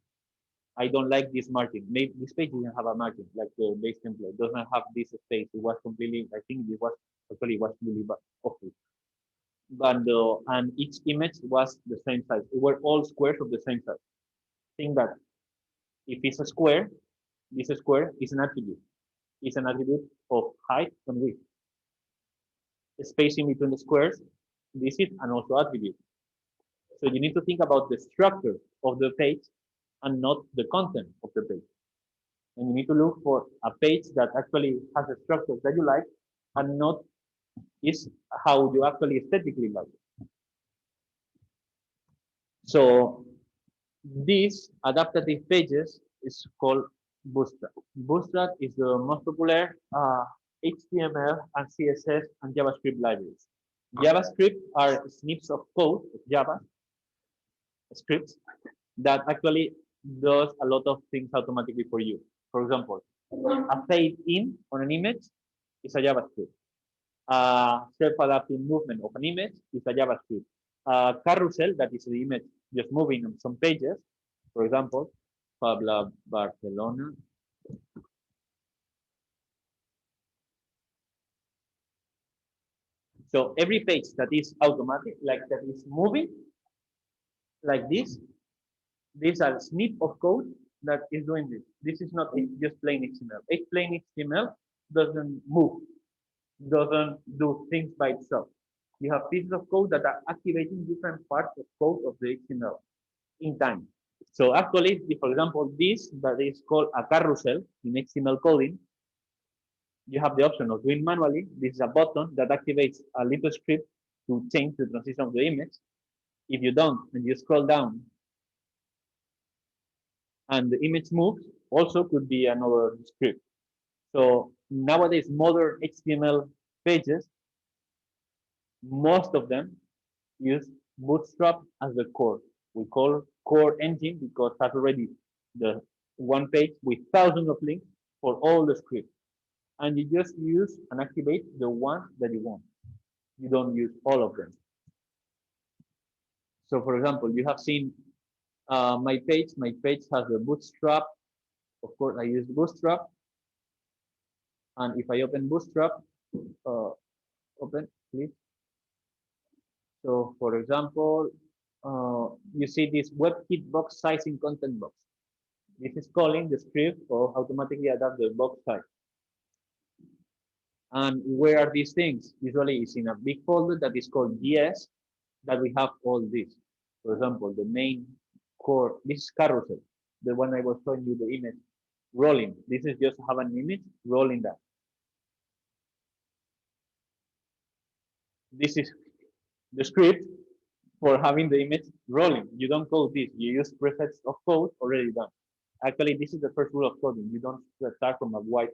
I don't like this margin. Maybe this page doesn't have a margin, like the base template doesn't have this space. It was completely, I think it was actually was really awful. But and each image was the same size. It were all squares of the same size. Think that if it's a square, this square is an attribute. It's an attribute of height and width. The spacing between the squares, this is an also attribute. So you need to think about the structure of the page and not the content of the page. And you need to look for a page that actually has a structure that you like and not is how you actually aesthetically like it. So these adaptive pages is called Bootstrap. Bootstrap is the most popular HTML and CSS and JavaScript libraries. JavaScript are snips of code, Java scripts that actually does a lot of things automatically for you. For example, a fade in on an image is a JavaScript. Self-adapting movement of an image is a JavaScript. Carousel, that is the image just moving on some pages, for example, Pabla Barcelona. So every page that is automatic, like that is moving, like this is a snip of code that is doing this. This is not just plain HTML. Plain HTML doesn't move, doesn't do things by itself. You have pieces of code that are activating different parts of code of the HTML in time. So actually, for example, this that is called a carousel in HTML coding, you have the option of doing manually. This is a button that activates a little script to change the transition of the image. If you don't, and you scroll down and the image moves, also could be another script. So nowadays, modern HTML pages, most of them use Bootstrap as the core. We call core engine because that's already the one page with thousands of links for all the scripts. And you just use and activate the one that you want. You don't use all of them. So for example, you have seen my page. My page has the Bootstrap. Of course, I use Bootstrap. And if I open Bootstrap, open, please. So for example, you see this WebKit box sizing content box. This is calling the script or automatically adapt the box size. And where are these things? Usually it's in a big folder that is called GS that we have all this. For example, the main core, this is carousel, the one I was showing you the image rolling. This is just have an image rolling that. This is the script for having the image rolling. You don't code this. You use presets of code already done. Actually, this is the first rule of coding. You don't start from a white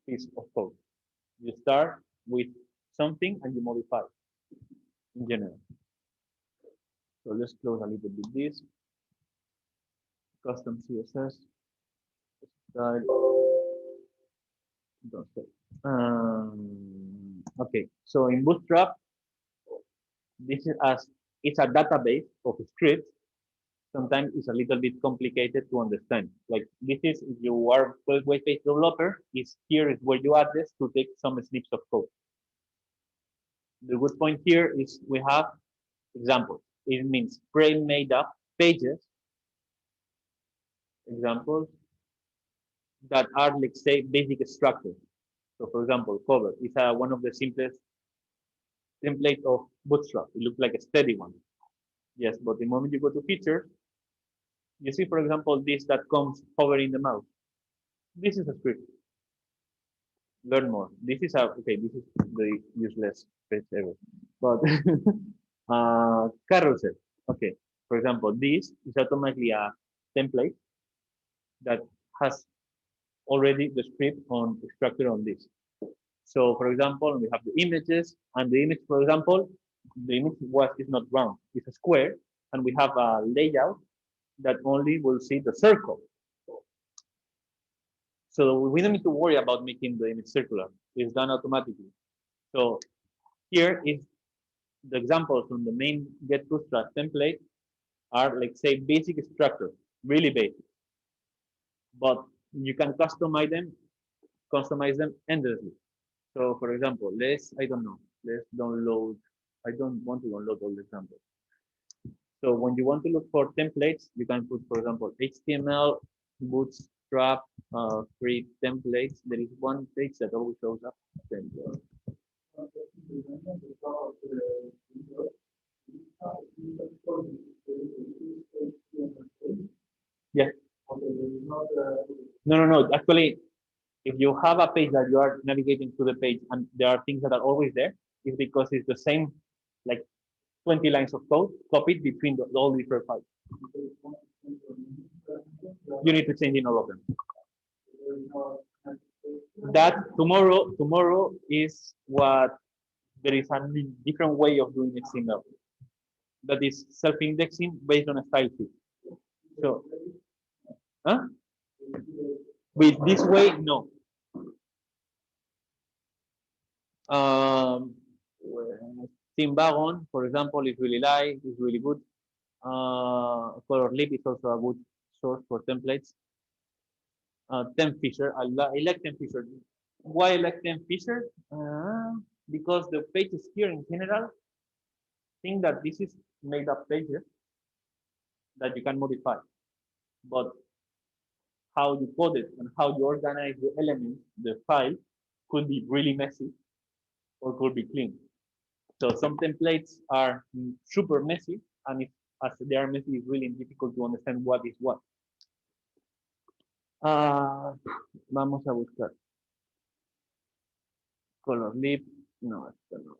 piece of code. You start with something and you modify in general. So let's close a little bit this. Custom CSS. Style. Don't say. Okay, so in Bootstrap, this is as it's a database of scripts. Sometimes it's a little bit complicated to understand. Like this is if you are a web page developer, is here is where you address to take some snips of code. The good point here is we have examples. It means pre-made up pages, examples that are, let's say, basic structures. So for example, cover is one of the simplest template of Bootstrap. It looks like a steady one. Yes, but the moment you go to features, you see, for example, this that comes hovering the mouse. This is a script. Learn more. This is okay. This is the useless page ever. But carousel. Okay. For example, this is automatically a template that has already the script on structure on this. So for example, we have the images, and the image, for example, the image is not round, it's a square, and we have a layout that only will see the circle. So we don't need to worry about making the image circular. It's done automatically. So here is the examples from the main Get Bootstrap template are, like, say, basic structure, really basic. But you can customize them endlessly. So for example, let's download, I don't want to download all the examples. So when you want to look for templates, you can put, for example, HTML, Bootstrap, free templates. There is one page that always shows up. Yeah. No. Actually, if you have a page that you are navigating to the page and there are things that are always there, it's because it's the same, like 20 lines of code copied between all different files. You need to change in all of them. That tomorrow is what there is a different way of doing HTML. That is self-indexing based on a style sheet. So, with this way, no. Team Baron, for example, is really light, is really good. Color Lip is also a good source for templates. Temp Fisher. I like Temp Fisher. Why I like Temp Fisher? Because the pages here in general think that this is made up pages that you can modify. But how you code it and how you organize the elements, the file, could be really messy or could be clean. So some templates are super messy, and if as they are messy, it's really difficult to understand what is what. Vamos a buscar. Color lip, no, esto no.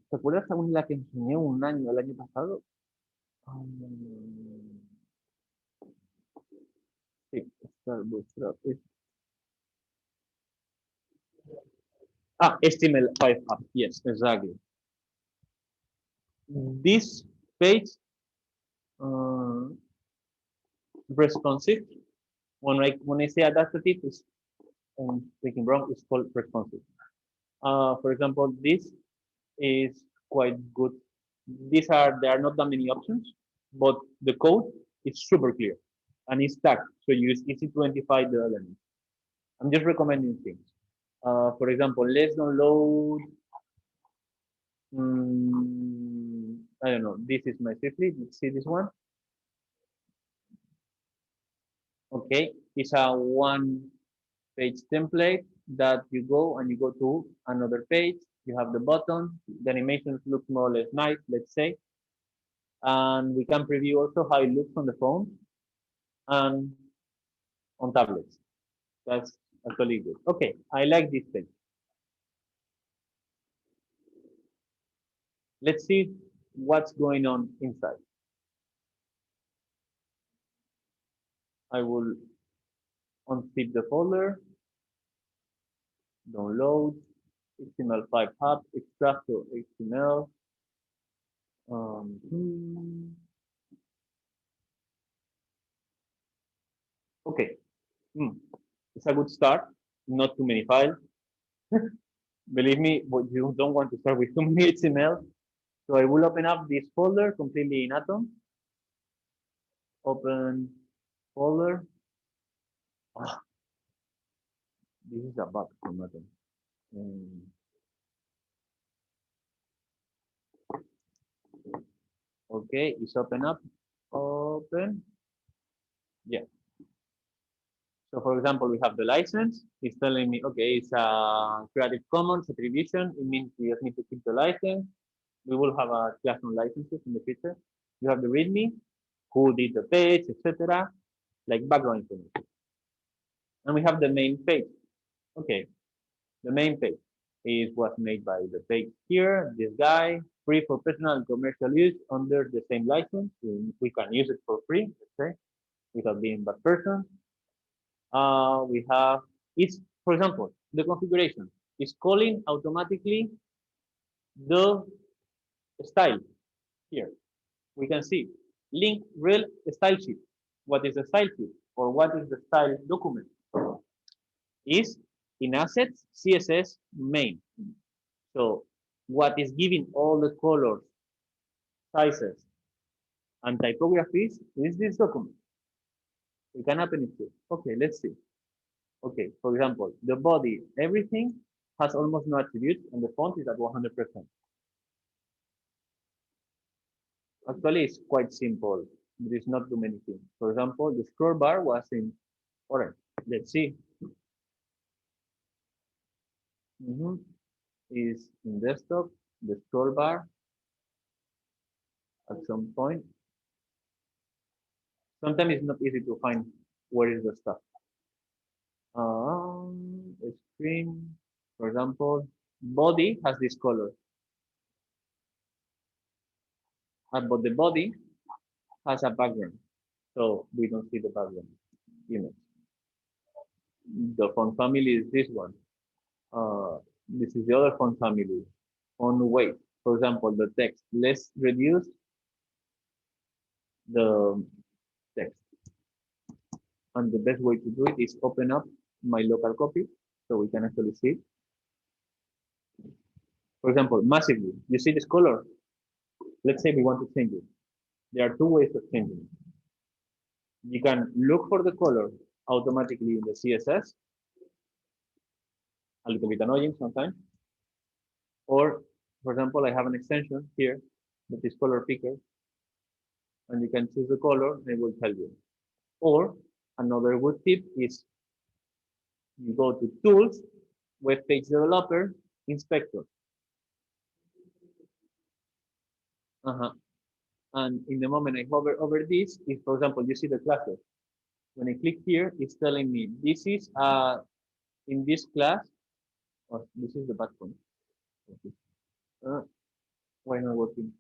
¿Te acuerdas aún la que enseñé un año, el año pasado? Sí, HTML5 app. Yes, exactly. This page responsive. When I say adaptive, it's speaking wrong. It's called responsive. For example, this is quite good. There are not that many options, but the code is super clear and it's tagged, so it's easy to identify the elements. I'm just recommending things. For example, let's download. I don't know. This is my Swiftly. Let's see this one. Okay, it's a one-page template that you go and you go to another page. You have the button. The animations look more or less nice, let's say. And we can preview also how it looks on the phone and on tablets. That's actually good. Okay, I like this page. Let's see what's going on inside. I will unzip the folder, download, HTML5 hub, Instructor HTML. Okay, it's a good start. Not too many files. Believe me, but you don't want to start with too many HTML. So I will open up this folder completely in Atom. Open folder. This is a bug from Atom. Okay, it's open up. Open. Yeah. So for example, we have the license. It's telling me, okay, it's a Creative Commons attribution. It means we just need to keep the license. We will have a class on licenses in the future. You have the README, who did the page, etc., like background information. And we have the main page. Okay, the main page is what's made by the page here. This guy, free for personal and commercial use under the same license. We can use it for free, let's say, without being bad person. We have, for example, the configuration is calling automatically the style here. We can see link real style sheet. What is the style sheet or what is the style document? Is in assets CSS main. So what is giving all the colors, sizes, and typographies is this document. We can open it here. Okay, let's see. Okay, for example, the body, everything has almost no attributes, and the font is at 100%. Actually, it's quite simple. There is not too many things. For example, the scroll bar was in orange. Let's see. Is in desktop, the scroll bar at some point. Sometimes it's not easy to find where is the stuff. A screen, for example, body has this color. But the body has a background, so we don't see the background image. The font family is this one. This is the other font family. On weight, for example, the text. Let's reduce the text. And the best way to do it is open up my local copy so we can actually see it. For example, massively, you see this color? Let's say we want to change it. There are two ways of changing it. You can look for the color automatically in the CSS, a little bit annoying sometimes. Or, for example, I have an extension here that is color picker, and you can choose the color and it will tell you. Or another good tip is you go to Tools, Web Page Developer, Inspector. And in the moment I hover over this, if for example you see the classes, when I click here, it's telling me this is in this class. Oh, this is the bad one. Why not working?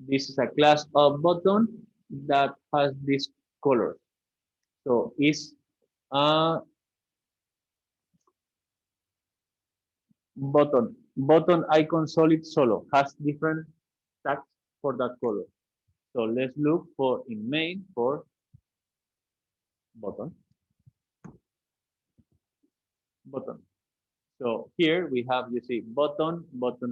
This is a class of button that has this color. So it's a button icon solid solo has different tags for that color. So let's look for in main for button. So here we have, you see, button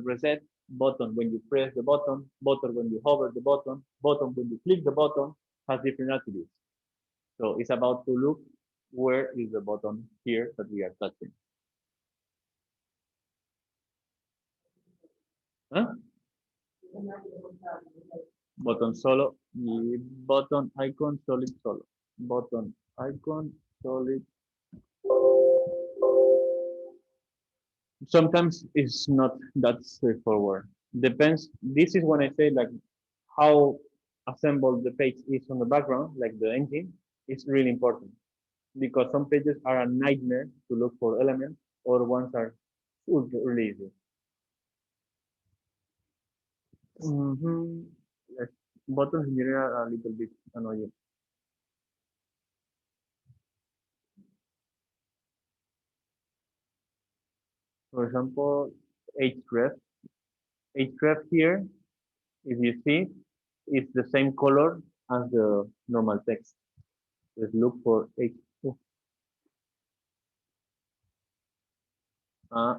reset, button when you press the button when you hover the button when you click the button, has different attributes. So it's about to look where is the button here that we are touching. Huh? Button solo, button icon solid solo, button icon solid. Sometimes it's not that straightforward. Depends. This is when I say like how assembled the page is on the background, like the engine, it's really important because some pages are a nightmare to look for elements, or ones are really easy. Yes. Buttons in general are a little bit annoying. For example, href. Href here, if you see, it's the same color as the normal text. Let's look for H. Uh,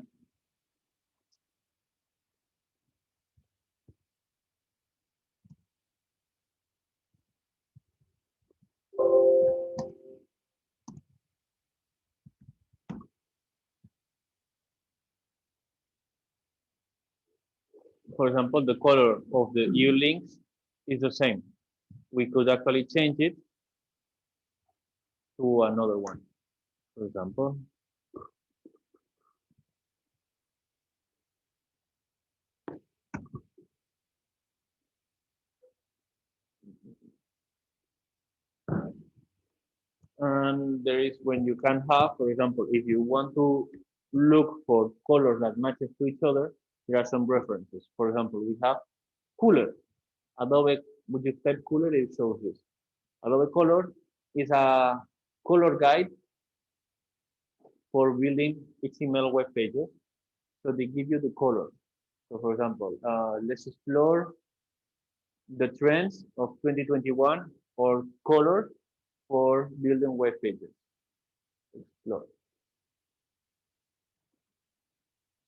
for example, the color of the U links is the same. We could actually change it to another one. For example, and there is when you can have, for example, if you want to look for colors that matches to each other, there are some references. For example, we have Cooler. Adobe, would you type Cooler? It shows this. Adobe Color is a color guide for building HTML web pages. So they give you the color. So for example, let's explore the trends of 2021 or color for building web pages. Explore.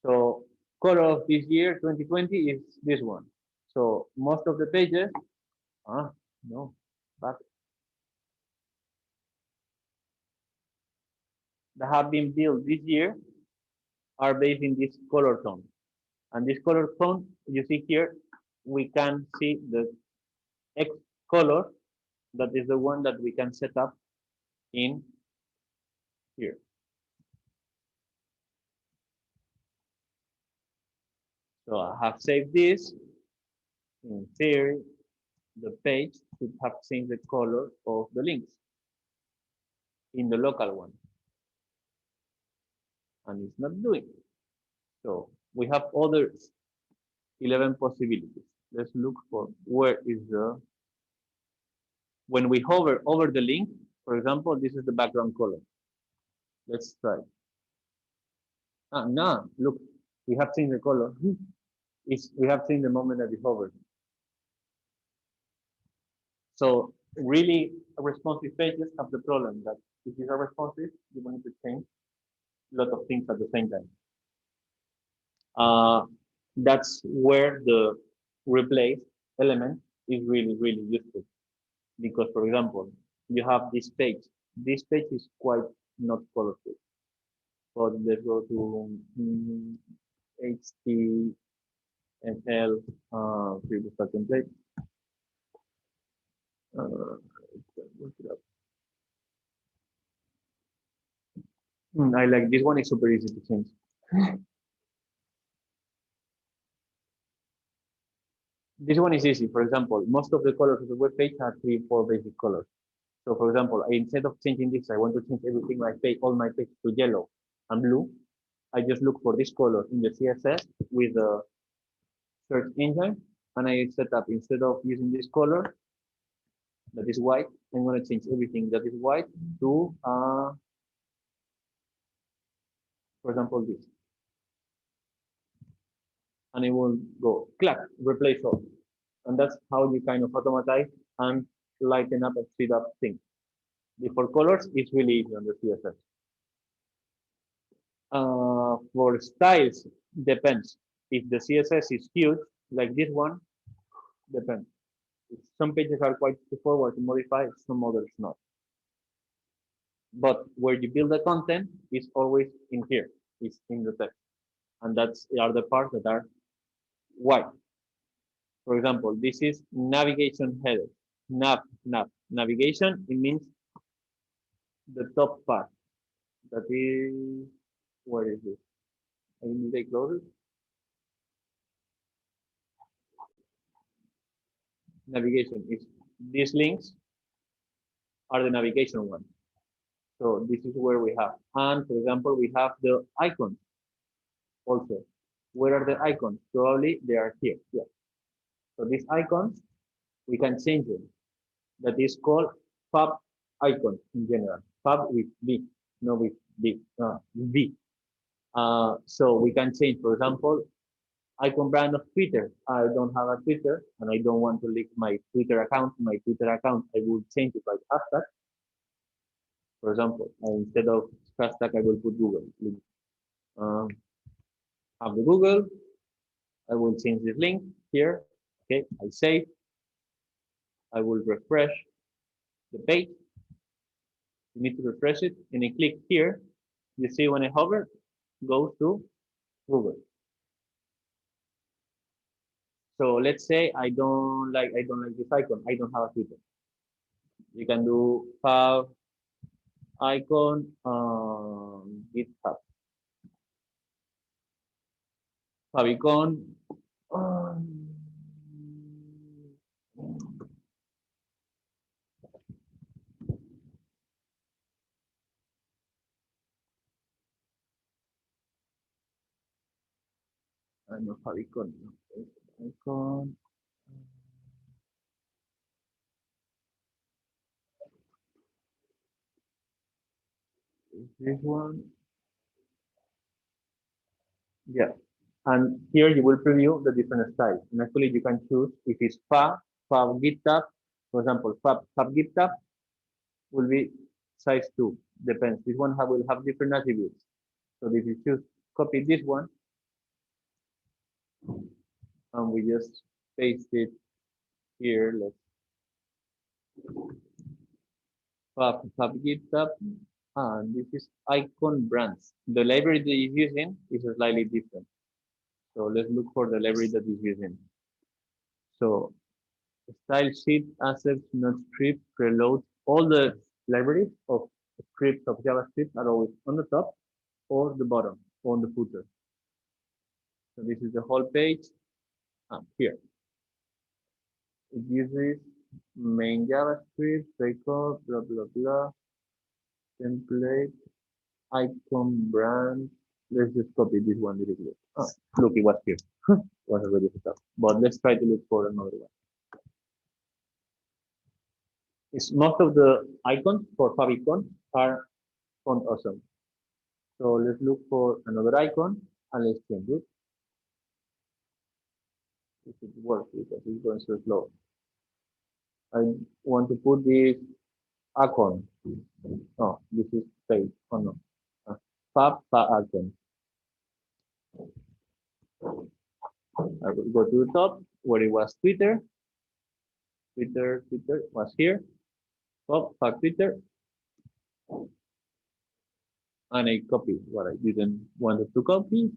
So color of this year, 2020, is this one. So most of the pages, no, back, that have been built this year are based in this color tone. And this color tone, you see here, we can see the X color, that is the one that we can set up in here. So I have saved this. In theory, the page should have changed the color of the links in the local one. And it's not doing. So we have other 11 possibilities. Let's look for where is the, when we hover over the link, for example, this is the background color. Let's try. No, look, we have changed the color. We have changed the moment that we hovered. So really responsive pages have the problem that if you are responsive, you want to change a lot of things at the same time. That's where the replace element is really, really useful. Because, for example, you have this page. This page is quite not colorful. But let's go to HTML previous template. I like this one. It's super easy to change. This one is easy. For example, most of the colors of the web page are 3 or 4 basic colors. So, for example, instead of changing this, I want to change everything my page, all my page to yellow and blue. I just look for this color in the CSS with the search engine, and I set up, instead of using this color that is white, I'm going to change everything that is white to, for example, this. And it will go clack, replace all. And that's how you kind of automatize and lighten up and speed up things. For colors, it's really easy on the CSS. For styles, depends. If the CSS is huge, like this one, depends. Some pages are quite straightforward to modify, some others not. But where you build the content is always in here, it's in the text. And that's are the parts that are white. For example, this is navigation header. Navigation, it means the top part. That is, where is this? I need to close it. Navigation is these links are the navigation ones. So this is where we have. And for example, we have the icons also. Where are the icons? Probably they are here. Yeah. So these icons, we can change them. That is called fab icons in general. Fab with V, not with V. V. So we can change, for example, icon brand of Twitter. I don't have a Twitter and I don't want to link my Twitter account to my Twitter account. I will change it by hashtag. For example, instead of hashtag, I will put Google. Have the Google. I will change this link here. Okay, I save. I will refresh the page. You need to refresh it, and I click here. You see when I hover, goes to Google. So let's say I don't like this icon. I don't have a Twitter. You can do have icon GitHub. Favicon. I know Favicon. Icon. Is this one? Yeah. And here you will preview the different styles. And actually you can choose if it's fab GitHub. For example, fab GitHub will be size 2. Depends. This one will have different attributes. So if you choose copy this one, and we just paste it here. Let's fab GitHub, and this is icon brands. The library that is using is slightly different. So let's look for the library that is using. So style sheet, assets, not script, preload, all the libraries of scripts of JavaScript are always on the top or the bottom or on the footer. So this is the whole page here. It uses main JavaScript, record, blah, blah, blah, template, icon brand. Let's just copy this one directly. Oh, look, it was here. Was already set up. But let's try to look for another one. Most of the icons for favicon are font awesome. So let's look for another icon and let's change it. If it works because it's going so slow. I want to put this icon. Oh, this is page. Oh no. Fab icon. I will go to the top where it was Twitter. Twitter was here. Oh, fuck Twitter. And I copy what I didn't want to copy.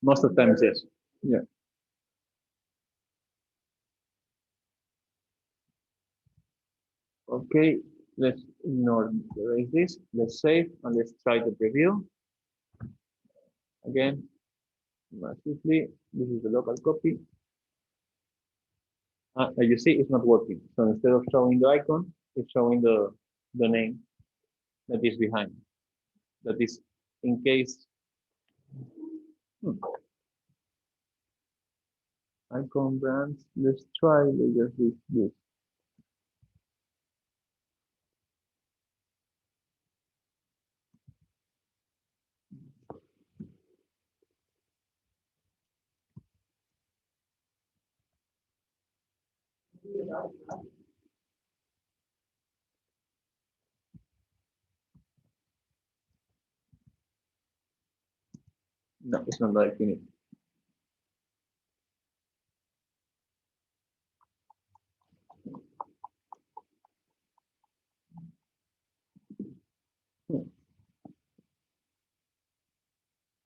Most of the times, yes. Yeah. Okay, let's ignore this. Let's save and let's try to preview. Again, massively. This is the local copy. As you see, it's not working. So instead of showing the icon, it's showing the name that is behind. That is in case. Icon brands. Let's try later this. No, it's not liking it.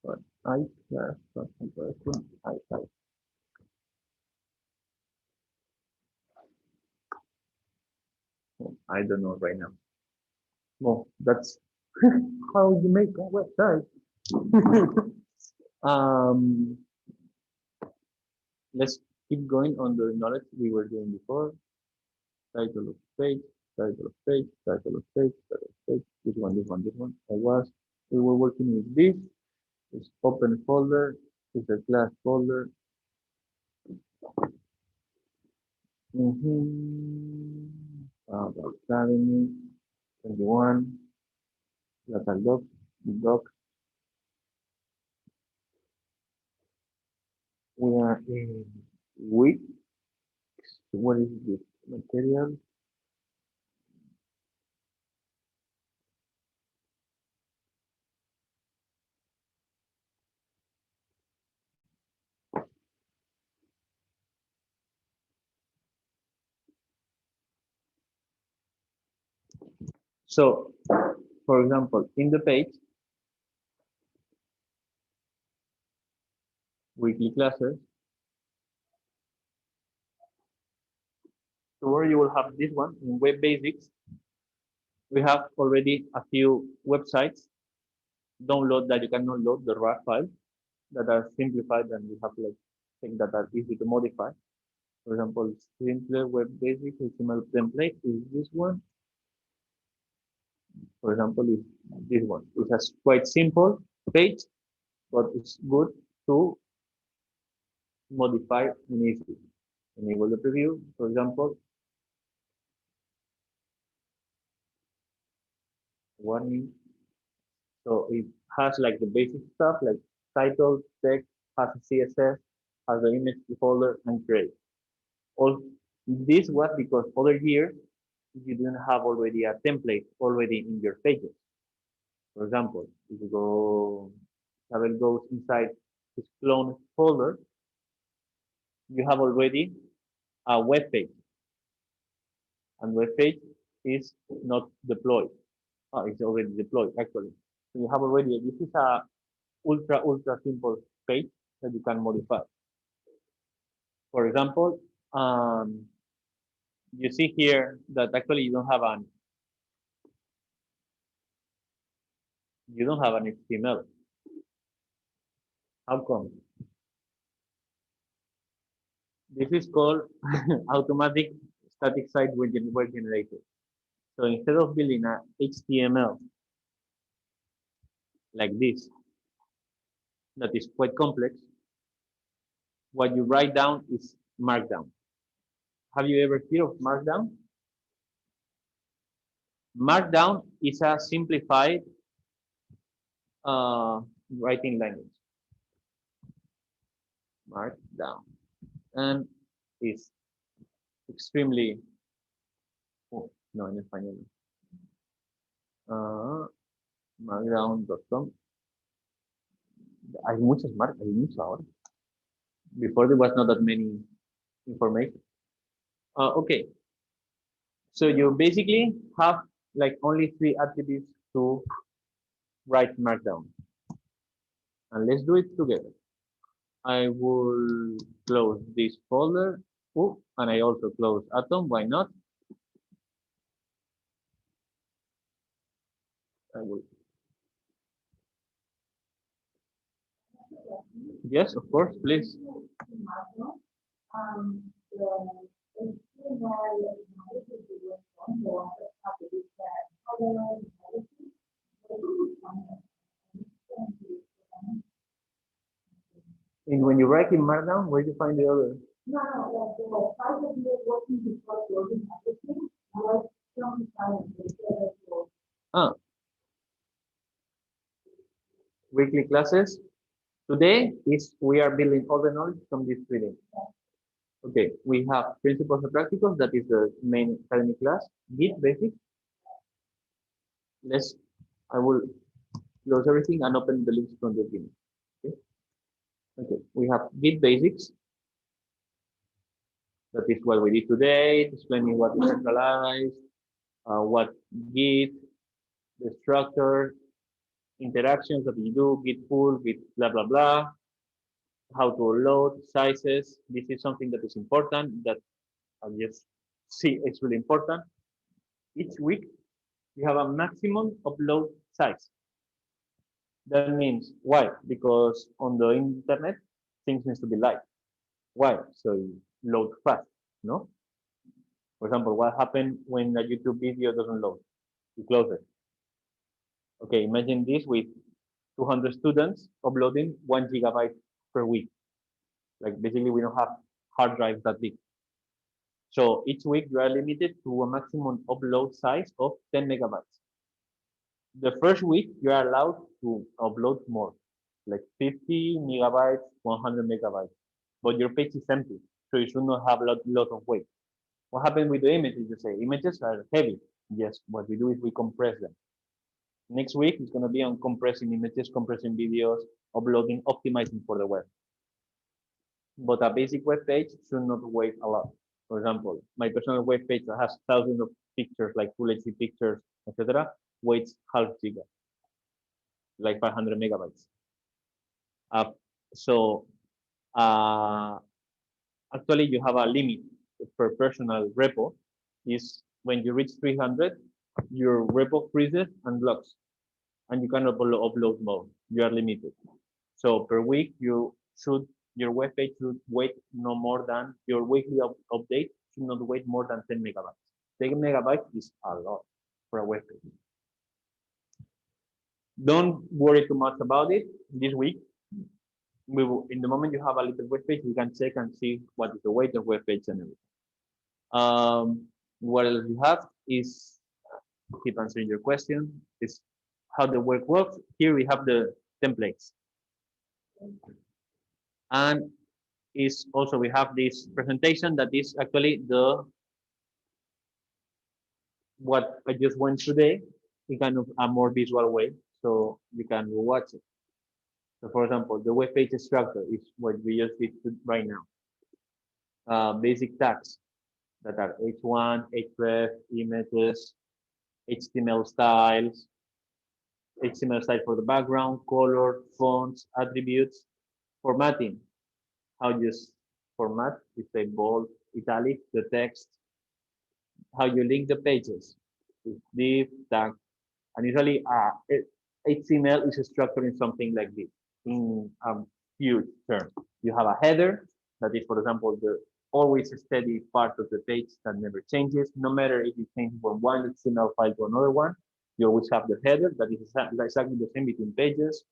But I class comparison. I don't know right now. Well, that's how you make a website. Let's keep going on the knowledge we were doing before. Title of page, title of page, title of page, title of page. This one. We were working with this. It's open folder. It's a class folder. About Academy 21. Local docs. We are in week. What is this material? So, for example, in the page, weekly classes, so where you will have this one in web basics. We have already a few websites download that you can download the raw files that are simplified and we have like things that are easy to modify. For example, simple web basics HTML template is this one. For example, is this one. It has quite simple page, but it's good to modify and easy. Enable the preview, for example. Warning. So it has like the basic stuff like title, text, has a CSS, has the image folder, and create. All this was because other years you didn't have already a template already in your pages. For example, if you go, Isabel goes inside his clone folder, you have already a web page, and web page is not deployed. Oh, it's already deployed actually. So you have already, this is a ultra simple page that you can modify. For example, you see here that actually you don't have an HTML. How come? This is called automatic static site web generator. So instead of building a HTML like this, that is quite complex, what you write down is Markdown. Have you ever heard of Markdown? Markdown is a simplified writing language. Markdown, and is extremely. Oh, no, en español. Markdown.com. Hay muchas marcas, hay mucho ahora. Before there was not that many information. Okay. So you basically have like only 3 attributes to write Markdown. And let's do it together. I will close this folder. Oh, and I also close Atom. Why not? I will. Yes, of course, please. And when you write in Markdown, where do you find the other? Ah, weekly classes. Today is we are building all the knowledge from this reading. Okay, we have principles and practicals. That is the main academic class. Git basics. I will close everything and open the links from the beginning. Okay. Okay, we have Git basics. That is what we did today, explaining what is centralized, what Git, the structure, interactions that you do, Git pull, Git blah, blah, blah, how to load, sizes. This is something that is important that I just see it's really important. Each week, you have a maximum upload size. That means, why? Because on the internet, things need to be live. Why? So you load fast, no? For example, what happens when a YouTube video doesn't load? You close it. Okay, imagine this with 200 students uploading 1 gigabyte per week. Like basically we don't have hard drives that big. So each week you are limited to a maximum upload size of 10 megabytes. The first week you are allowed to upload more, like 50 megabytes, 100 megabytes, but your page is empty, so you should not have a lot of weight. What happens with the images? You say images are heavy. Yes, what we do is we compress them. Next week is going to be on compressing images, compressing videos, uploading, optimizing for the web. But a basic web page should not weigh a lot. For example, my personal web page that has thousands of pictures, like full HD pictures, etc., weighs half giga, like 500 megabytes. So actually, you have a limit per personal repo. Is when you reach 300, your repo freezes and blocks, and you cannot upload more. You are limited. So per week, your web page should weight no more than your weekly update should not weight more than 10 megabytes. 10 megabytes is a lot for a web page. Don't worry too much about it this week. We will, in the moment you have a little web page, we can check and see what is the weight of web page and everything. What else you have is keep answering your question. Is how the work works. Here we have the templates, and is also we have this presentation that is actually what I just went today in kind of a more visual way, so you can watch it. So for example, the web page structure is what we just did right now. Basic tags that are H1, href, images, HTML styles, HTML style for the background, color, fonts, attributes, formatting. How you format, you say bold, italic, the text, how you link the pages, with div, tag, and usually HTML is structured in something like this, in a huge term. You have a header, that is, for example, the always steady part of the page that never changes, no matter if you change from one HTML file to another one, you always have the header, that is exactly the same between pages.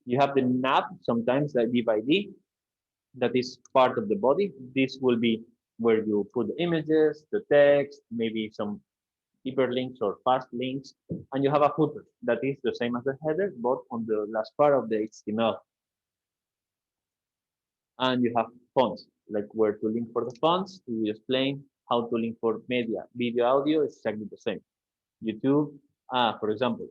You have the nav, sometimes like div ID, that is part of the body. This will be where you put the images, the text, maybe some hyperlinks or fast links, and you have a footer that is the same as the header, but on the last part of the HTML. And you have fonts, like where to link for the fonts, to explain how to link for media, video, audio is exactly the same. YouTube, for example,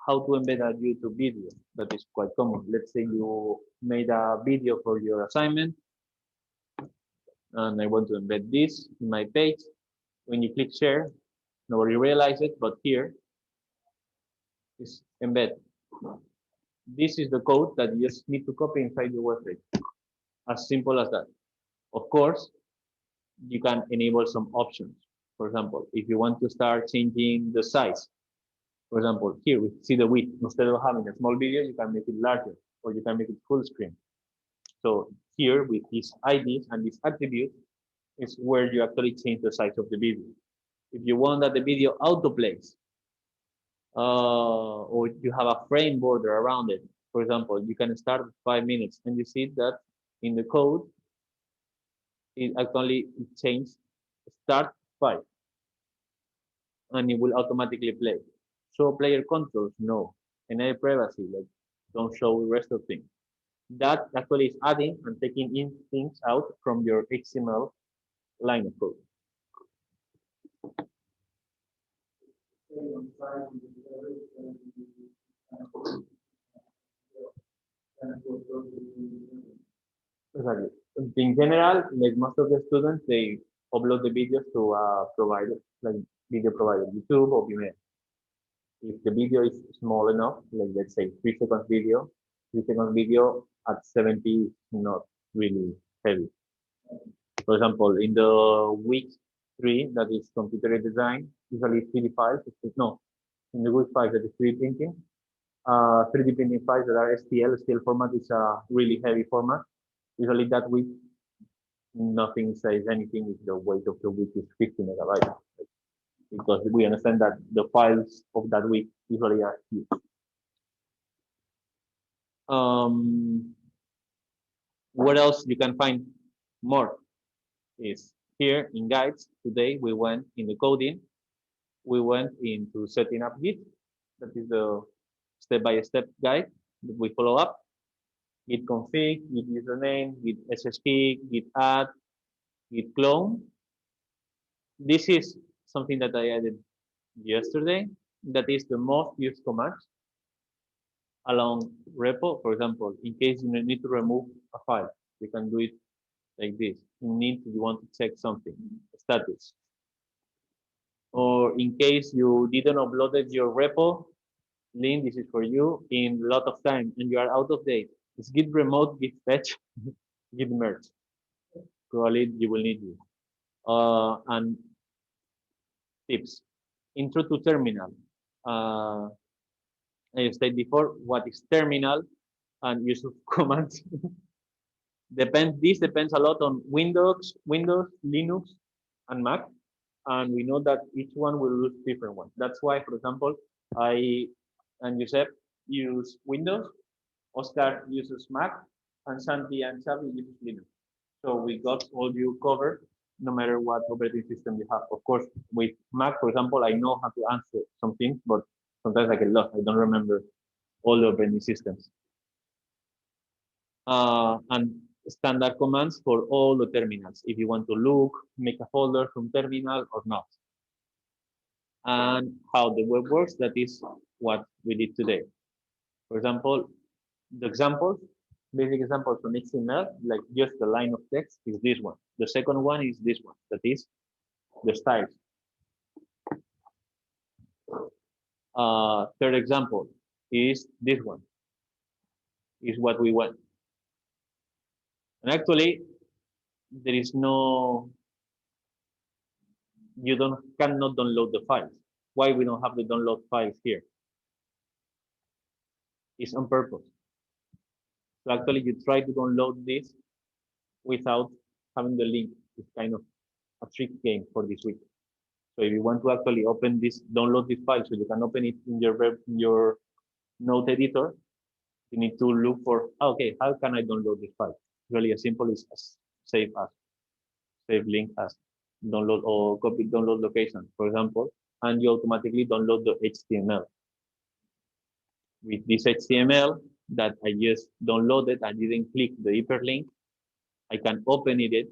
how to embed a YouTube video. That is quite common. Let's say you made a video for your assignment, and I want to embed this in my page. When you click share, nobody realizes it, but here is embed. This is the code that you just need to copy inside your website. As simple as that. Of course, you can enable some options. For example, if you want to start changing the size, for example, here we see the width. Instead of having a small video, you can make it larger, or you can make it full screen. So here with these IDs and this attribute is where you actually change the size of the video. If you want that the video autoplays, or you have a frame border around it, for example, you can start with 5 minutes, and you see that in the code, it actually changes start 5, and it will automatically play. Show player controls, no. Enable privacy, like don't show the rest of things. That actually is adding and taking in things out from your HTML line of code. Exactly. In general, like most of the students, they upload the videos to a provider, like video provider, YouTube or Vimeo. If the video is small enough, like let's say 3 seconds video, 3 seconds video at 70 is not really heavy. For example, in the week 3, that is computer design, usually 3D files, no, in the week 5, that is 3D printing. 3D printing files that are STL format is a really heavy format. Usually that week, nothing says anything if the weight of the week is 50 megabytes. Because we understand that the files of that week usually are huge. What else you can find more is here in guides. Today we went in the coding, we went into setting up Git. That is the step-by-step guide that we follow up. Git config, Git username, Git SSH, Git add, Git clone. This is something that I added yesterday. That is the most used command along repo. For example, in case you need to remove a file, you can do it like this. You want to check something, status. Or in case you didn't uploaded your repo, link, this is for you, in a lot of time and you are out of date. It's git remote, git fetch, git merge. Probably you will need it. And tips. Intro to terminal. I said before, what is terminal and use of commands. This depends a lot on Windows, Linux, and Mac. And we know that each one will use different ones. That's why, for example, I and Josep use Windows, Oscar uses Mac, and Santi and Xavi uses Linux. So we got all you covered, no matter what operating system you have. Of course, with Mac, for example, I know how to answer some things, but sometimes I get lost. I don't remember all the operating systems. And standard commands for all the terminals. If you want to look, make a folder from terminal or not. And how the web works, that is what we did today. For example, the examples, basic examples from HTML, like just the line of text is this one. The second one is this one, that is the styles. Third example is this one, is what we want. And actually, there is no, you cannot download the files. Why we don't have the download files here? It's on purpose. So actually, you try to download this without having the link. It's kind of a trick game for this week. So if you want to actually open this, download this file so you can open it in your note editor, you need to look for, okay, how can I download this file? Really as simple as save as, save link as, download or copy download location, for example, and you automatically download the HTML. With this HTML that I just downloaded, I didn't click the hyperlink, I can open it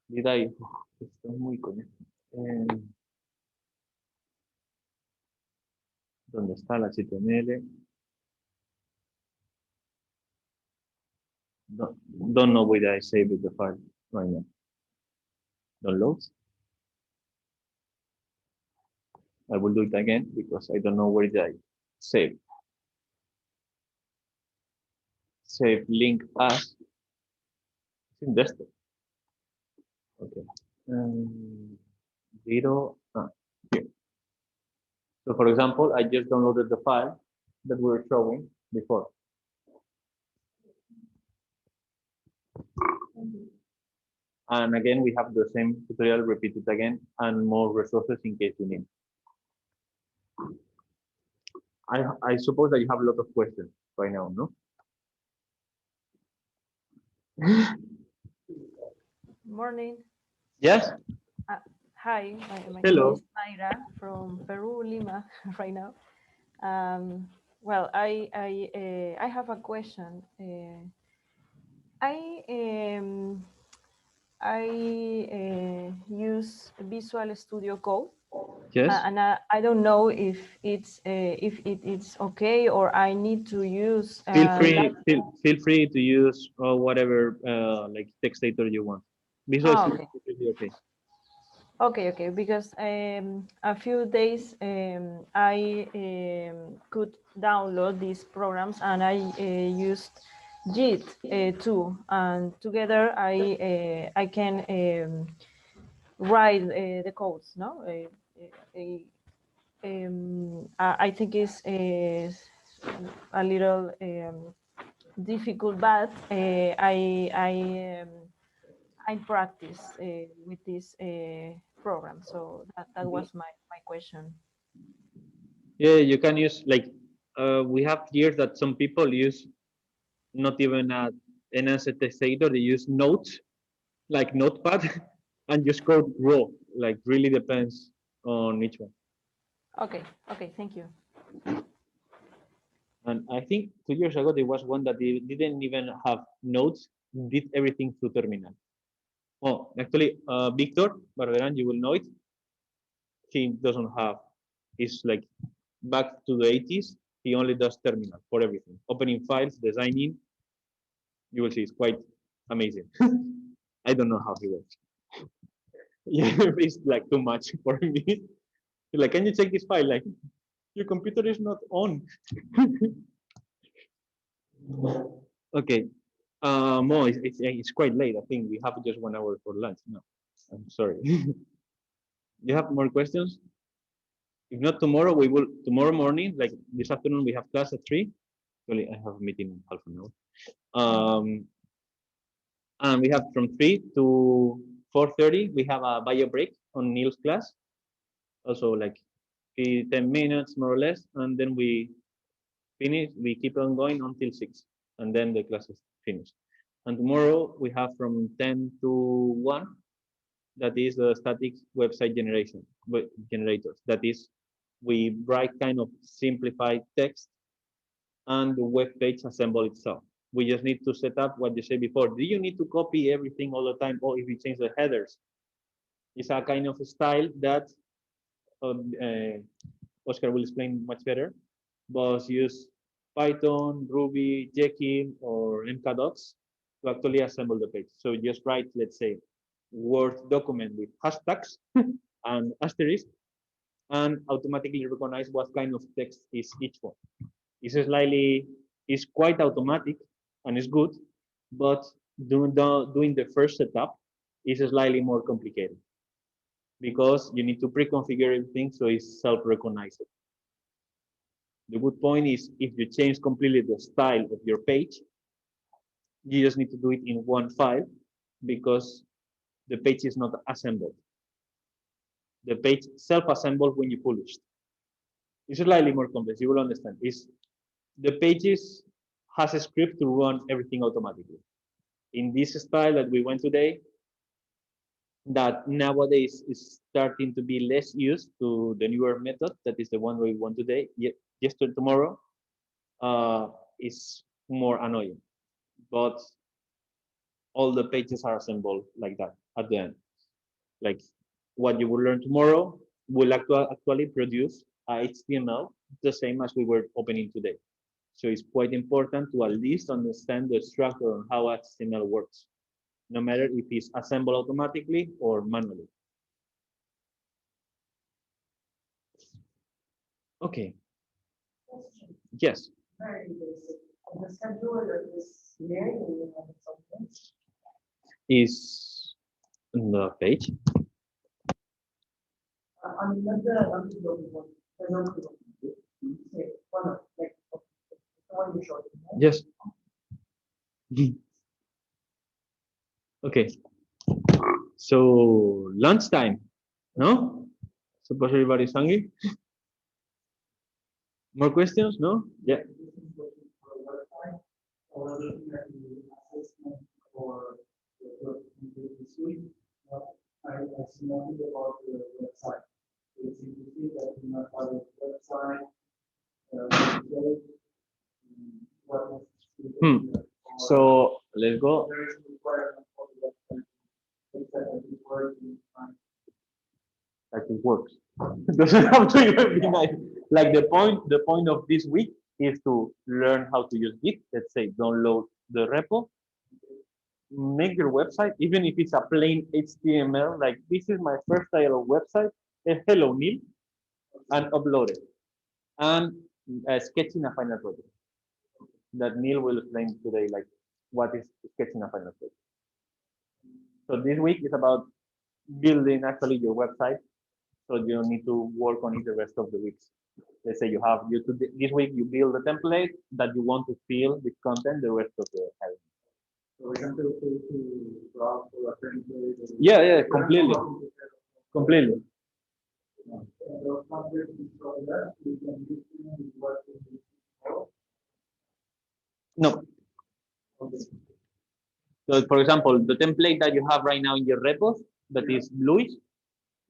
Did I? Estoy muy con esto. ¿Dónde está el HTML? Don't know whether I saved the file right now. Downloads. I will do it again because I don't know where did I save. Save link as in desktop. Okay. Zero. Here. So for example, I just downloaded the file that we were showing before. And again, we have the same tutorial repeated again and more resources in case you need. I suppose that you have a lot of questions right now, no? Morning. Yes. Hi, my Hello. name is Mayra from Peru, Lima, right now. Well, I have a question. I use Visual Studio Code, Yes. and I don't know if it is okay or I need to use. Feel free to use whatever like text editor you want. Visual Studio Okay. is really okay. Okay, because a few days I could download these programs and I used Git too, and together I can write the codes. No, I think it's a little difficult, but I practice with this program. So that was my question. Yeah, you can use like we have here that some people use not even an asset text editor, they use notes like notepad and just code raw. Like really depends on each one. Okay, thank you. And I think 2 years ago there was one that they didn't even have notes, did everything through terminal. Oh, actually, Victor Barberan, you will know it. He doesn't have. It's like back to the 80s. He only does terminal for everything. Opening files, designing. You will see it's quite amazing. I don't know how he works. Yeah, it's like too much for me. Like, can you check this file? Like, your computer is not on. Okay. Mo, it's quite late. I think we have just 1 hour for lunch. No, I'm sorry. You have more questions? If not tomorrow, we will tomorrow morning, like this afternoon, we have class at 3. Actually, I have a meeting in half an hour. And we have from 3 to 4:30, we have a bio break on Neil's class. Also like 10 minutes more or less, and then we finish. We keep on going until 6, and then the class is finished. And tomorrow we have from 10 to 1. That is the static website generators. That is, we write kind of simplified text and the web page assemble itself. We just need to set up what you said before. Do you need to copy everything all the time, or if you change the headers? It's a kind of style that Oscar will explain much better. But use Python, Ruby, Jekyll, or MKDocs to actually assemble the page. So just write, let's say, Word document with hashtags and asterisk, and automatically recognize what kind of text is each one. It's quite automatic and it's good, but doing the first setup is slightly more complicated because you need to pre-configure everything so it's self-recognized. The good point is if you change completely the style of your page, you just need to do it in one file because the page is not assembled. The page self-assembled when you publish. It's slightly more complex. You will understand. The pages has a script to run everything automatically. In this style that we went today, that nowadays is starting to be less used to the newer method. That is the one we want today. Yesterday, tomorrow, is more annoying. But all the pages are assembled like that. at the end. Like what you will learn tomorrow will actually produce HTML the same as we were opening today. So it's quite important to at least understand the structure on how HTML works, no matter if it's assembled automatically or manually. Okay. Yes. Very basic. On the schedule of this year, you have something. Is on the page. On the one, the number one. Say, one of, like, the one you showed. Right? Yes. Okay. So lunchtime, no? Suppose everybody's hungry. More questions? No? Yeah. Or looking at the assessment for the this week, I see nothing about the website. It's interesting that you not have a website. So let's go. There is a requirement for the website. Exactly where you find. Like it works. It doesn't have to even be nice. Like the point of this week is to learn how to use Git. Let's say download the repo, make your website, even if it's a plain HTML. Like this is my first style of website. Hello Neil, and upload it, and sketching a final project. That Neil will explain today, like what is sketching a final project. So this week is about building actually your website. So you don't need to work on it the rest of the weeks. Let's say this week you build a template that you want to fill with content the rest of the time. So we have to browse for a template. Yeah, completely. Completely. No. So for example, the template that you have right now in your repos that is bluish,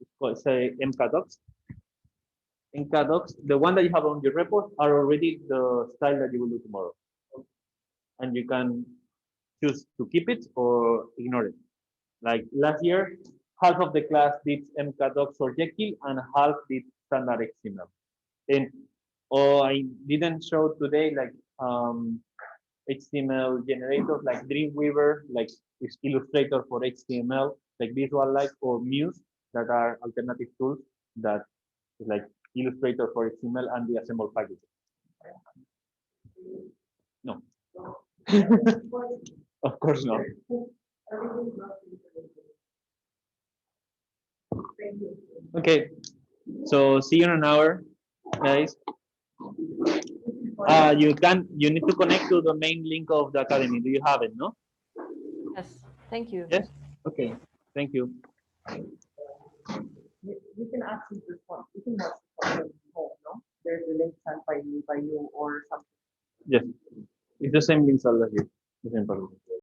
it's called say MKDocs. MKDocs, the one that you have on your repos are already the style that you will do tomorrow. And you can choose to keep it or ignore it. Like last year, half of the class did MKDocs or Jekyll and half did standard HTML. And I didn't show today like HTML generators like Dreamweaver, like Illustrator for HTML, like Visualize or Muse that are alternative tools that is like Illustrator for HTML and the assemble package. No. Of course not. Okay, so see you in an hour, guys. You need to connect to the main link of the academy. Do you have it? No? Yes, thank you. Yes. Okay. Thank you. You can access this one. You can watch this one at home, no? There's a link sent by you or something. Yes. It's the same link as last year. The same problem.